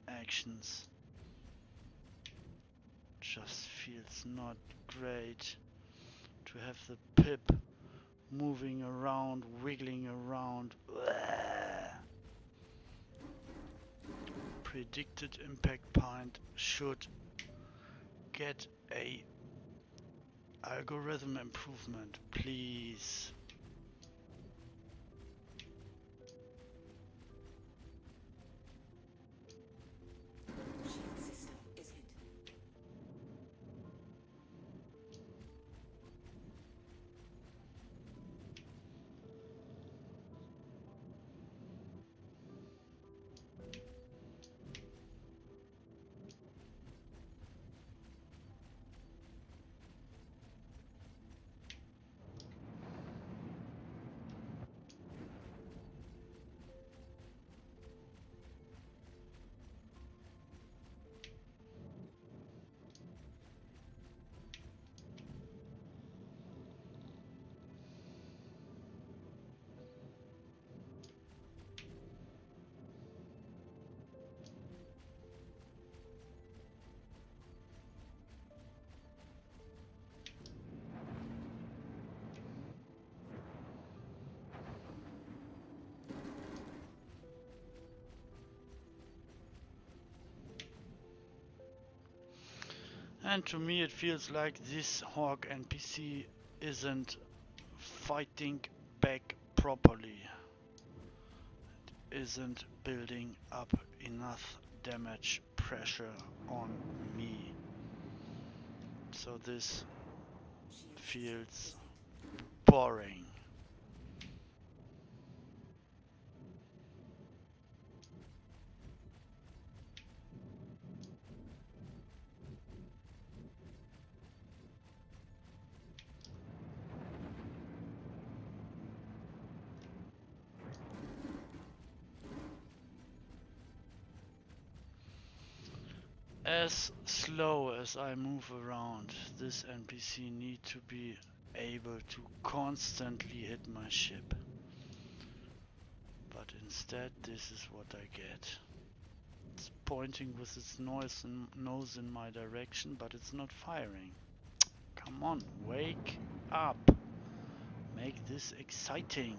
actions. Just feels not great to have the pip moving around, wiggling around. Predicted impact point should get a algorithm improvement, please. Shield system is hit. And to me it feels like this Hawk NPC isn't fighting back properly. It isn't building up enough damage pressure on me. So this Shield feels is hit. boring. As slow as I move around, this NPC need to be able to constantly hit my ship. But instead this is what I get. It's pointing with its nose in my direction, but it's not firing. Come on, wake up. Make this exciting.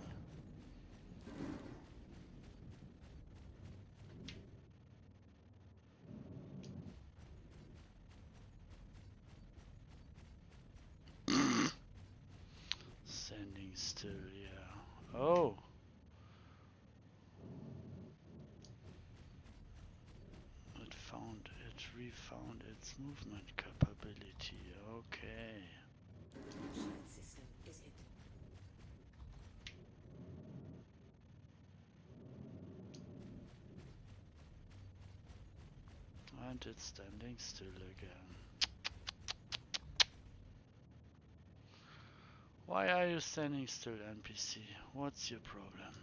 still, yeah. Oh! It refound its movement capability. Okay. Shield system is hit. And it's standing still again. Why are you standing still, NPC? What's your problem?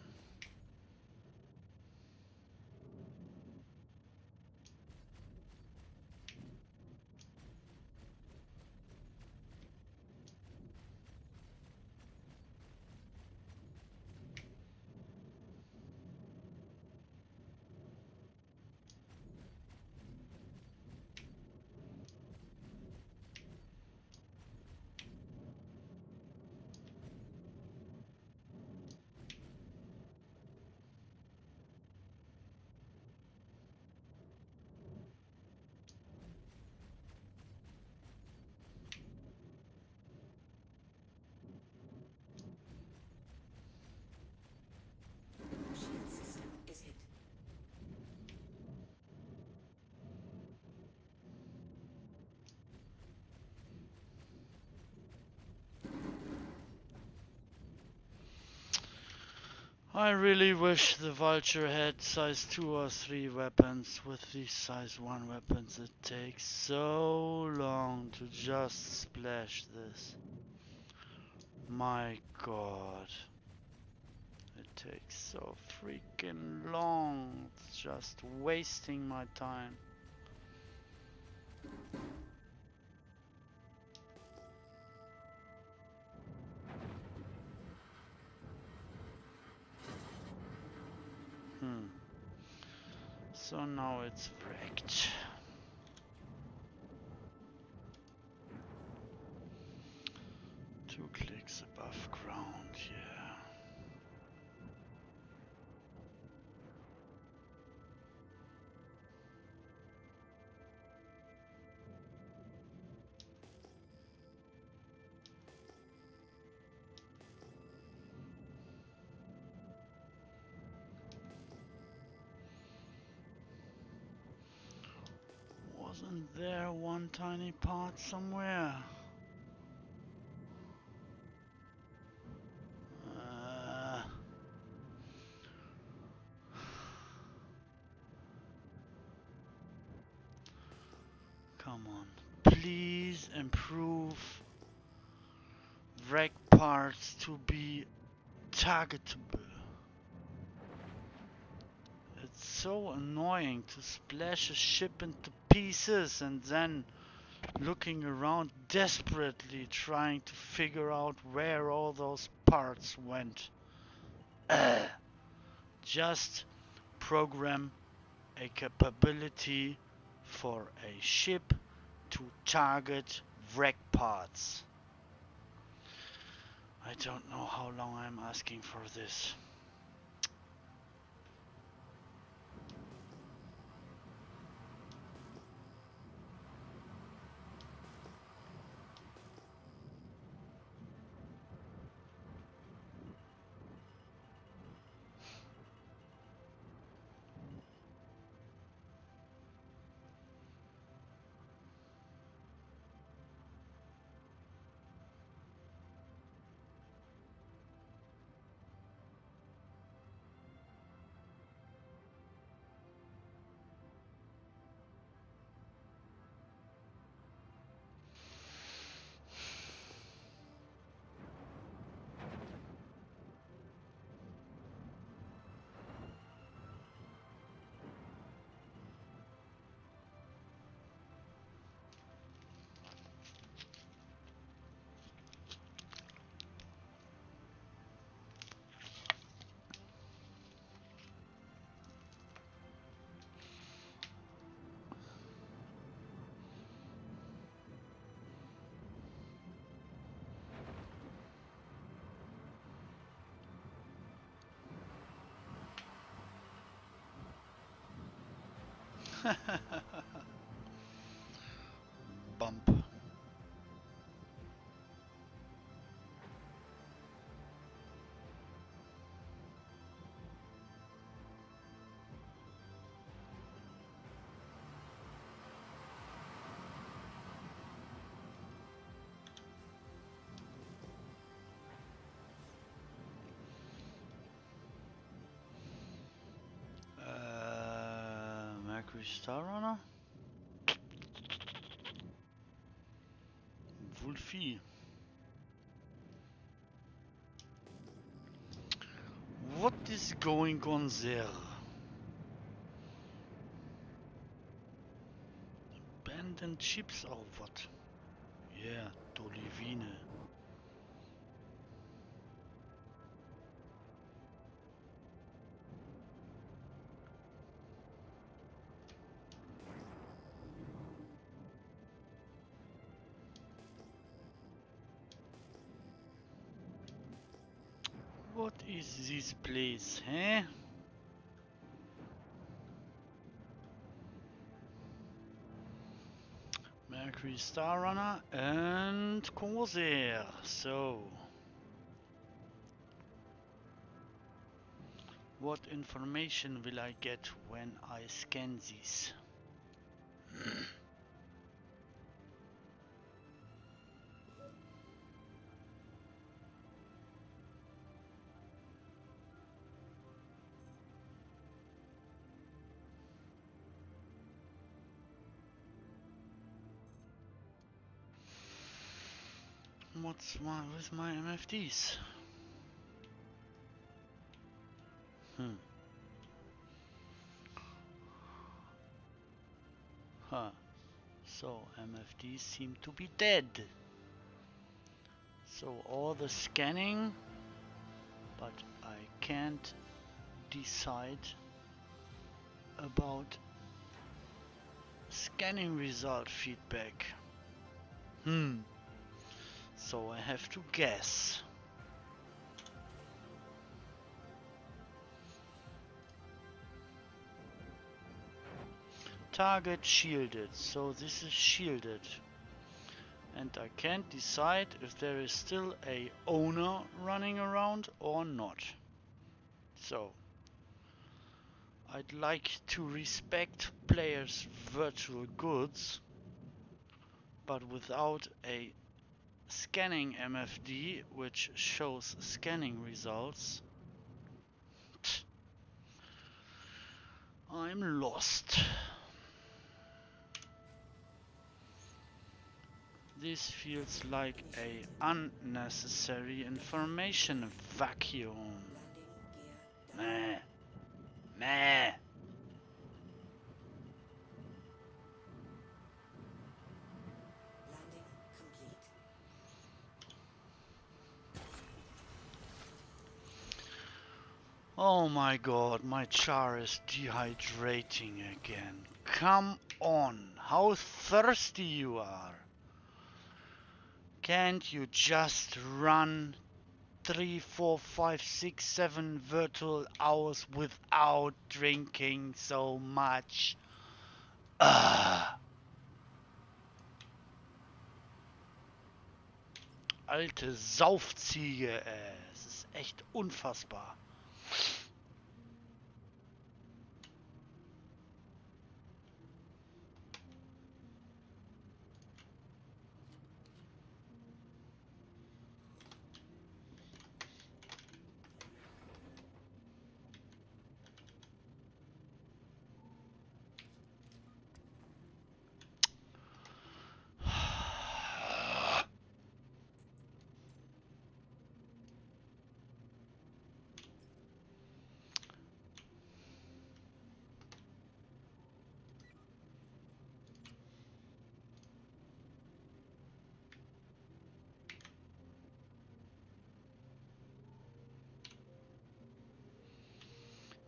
Shield system is hit. I really wish the Vulture had size 2 or 3 weapons. With these size 1 weapons it takes so long to just splash this. My god. It takes so freaking long. It's just wasting my time. So now it's wrecked. Two clicks above ground, yeah. Wasn't there one tiny part somewhere? Uh, Come on. Please improve wreck parts to be targetable. It's so annoying to splash a ship into pieces and then looking around desperately trying to figure out where all those parts went. Just program a capability for a ship to target wreck parts. I don't know how long I'm asking for this. Bump. Mercury Star Runner? Wolfie. What is going on there? Abandoned ships or what? Yeah, Dolivine. What is this place, eh? Mercury Star Runner and Corsair. So, what information will I get when I scan these? What's with my MFDs? Huh. So MFDs seem to be dead. So all the scanning, but I can't decide about scanning result feedback. So I have to guess. Target shielded, so this is shielded. And I can't decide if there is still a owner running around or not. So I'd like to respect players' virtual goods, but without a scanning MFD which shows scanning results, I'm lost. This feels like a unnecessary information vacuum. Meh. Meh. Landing complete. Oh my god, my char is dehydrating again. Come on, how thirsty you are. Can't you just run 3, 4, 5, 6, 7 virtual hours without drinking so much? Alte Saufziege, ey. Es ist echt unfassbar.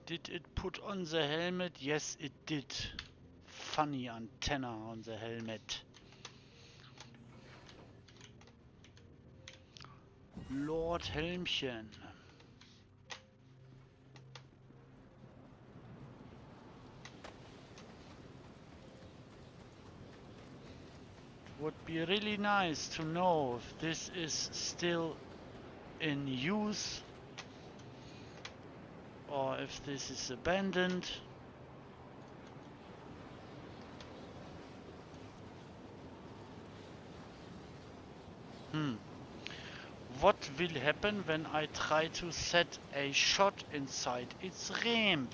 Did it put on the helmet? Yes, it did. Funny antenna on the helmet. Lord Helmchen. Would be really nice to know if this is still in use or if this is abandoned. What will happen when I try to set a shot inside its ramp?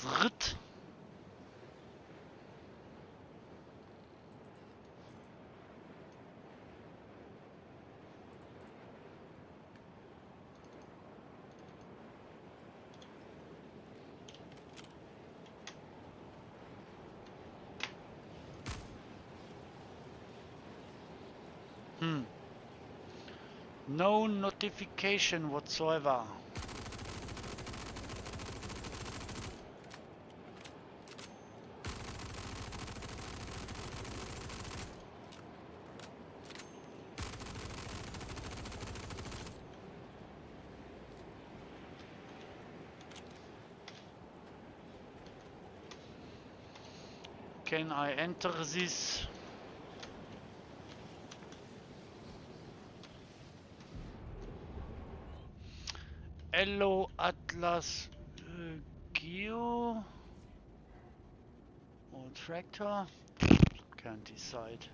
Zrt. No notification whatsoever. Can I enter this? Hello Atlas Geo or Tractor? Can't decide.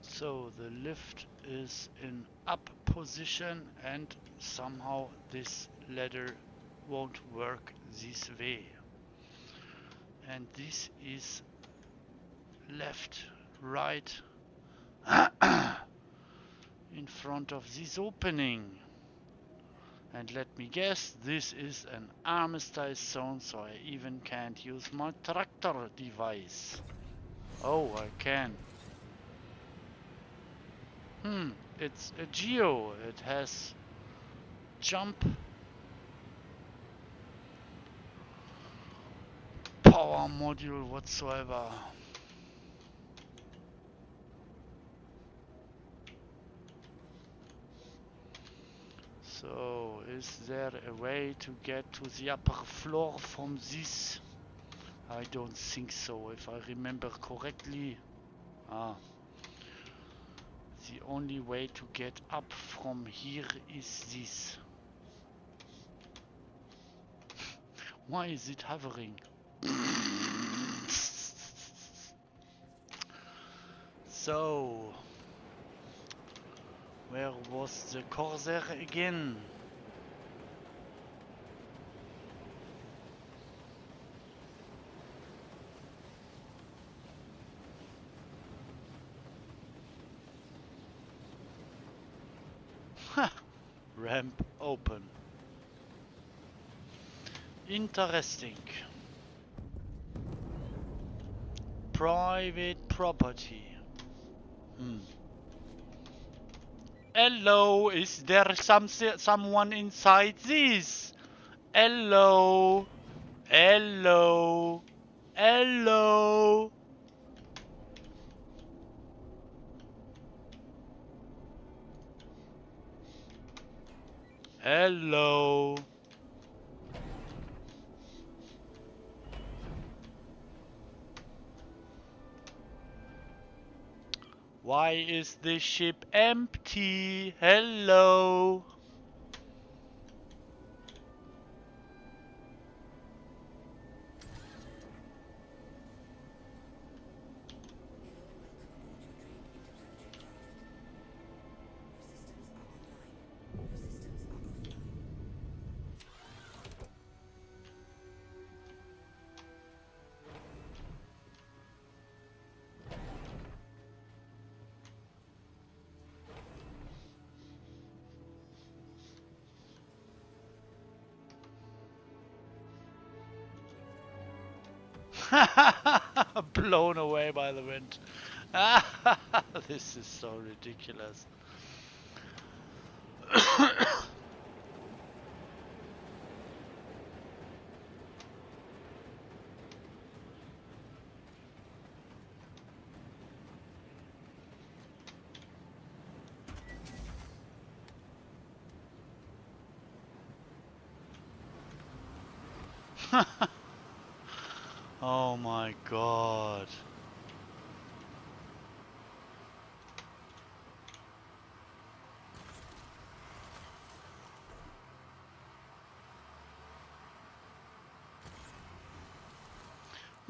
So the lift is in up position and somehow this ladder won't work this way. And this is left, right, in front of this opening. And let me guess, this is an armistice zone, so I even can't use my tractor device. Oh, I can. It's a geo. It has jump, power module whatsoever. So, is there a way to get to the upper floor from this? I don't think so, if I remember correctly. Ah, the only way to get up from here is this. Why is it hovering? So, where was the Corsair again? Ha! Ramp open. Interesting. Private property. Hello, is there someone inside this? Hello. Hello. Hello. Hello. Why is the ship empty? Hello. Blown away by the wind. This is so ridiculous. Oh my god.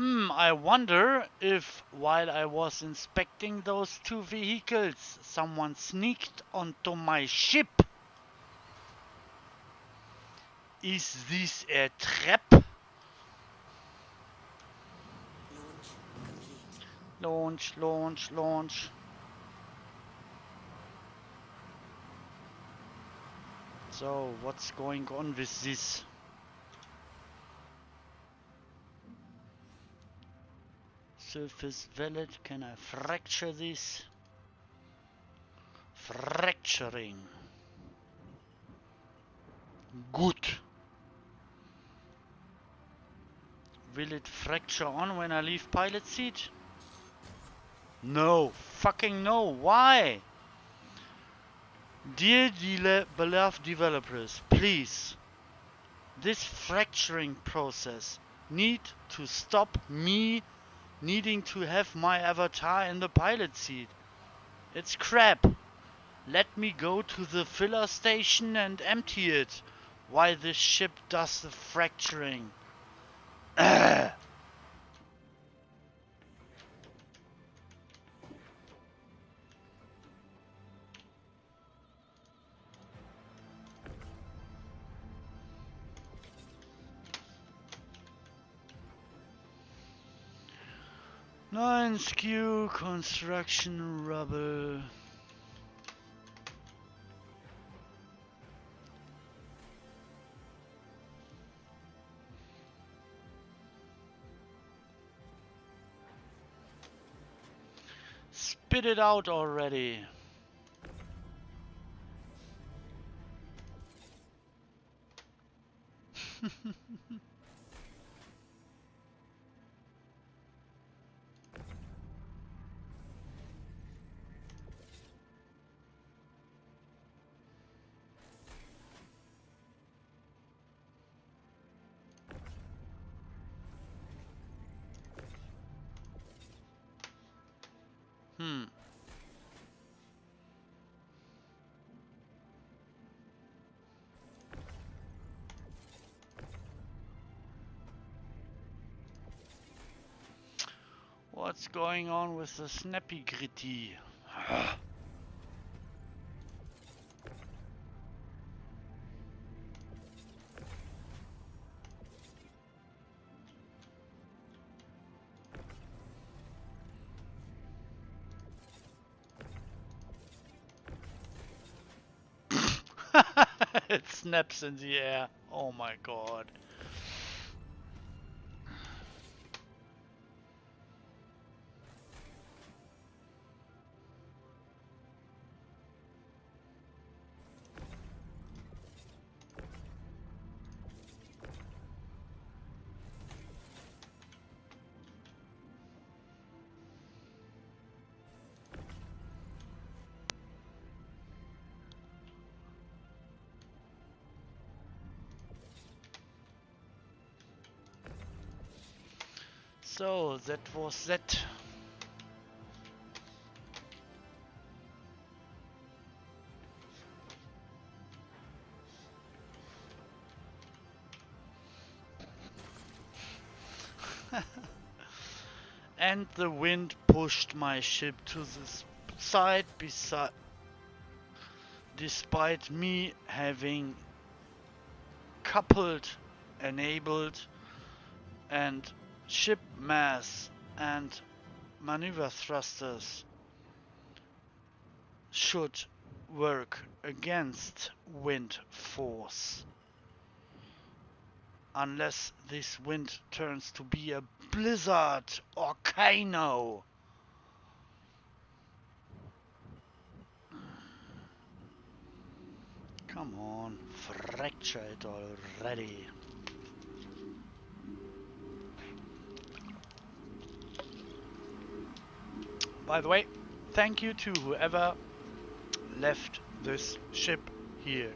I wonder if while I was inspecting those two vehicles, someone sneaked onto my ship. Is this a trap? Launch complete. Launch, launch, launch. So, what's going on with this? Surface valid, can I fracture this? Fracturing. Good. Will it fracture on when I leave pilot seat? No. Fucking no. Why? Dear beloved developers, please. This fracturing process need to stop me needing to have my avatar in the pilot seat. It's crap. Let me go to the filler station and empty it. Why this ship does the fracturing. Nine skew construction rubble. Spit it out already. What's going on with the snappy gritty? It snaps in the air. Oh my god. So that was that. And the wind pushed my ship to the side despite me having coupled, enabled, and ship mass and maneuver thrusters should work against wind force. Unless this wind turns to be a blizzard or volcano. Come on, fracture it already. By the way, thank you to whoever left this ship here.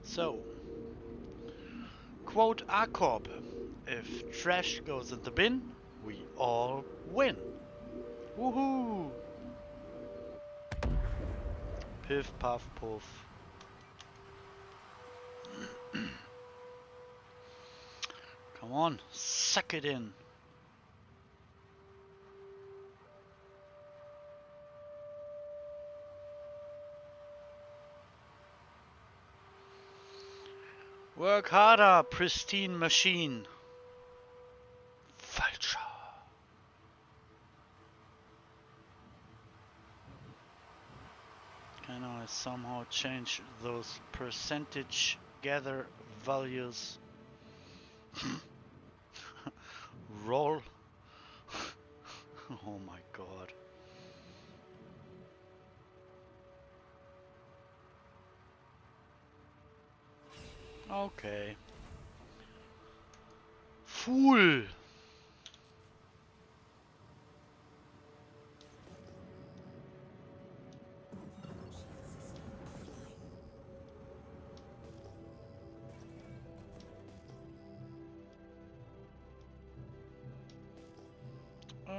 So, quote ACORP, if trash goes in the bin, we all win. Woohoo! Piff, puff, puff. Come on, suck it in. Work harder, pristine machine. Falscher. Can I somehow change those percentage gather values? Roll. Oh my god. Okay. Fool.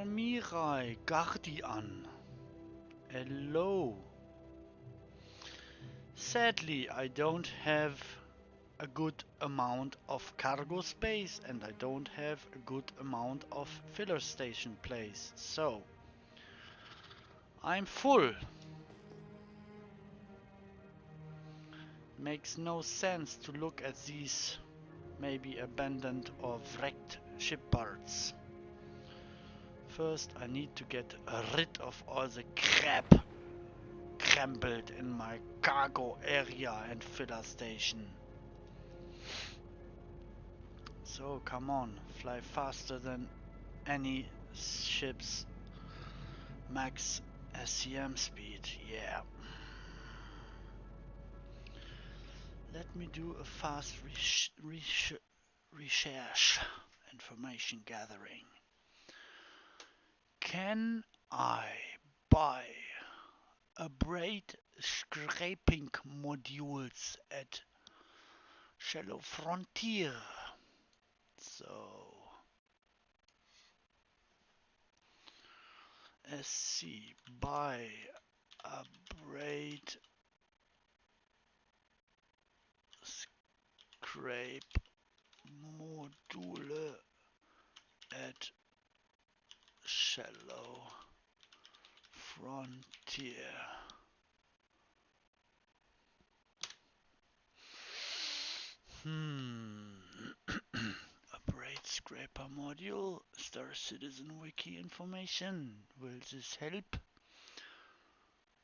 Mirai Guardian. Hello. Sadly, I don't have a good amount of cargo space and I don't have a good amount of filler station place. So, I'm full. Makes no sense to look at these maybe abandoned or wrecked ship parts. First, I need to get rid of all the crap crumbled in my cargo area and filler station. So, come on, fly faster than any ship's max SCM speed, yeah. Let me do a fast research, information gathering. Can I buy braid scraping modules at Shallow Frontier? So, SC buy a braid scrape module at Shallow Frontier. A braid scraper module. Star Citizen Wiki information. Will this help?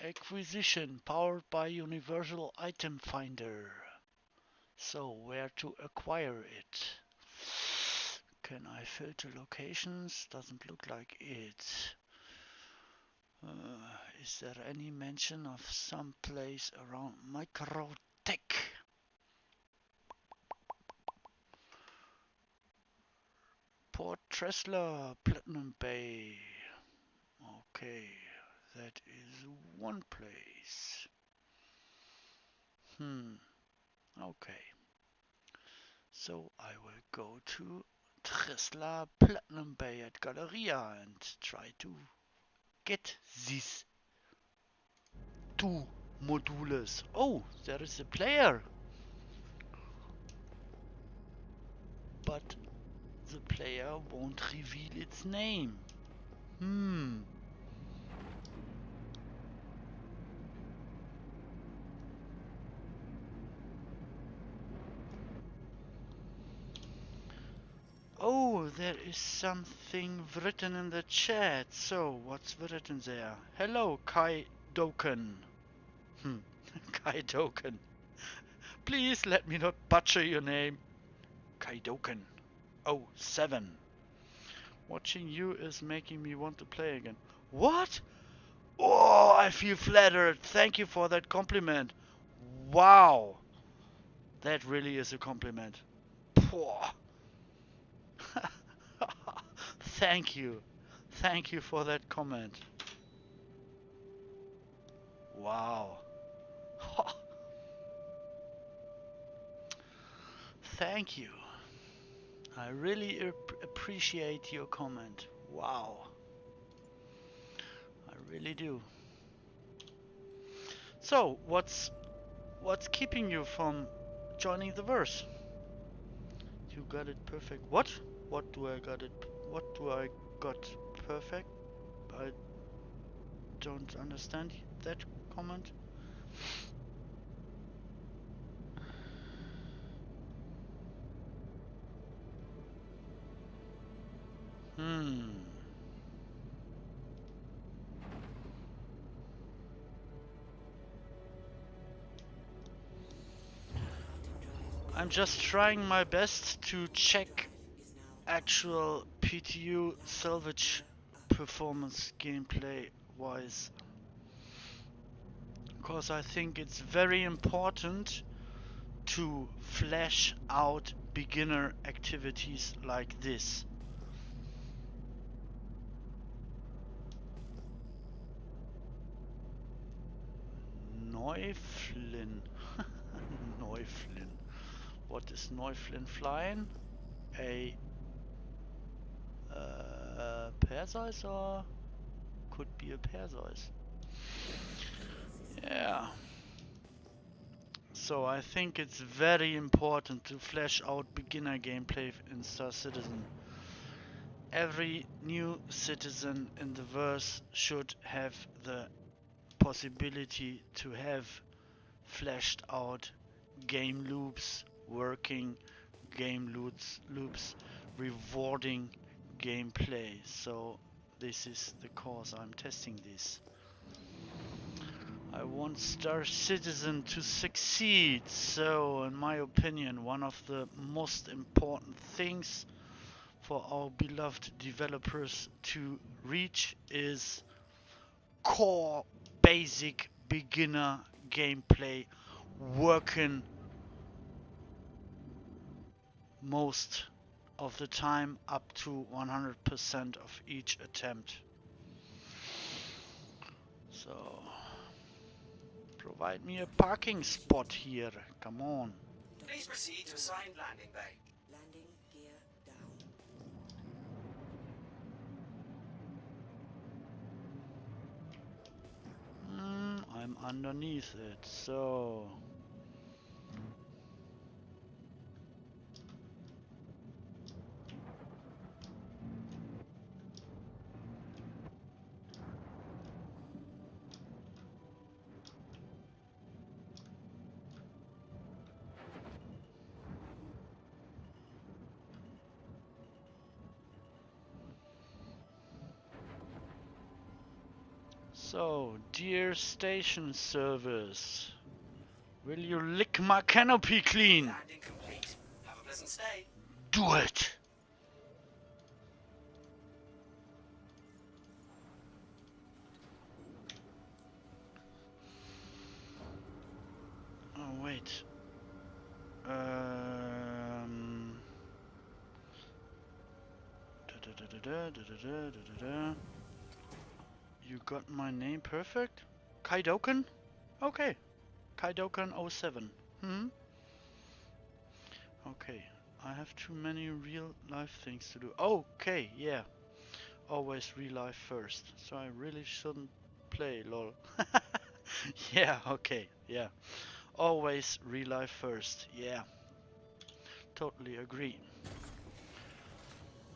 Acquisition powered by Universal Item Finder. So, where to acquire it? Can I filter locations? Doesn't look like it. Is there any mention of some place around Microtech? Port Tresla, Platinum Bay. Okay, that is one place. Okay. So I will go to Tresla Platinum Bay at Galleria and try to get these two modules. Oh, there is a player. But the player won't reveal its name. Oh, there is something written in the chat. So, what's written there? Hello, Kai Doken. Kai Doken. Please let me not butcher your name. Kai Doken. Oh, 7. Watching you is making me want to play again. What? Oh, I feel flattered. Thank you for that compliment. Wow. That really is a compliment. Poor. Thank you. Thank you for that comment. Wow. Thank you. I really appreciate your comment. Wow. I really do. So, what's keeping you from joining the verse. You got it perfect. What? What do I got it? What do I got perfect? I don't understand that comment. I'm just trying my best to check actual PTU salvage performance gameplay wise, because I think it's very important to flesh out beginner activities like this. Neuflin. Neuflin. What is Neuflin flying? A Perseus, or could be a Perseus. Yeah. So I think it's very important to flesh out beginner gameplay in Star Citizen. Every new citizen in the verse should have the possibility to have fleshed out game loops, working game loops, rewarding gameplay. So this is the cause I'm testing this. I want Star Citizen to succeed, so in my opinion, one of the most important things for our beloved developers to reach is core basic beginner gameplay working most of the time up to 100% of each attempt. So provide me a parking spot here, come on. Please proceed to assigned landing bay. Landing gear down. I'm underneath it, so dear station service, will you lick my canopy clean? Landing complete. Have a pleasant stay. Do it! Oh, wait. You got my name perfect? Kaidoken? Okay. Kaidoken 07. Okay. I have too many real life things to do. Okay, yeah. Always real life first. So I really shouldn't play, lol. Yeah, okay, yeah. Always real life first. Yeah. Totally agree.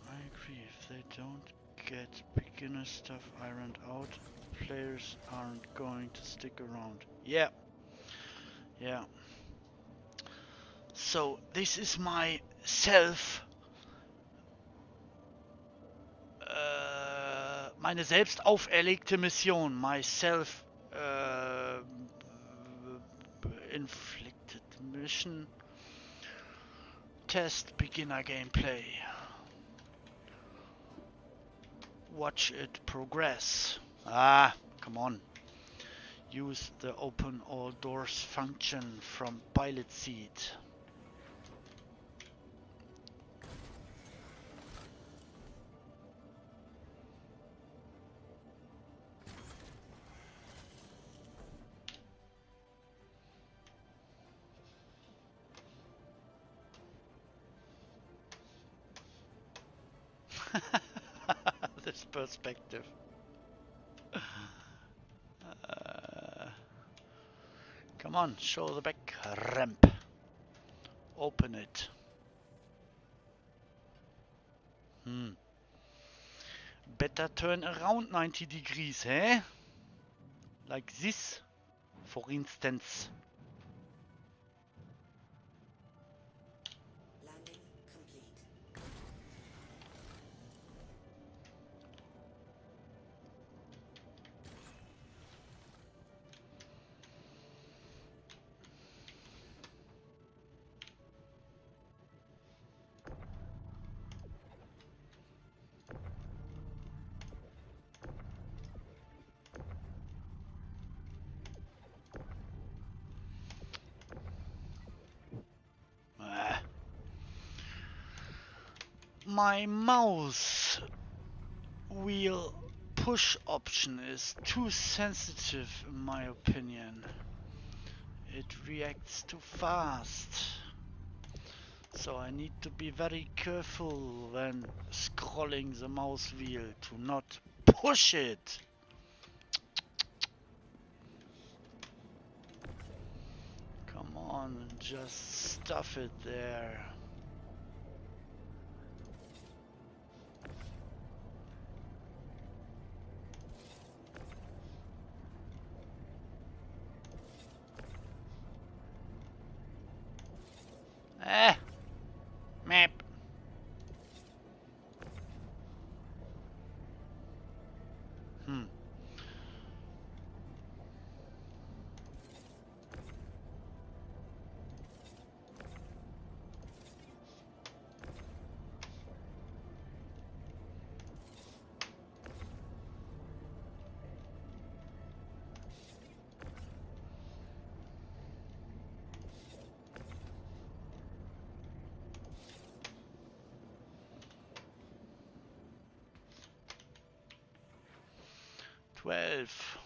I agree. If they don't get beginner stuff ironed out, players aren't going to stick around. Yeah. Yeah. So this is my meine selbst auferlegte Mission, my self inflicted mission. Test beginner gameplay. Watch it progress. Ah, come on. Use the open all doors function from pilot seat. This perspective. Come on, show the back ramp. open it. Better turn around 90 degrees, eh? Like this, for instance. Landing complete. Ah. My mouse wheel push option is too sensitive in my opinion. It reacts too fast. So I need to be very careful when scrolling the mouse wheel to not push it. Come on, just stuff it there. Eh, map. 12.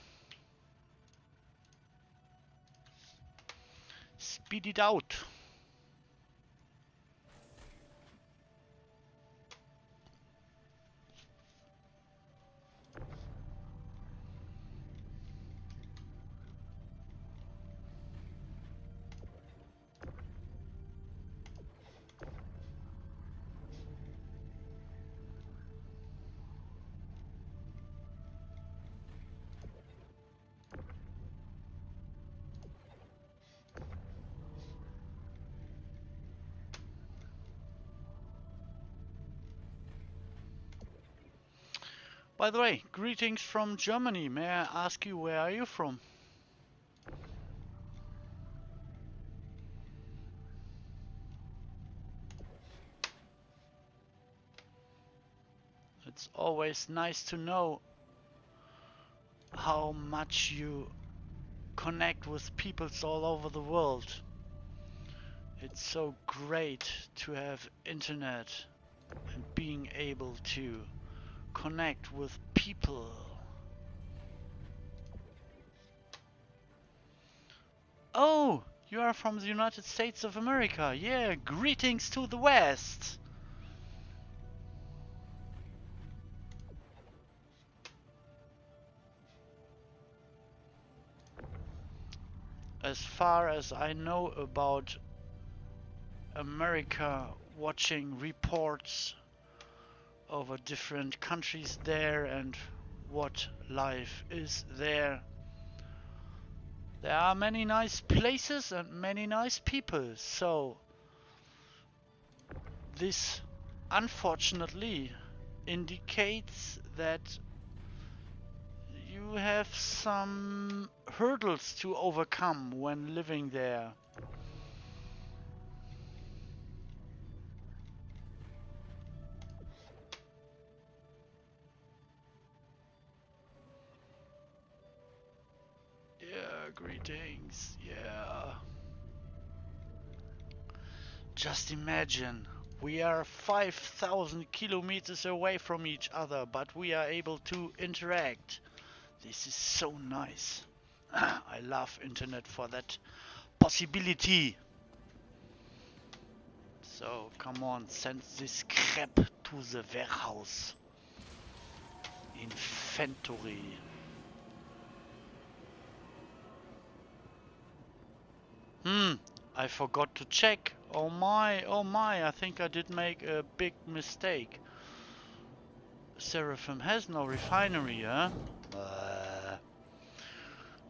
Speed it out. By the way, greetings from Germany. May I ask you, where are you from? It's always nice to know how much you connect with peoples all over the world. It's so great to have internet and being able to connect with people. Oh, you are from the United States of America. Yeah, greetings to the West. As far as I know about America, watching reports over different countries there and what life is there, there are many nice places and many nice people. So this unfortunately indicates that you have some hurdles to overcome when living there. Yeah, greetings. Yeah. Just imagine, we are 5,000 kilometers away from each other, but we are able to interact. This is so nice. I love internet for that possibility. So, come on, send this crap to the warehouse. Inventory. I forgot to check Oh my, I think I did make a big mistake. Seraphim has no refinery, huh?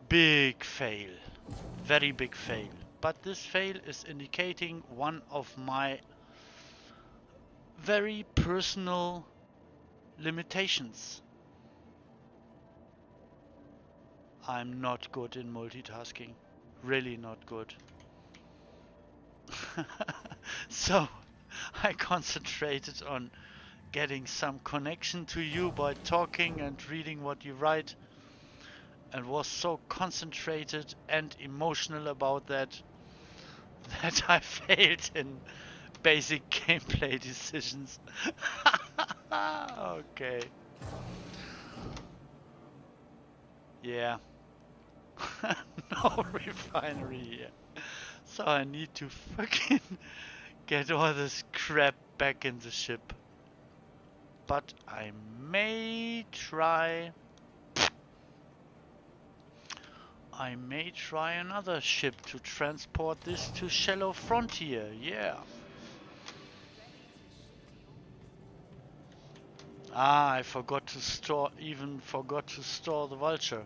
Big fail. Very big fail. But this fail is indicating one of my very personal limitations. I'm not good in multitasking. Really not good. So I concentrated on getting some connection to you by talking and reading what you write, and was so concentrated and emotional about that that I failed in basic gameplay decisions. Okay. Yeah. No refinery here. So I need to fucking get all this crap back in the ship. But I may try. I may try another ship to transport this to Shallow Frontier. Yeah. Ah, I forgot to store. Even forgot to store the vulture.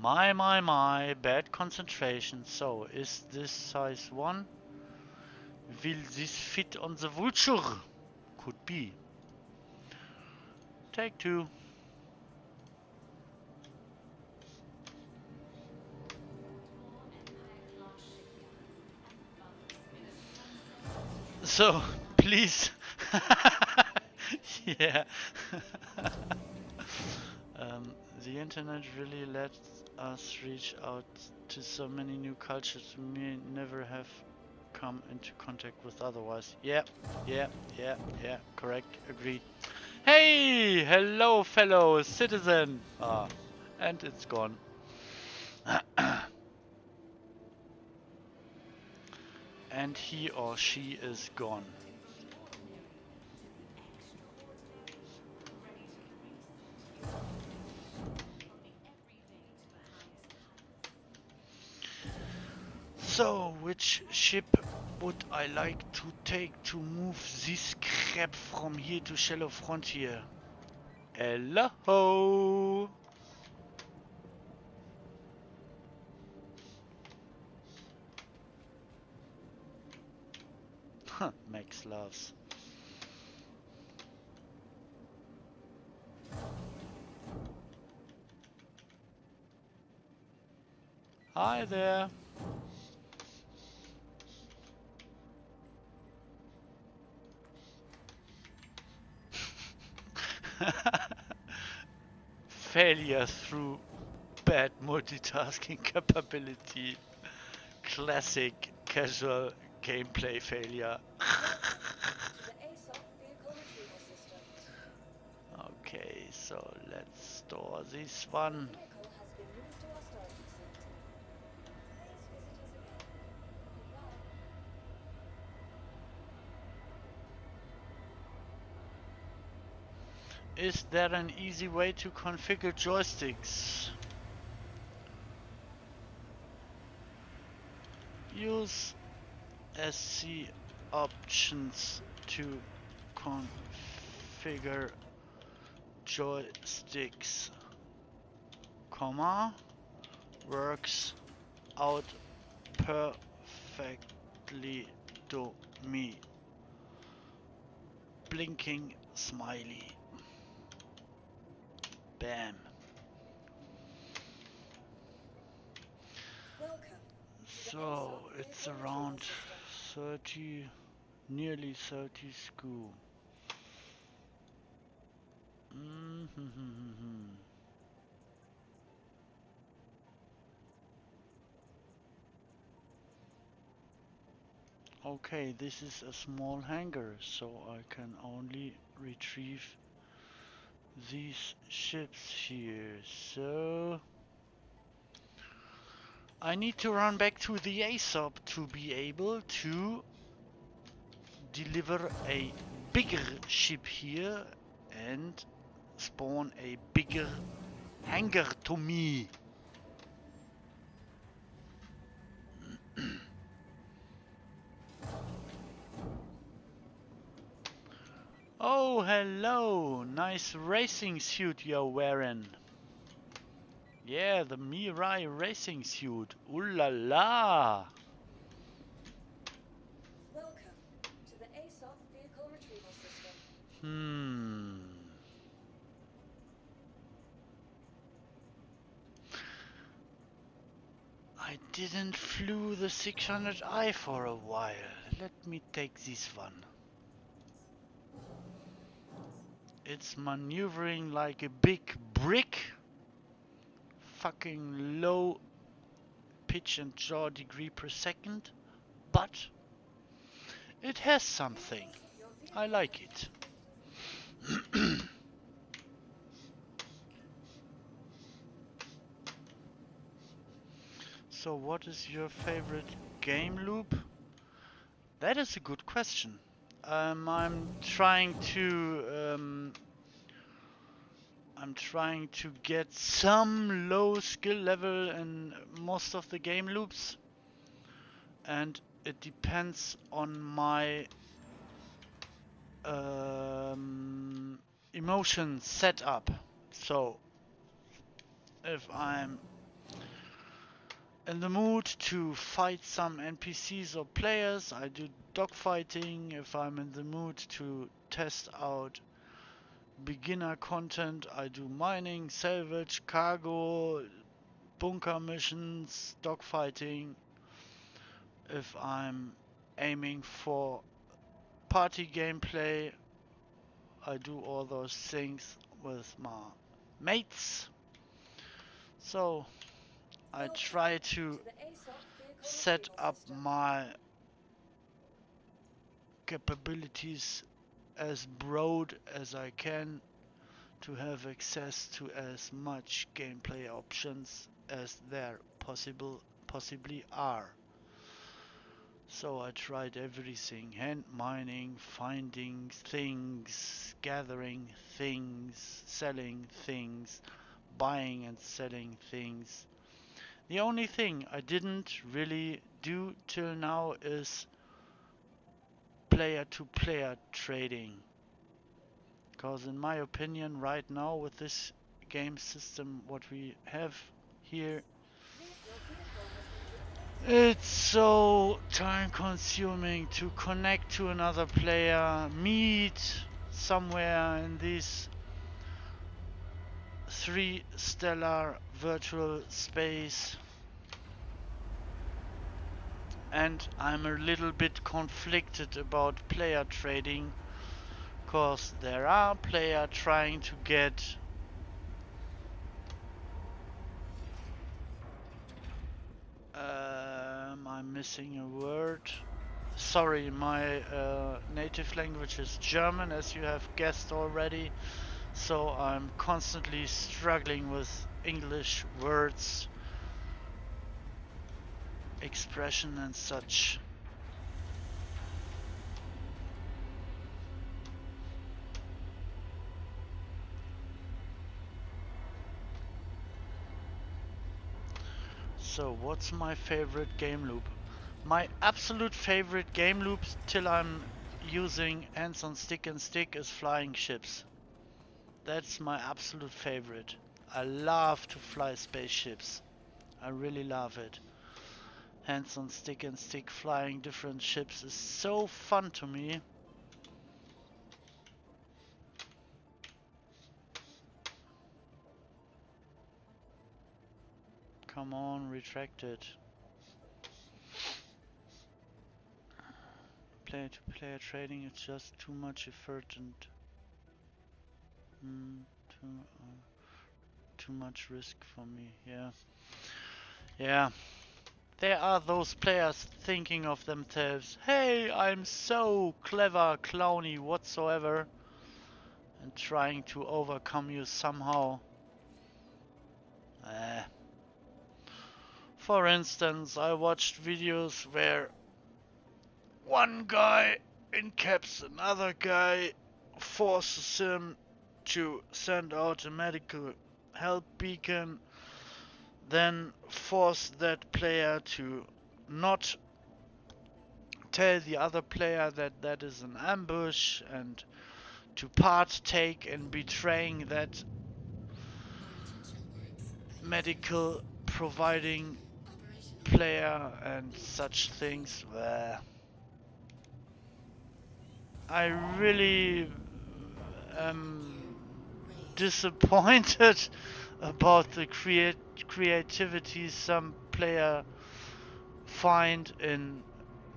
My, bad concentration. So, is this size 1? Will this fit on the vulture? Could be. Take 2. So, please. Yeah. The internet really lets us reach out to so many new cultures we may never have come into contact with otherwise. Yeah, correct, agreed. Hey, hello fellow citizen! Ah, and it's gone. And he or she is gone. So, which ship would I like to take to move this crap from here to Shallow Frontier? Hello! Huh, Max laughs. Hi there. Failure through bad multitasking capability. Classic casual gameplay failure. To the ASOC vehicle retrieval system. Okay, so let's store this The one. vehicle has been moved to our storage facility. Please visit us again. Goodbye. Is there an easy way to configure joysticks? Use SC options to configure joysticks, comma, works out perfectly to me. Blinking smiley. Bam. Welcome to the So ASOC it's vehicle retrieval around system. 30, nearly 30 SKU. Mm-hmm. Okay, this is a small hangar, so I can only retrieve these ships here. So I need to run back to the ASOP to be able to deliver a bigger ship here and spawn a bigger hangar to me. hello! Nice racing suit you're wearing. Yeah, the Mirai racing suit. Ooh la la! Welcome to the ASOP Vehicle Retrieval System. I didn't flew the 600i for a while. Let me take this one. It's maneuvering like a big brick. Fucking low pitch and yaw degree per second. But it has something. Your I vehicle like has it. been So what is your favorite game loop? That is a good question. I'm trying to get some low skill level in most of the game loops, and it depends on my emotion setup. So if I'm in the mood to fight some NPCs or players, I do dogfighting. If I'm in the mood to test out beginner content, I do mining, salvage, cargo, bunker missions, dogfighting. If I'm aiming for party gameplay, I do all those things with my mates. So I try to the ASOP Vehicle set Retrieval up System. my capabilities as broad as I can to have access to as much gameplay options as there possibly are. So I tried everything: hand mining, finding things, gathering things, selling things, buying and selling things. The only thing I didn't really do till now is player-to-player trading. Because in my opinion right now with this game system what we have here, Your vehicle has been it's so time consuming to connect to another player, meet somewhere in this 3 stellar virtual space. And I'm a little bit conflicted about player trading, cause there are players trying to get I'm missing a word. Sorry, my native language is German, as you have guessed already, so I'm constantly struggling with English words, expression and such. So what's my favorite game loop? My absolute favorite game loop till I'm using hands on stick and stick is flying ships. That's my absolute favorite. I love to fly spaceships. I really love it. Hands on stick and stick flying different ships is so fun to me. Come on, retract it. Player to player trading is just too much effort and too much risk for me. Yeah. There are those players thinking of themselves, hey, I'm so clever, clowny, whatsoever, and trying to overcome you somehow. For instance, I watched videos where one guy incaps another guy, forces him to send out a medical help beacon, then force that player to not tell the other player that that is an ambush, and to partake in betraying that medical providing player and such things. I really am disappointed about the creativity some player find in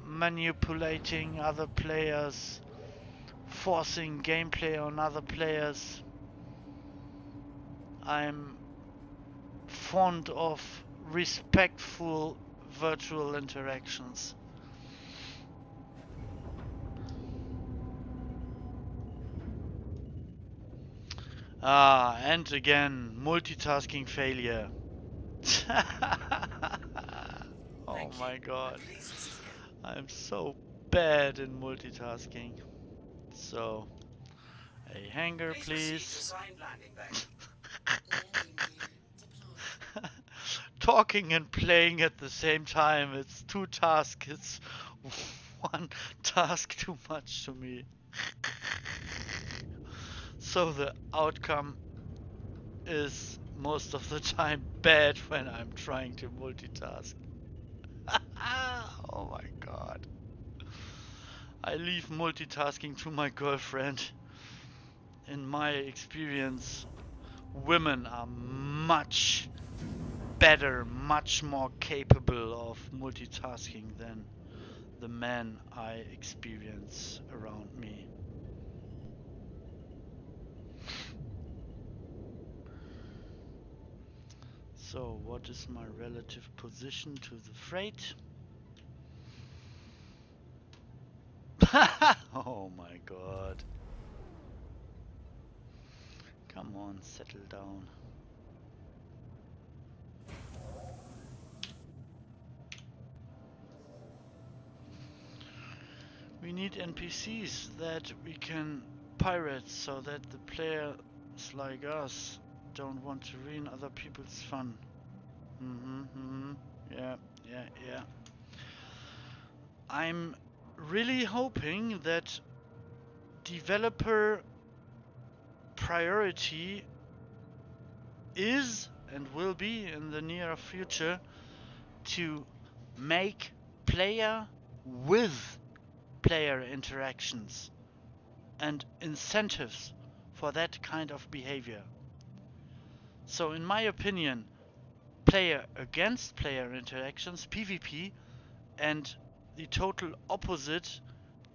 manipulating other players, forcing gameplay on other players. I'm fond of respectful virtual interactions. Ah, and again, multitasking failure. Oh Thank my you. god. Please visit again. I'm so bad in multitasking. So, a hanger, Please proceed to please. assigned landing bay. Landing gear deployed. Talking and playing at the same time. It's two tasks. It's one task too much to me. So the outcome is most of the time bad when I'm trying to multitask. Oh my god. I leave multitasking to my girlfriend. In my experience, women are much better, much more capable of multitasking than the men I experience around me. So, what is my relative position to the freight? Oh my god. Come on, settle down. We need NPCs that we can pirate so that the players like us don't want to ruin other people's fun. Yeah, yeah, yeah. I'm really hoping that developer priority is and will be in the near future to make player with player interactions and incentives for that kind of behavior. So in my opinion, player against player interactions, PvP, and the total opposite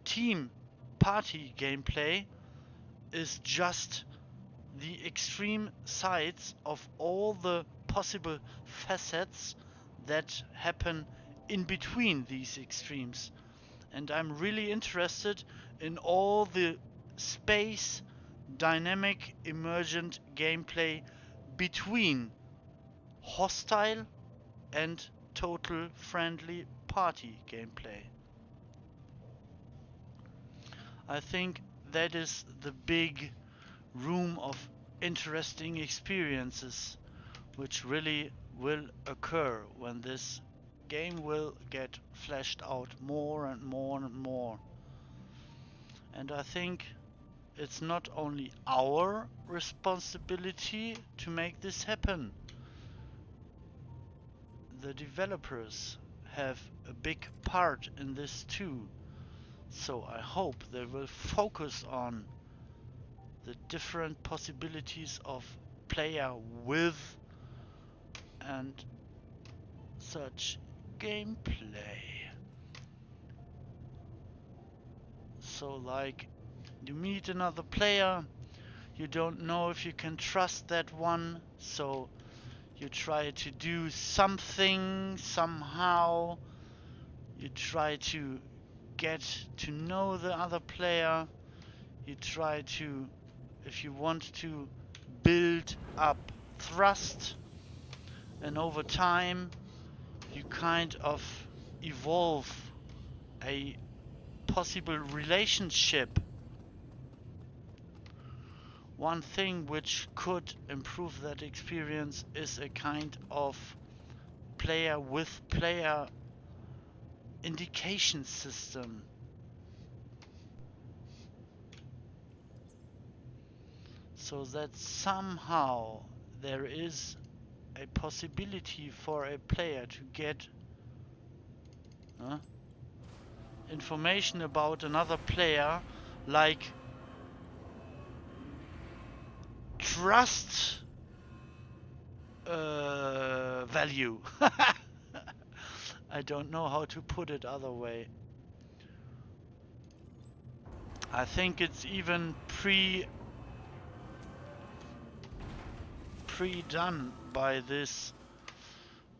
team party gameplay is just the extreme sides of all the possible facets that happen in between these extremes. And I'm really interested in all the space dynamic emergent gameplay between hostile and total friendly party gameplay. I think that is the big room of interesting experiences which really will occur when this game will get fleshed out more and more and more. And I think it's not only our responsibility to make this happen. The developers have a big part in this too. So I hope they will focus on the different possibilities of player with and such gameplay. So like you meet another player, you don't know if you can trust that one, so you try to do something somehow. You try to get to know the other player. You try to, if you want to, build up trust, and over time you kind of evolve a possible relationship. One thing which could improve that experience is a kind of player with player indication system. so that somehow there is a possibility for a player to get information about another player, like trust value. I don't know how to put it other way. I think it's even pre-done by this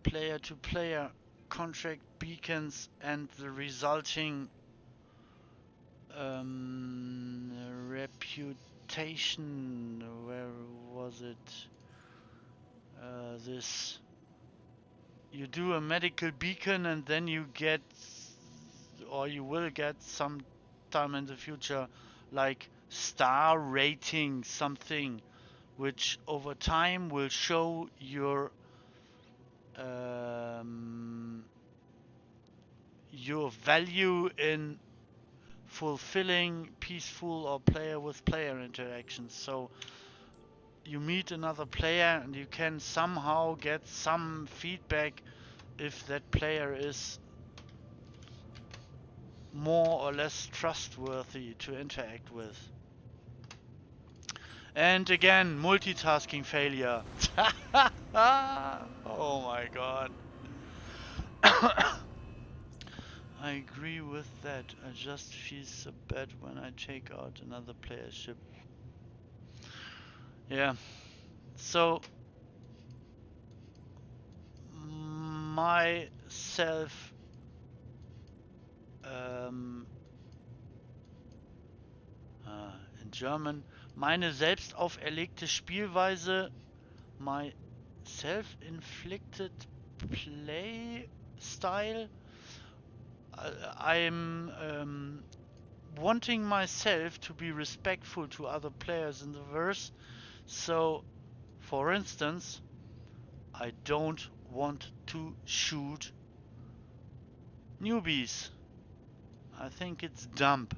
player-to-player contract beacons and the resulting reputation. Where was it? This. You do a medical beacon and then you get, or you will get sometime in the future, like star rating something, which over time will show your value in fulfilling peaceful or player with player interactions. So you meet another player and you can somehow get some feedback if that player is more or less trustworthy to interact with. And again, multitasking failure. Oh my god. I agree with that. I just feel so bad when I take out another player's ship. Yeah. So myself in German, meine selbst auferlegte Spielweise, my self-inflicted play style. I'm wanting myself to be respectful to other players in the verse. So, for instance, I don't want to shoot newbies. I think it's dumb.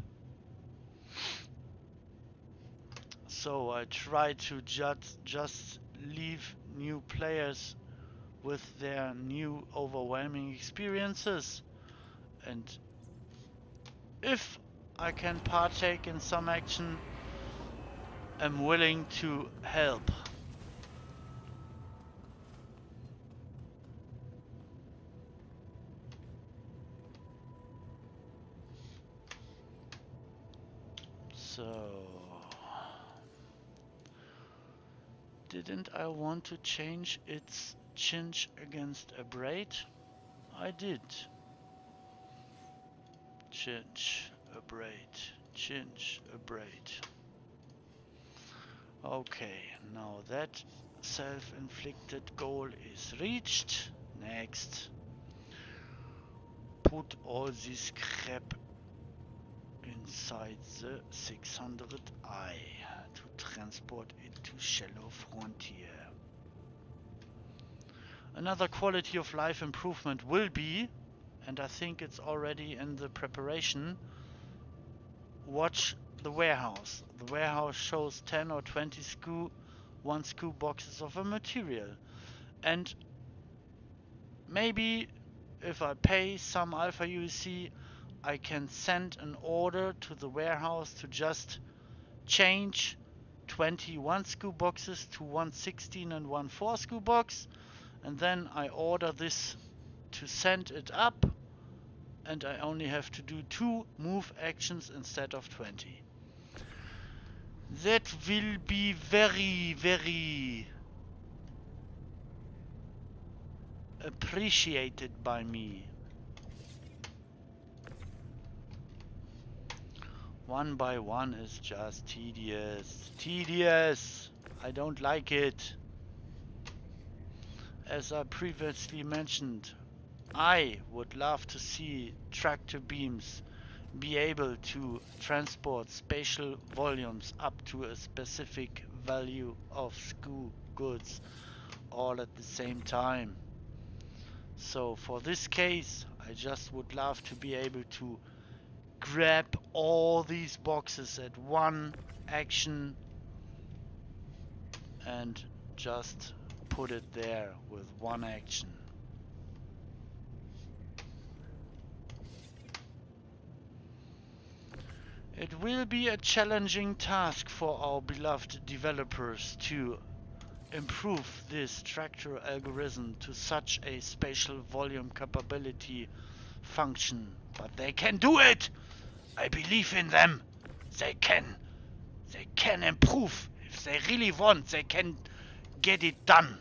So I try to just leave new players with their new overwhelming experiences, and if I can partake in some action, I'm willing to help. So, didn't I want to change its chinch against a braid? I did. Chinch, a braid, chinch, a braid. Okay, now that self-inflicted goal is reached. Next. Put all this crap inside the 600i to transport it to shallow frontier. Another quality of life improvement will be, and I think it's already in the preparation, watch the warehouse. The warehouse shows 10 or 20 1 SKU boxes of a material. And maybe if I pay some alpha UEC, I can send an order to the warehouse to just change 20 1 SKU boxes to 116 and 1 4 SKU box, and then I order this to send it up, and I only have to do 2 move actions instead of 20. That will be very, very appreciated by me. One by one is just tedious. Tedious! I don't like it. As I previously mentioned, I would love to see tractor beams be able to transport spatial volumes up to a specific value of SKU goods all at the same time. So for this case, I just would love to be able to grab all these boxes at one action and just put it there with one action. It will be a challenging task for our beloved developers to improve this tractor algorithm to such a spatial volume capability function, but they can do it! I believe in them! They can improve! If they really want, they can get it done!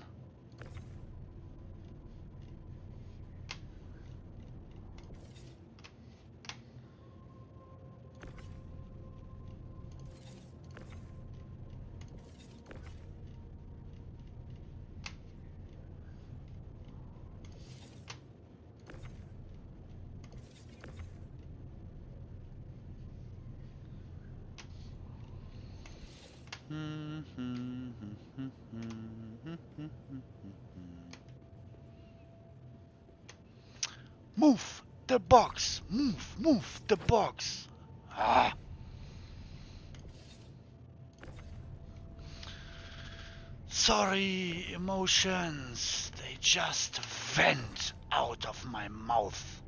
Move the box! Move the box! Ah! Sorry, emotions. They just vent out of my mouth.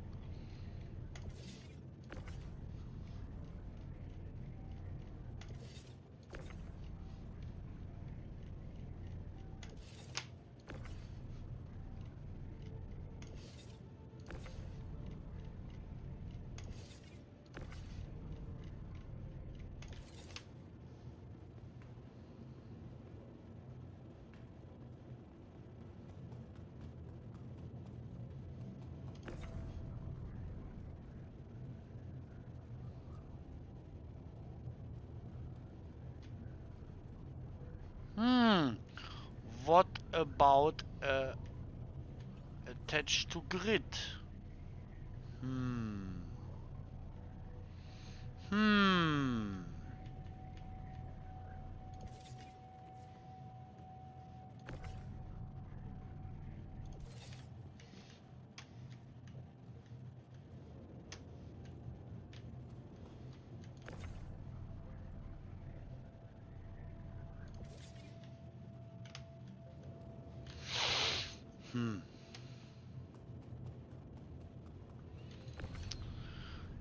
What about attached to grid? Hmm.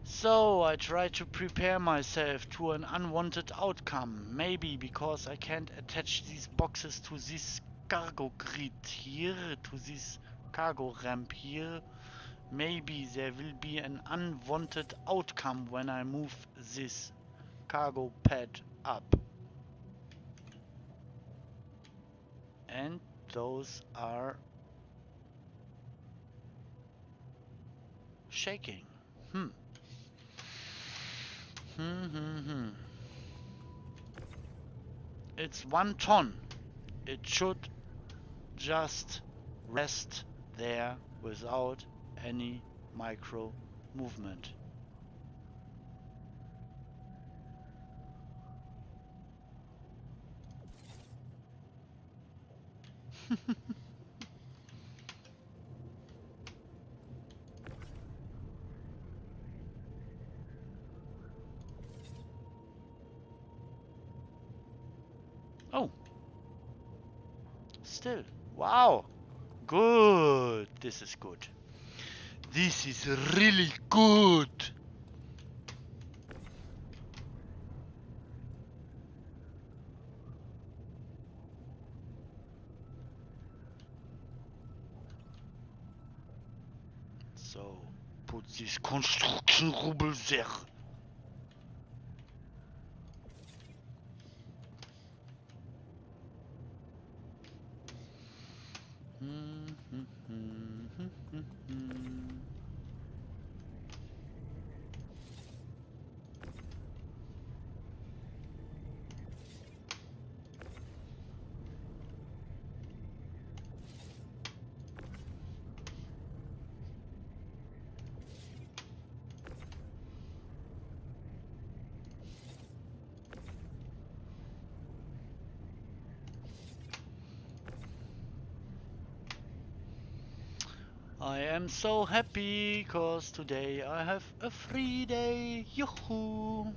So I try to prepare myself to an unwanted outcome. Maybe because I can't attach these boxes to this cargo grid here, to this cargo ramp here. Maybe there will be an unwanted outcome when I move this cargo pad up. And those are shaking. It's 1 ton. It should just rest there without any micro movement. Oh, still. Wow. Good. This is good. This is really good. So, put this construction rubble there. I am so happy cause today I have a free day. Yoo-hoo!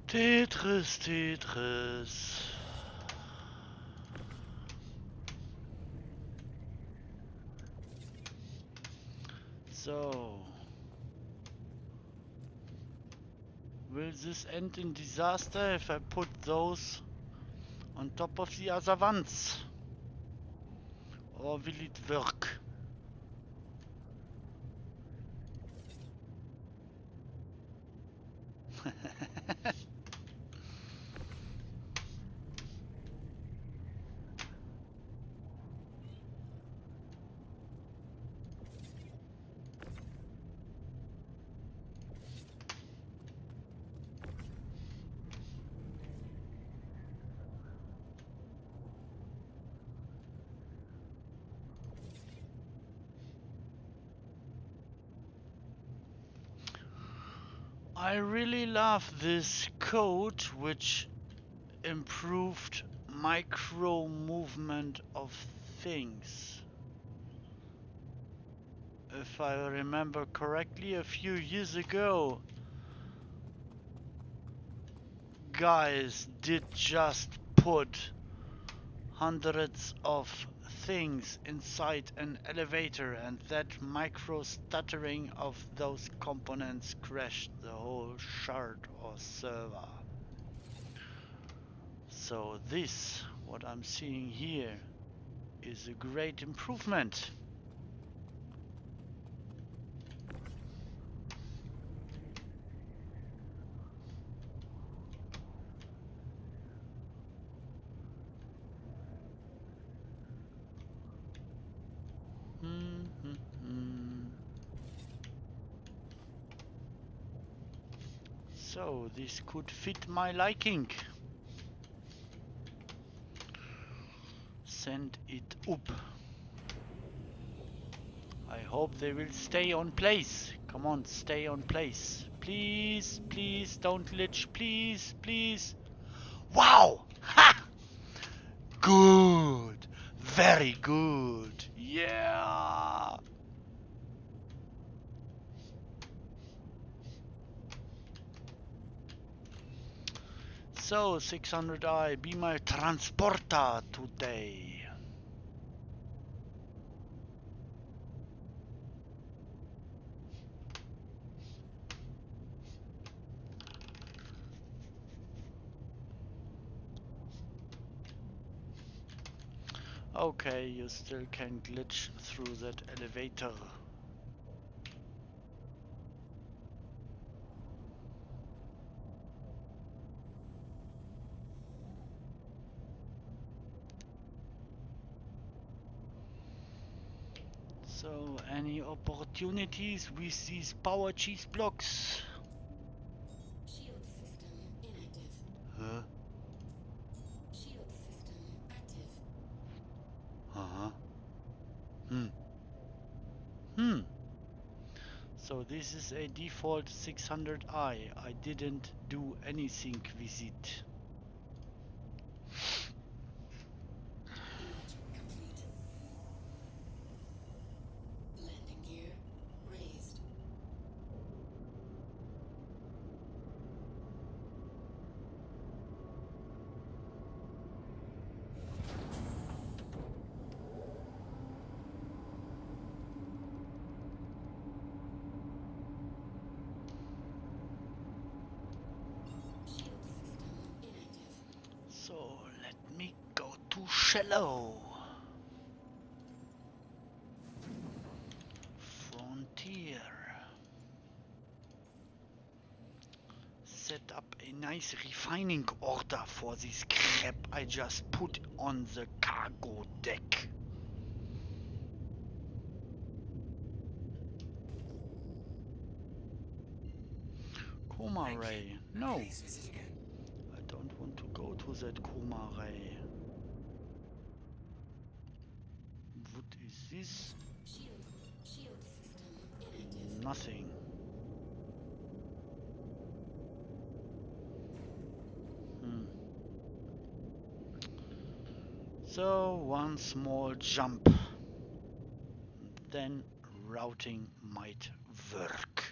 Tetris, Tetris. So, will this end in disaster if I put those on top of the other ones? Or will it work? I really love this code which improved micro movement of things. If I remember correctly, a few years ago, guys did just put hundreds of things inside an elevator, and that micro stuttering of those components crashed the whole shard or server. So this, what I'm seeing here, is a great improvement. So this could fit my liking. Send it up. I hope they will stay on place. Come on, stay on place. Please, please don't glitch. Please, please. Wow! Ha! Good. Very good. Yeah! So, 600i, be my transporter today. Okay, you still can glitch through that elevator. So, any opportunities with these power cheese blocks? Shield system inactive. Huh? Shield system active. Uh-huh. Hmm. Hmm. So this is a default 600i. I didn't do anything with it. Launch complete. Landing gear raised. Shield system inactive. So let me go to shallow. Frontier. Set up a nice refining order for this crap I just put on the cargo deck. Coma Thank ray. you. No, Please visit again. I don't want to go to that coma ray. What is this? Shield system inactive. Nothing. So one small jump, then routing might work.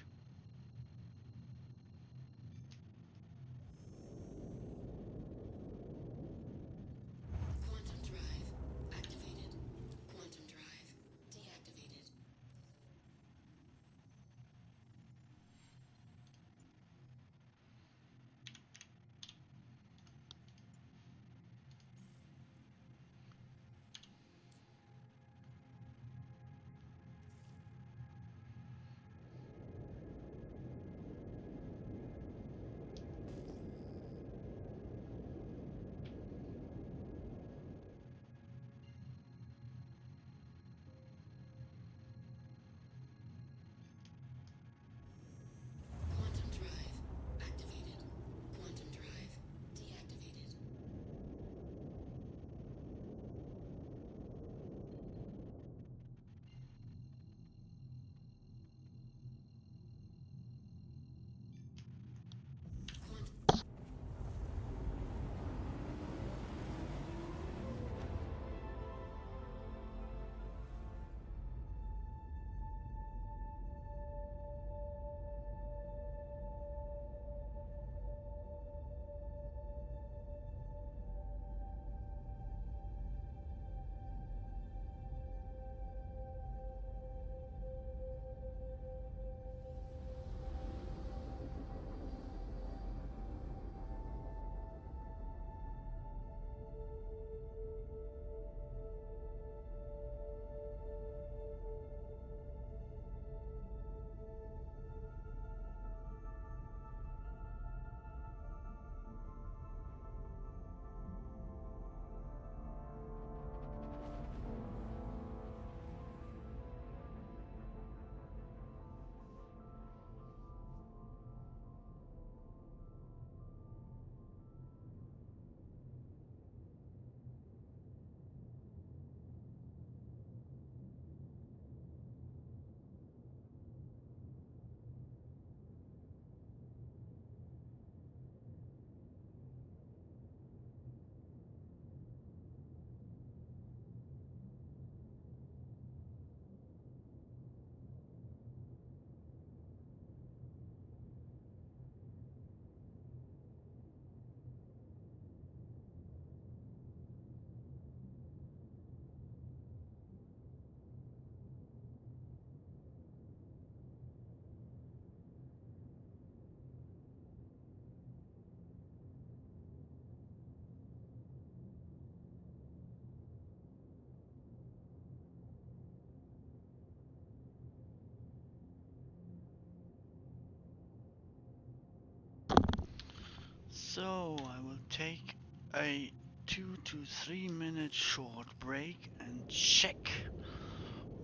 So I will take a 2 to 3 minute short break and check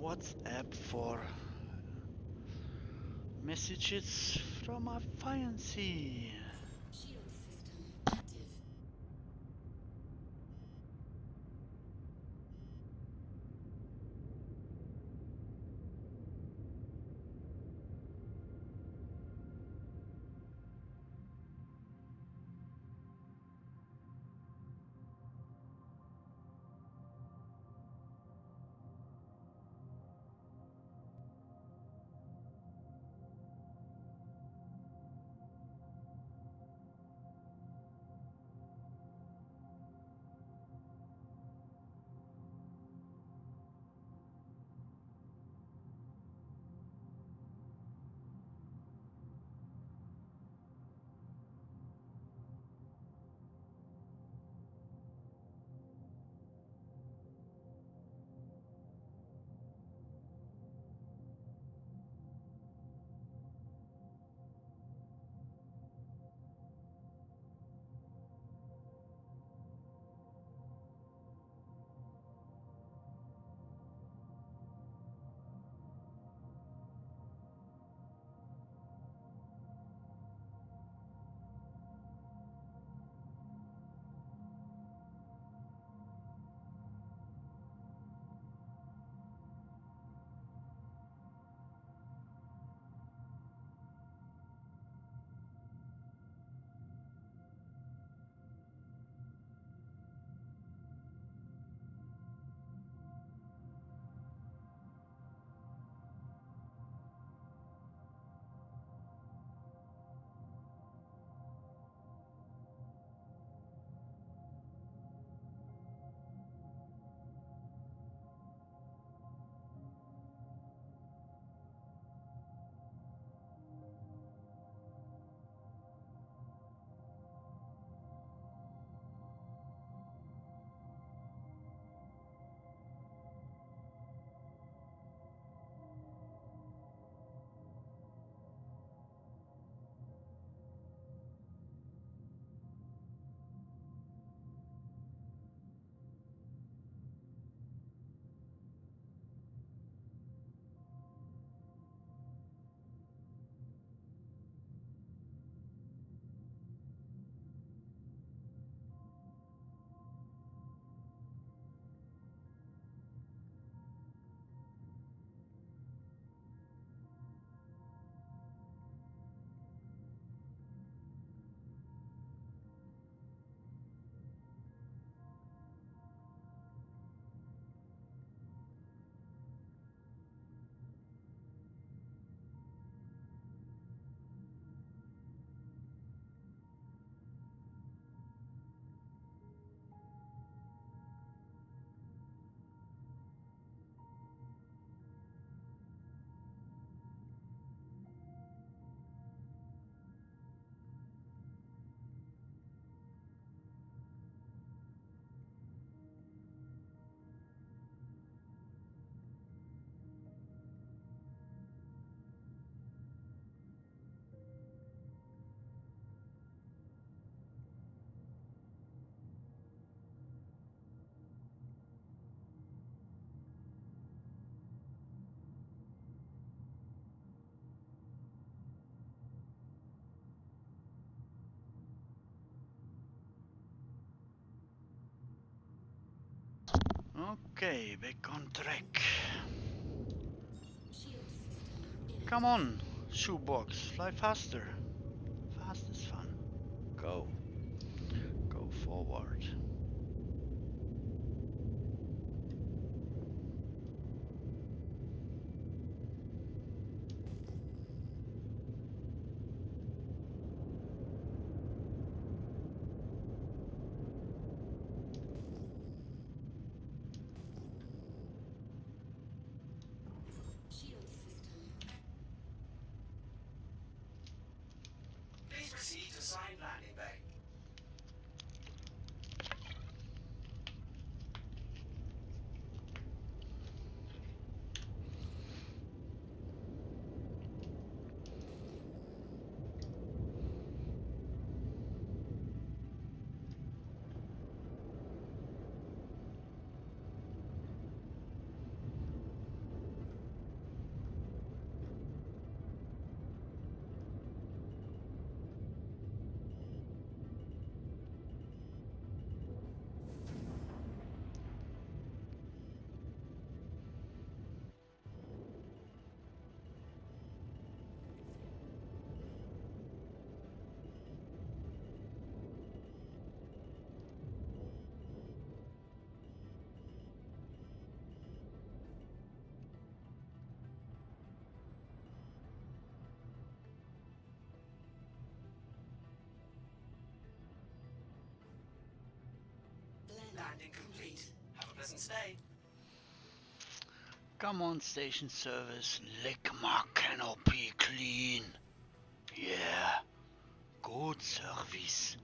WhatsApp for messages from my fiancée. Shield system active. Okay, back on track. Shield system inactive. Come on, shoebox, fly faster. Fast is fun. Go. Go forward. Shield system. Please proceed to assigned landing bay. Pleasant stay. Come on, station service, lick my canopy clean. Yeah, good service.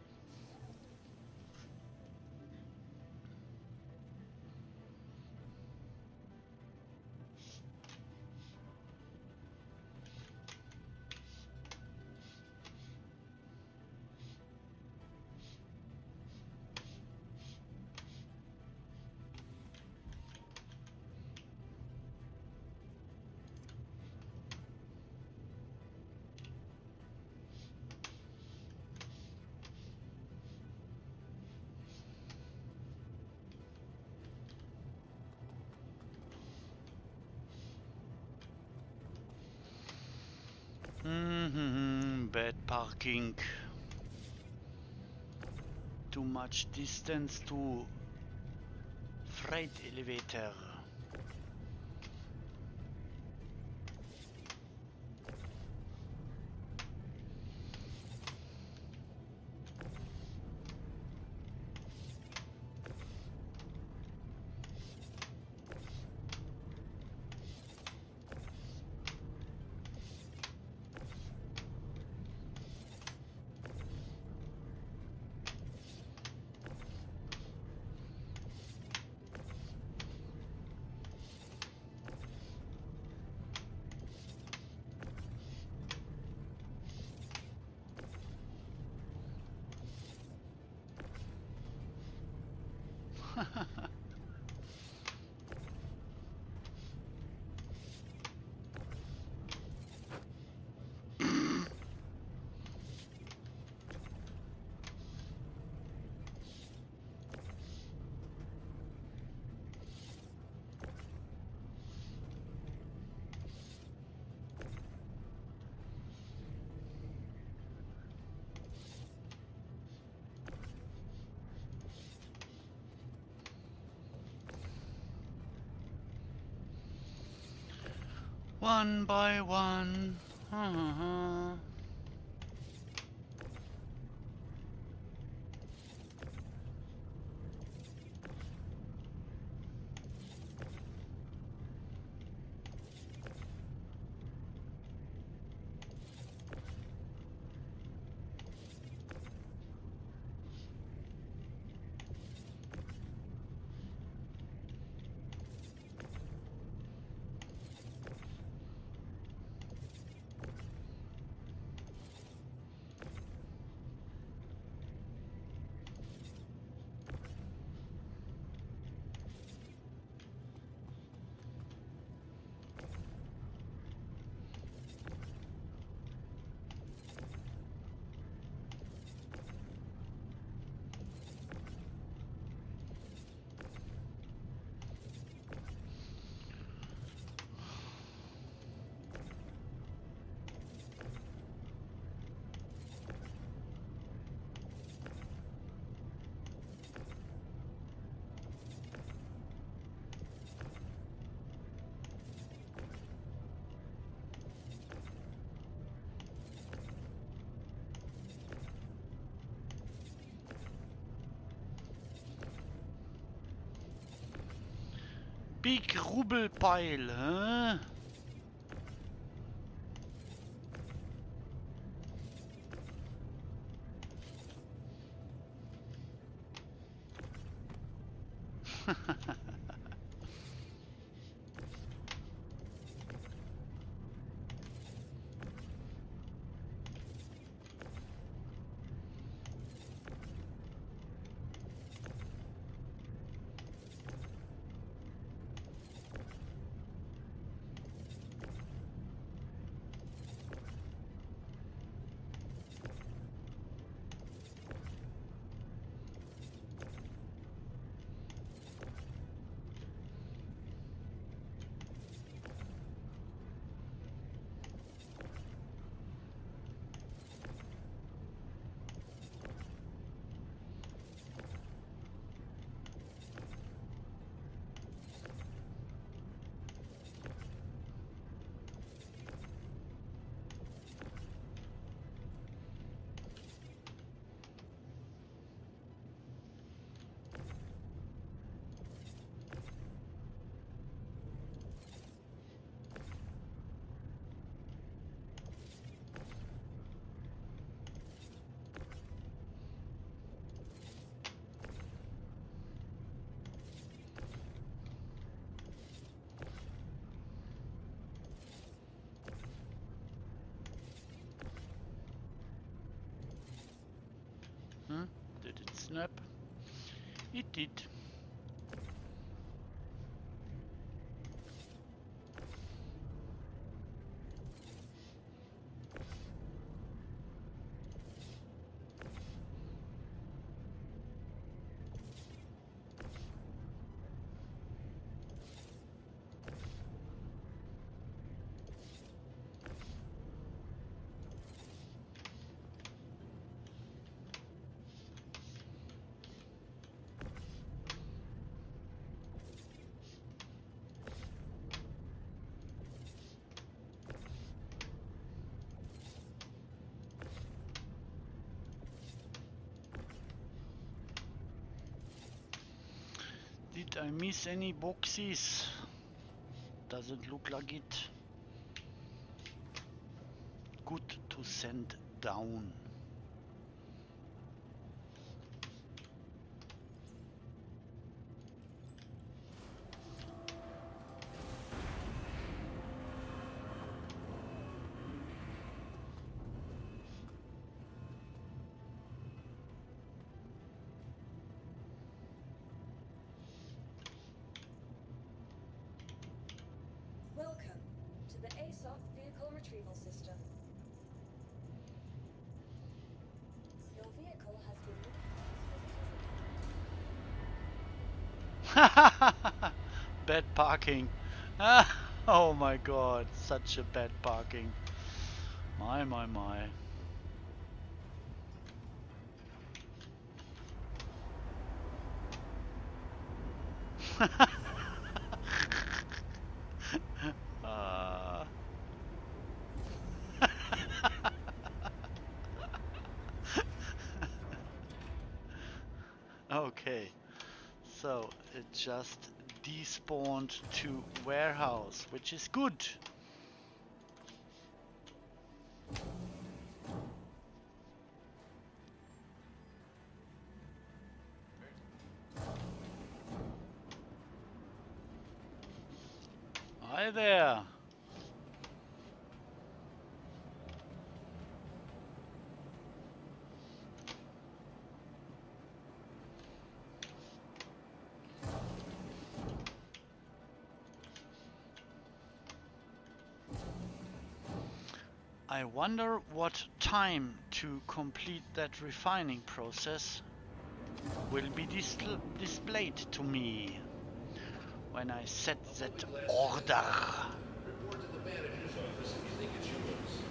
Bad parking. Too much distance to freight elevator. One by one. Big rubble pile, huh? Snap. It did. Did I miss any boxes? Doesn't look like it. Good to send down. Welcome to the ASOC Vehicle Retrieval System. Your vehicle has been Bad parking. Oh my god, such a bad parking. My. Ah. Okay, so it just despawned to warehouse, which is good. Hi there. I wonder what time to complete that refining process will be displayed to me when I set that order. Report to the manager's office if you think it's yours.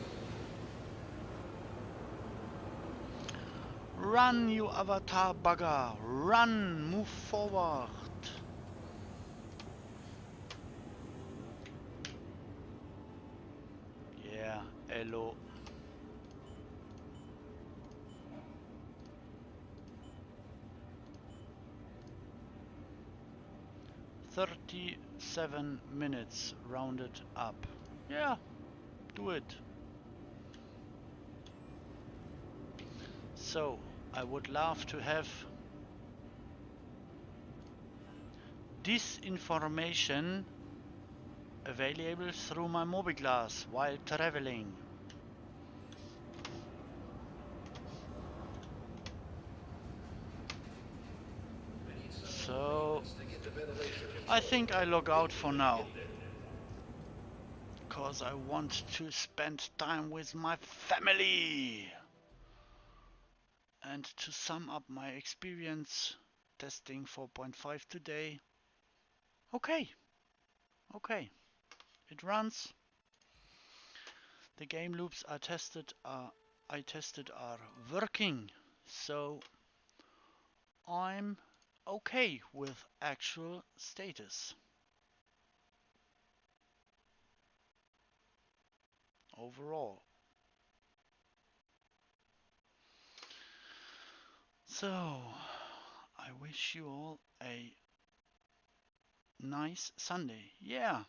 Run, you avatar bugger! Run! Move forward! Yeah, hello. "37 minutes rounded up." Yeah, do it. So, I would love to have this information available through my mobiglass while traveling. So, I think I log out for now, because I want to spend time with my family. And to sum up my experience testing 4.5 today, okay, it runs. The game loops I tested are working, so I'm okay with actual status overall. So I wish you all a nice Sunday. Yeah.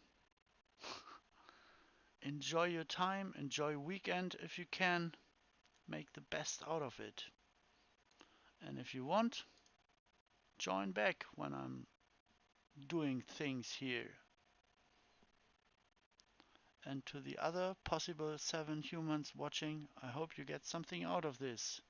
Enjoy your time, enjoy weekend if you can. Make the best out of it. And if you want, join back when I'm doing things here. And to the other possible 7 humans watching, I hope you get something out of this.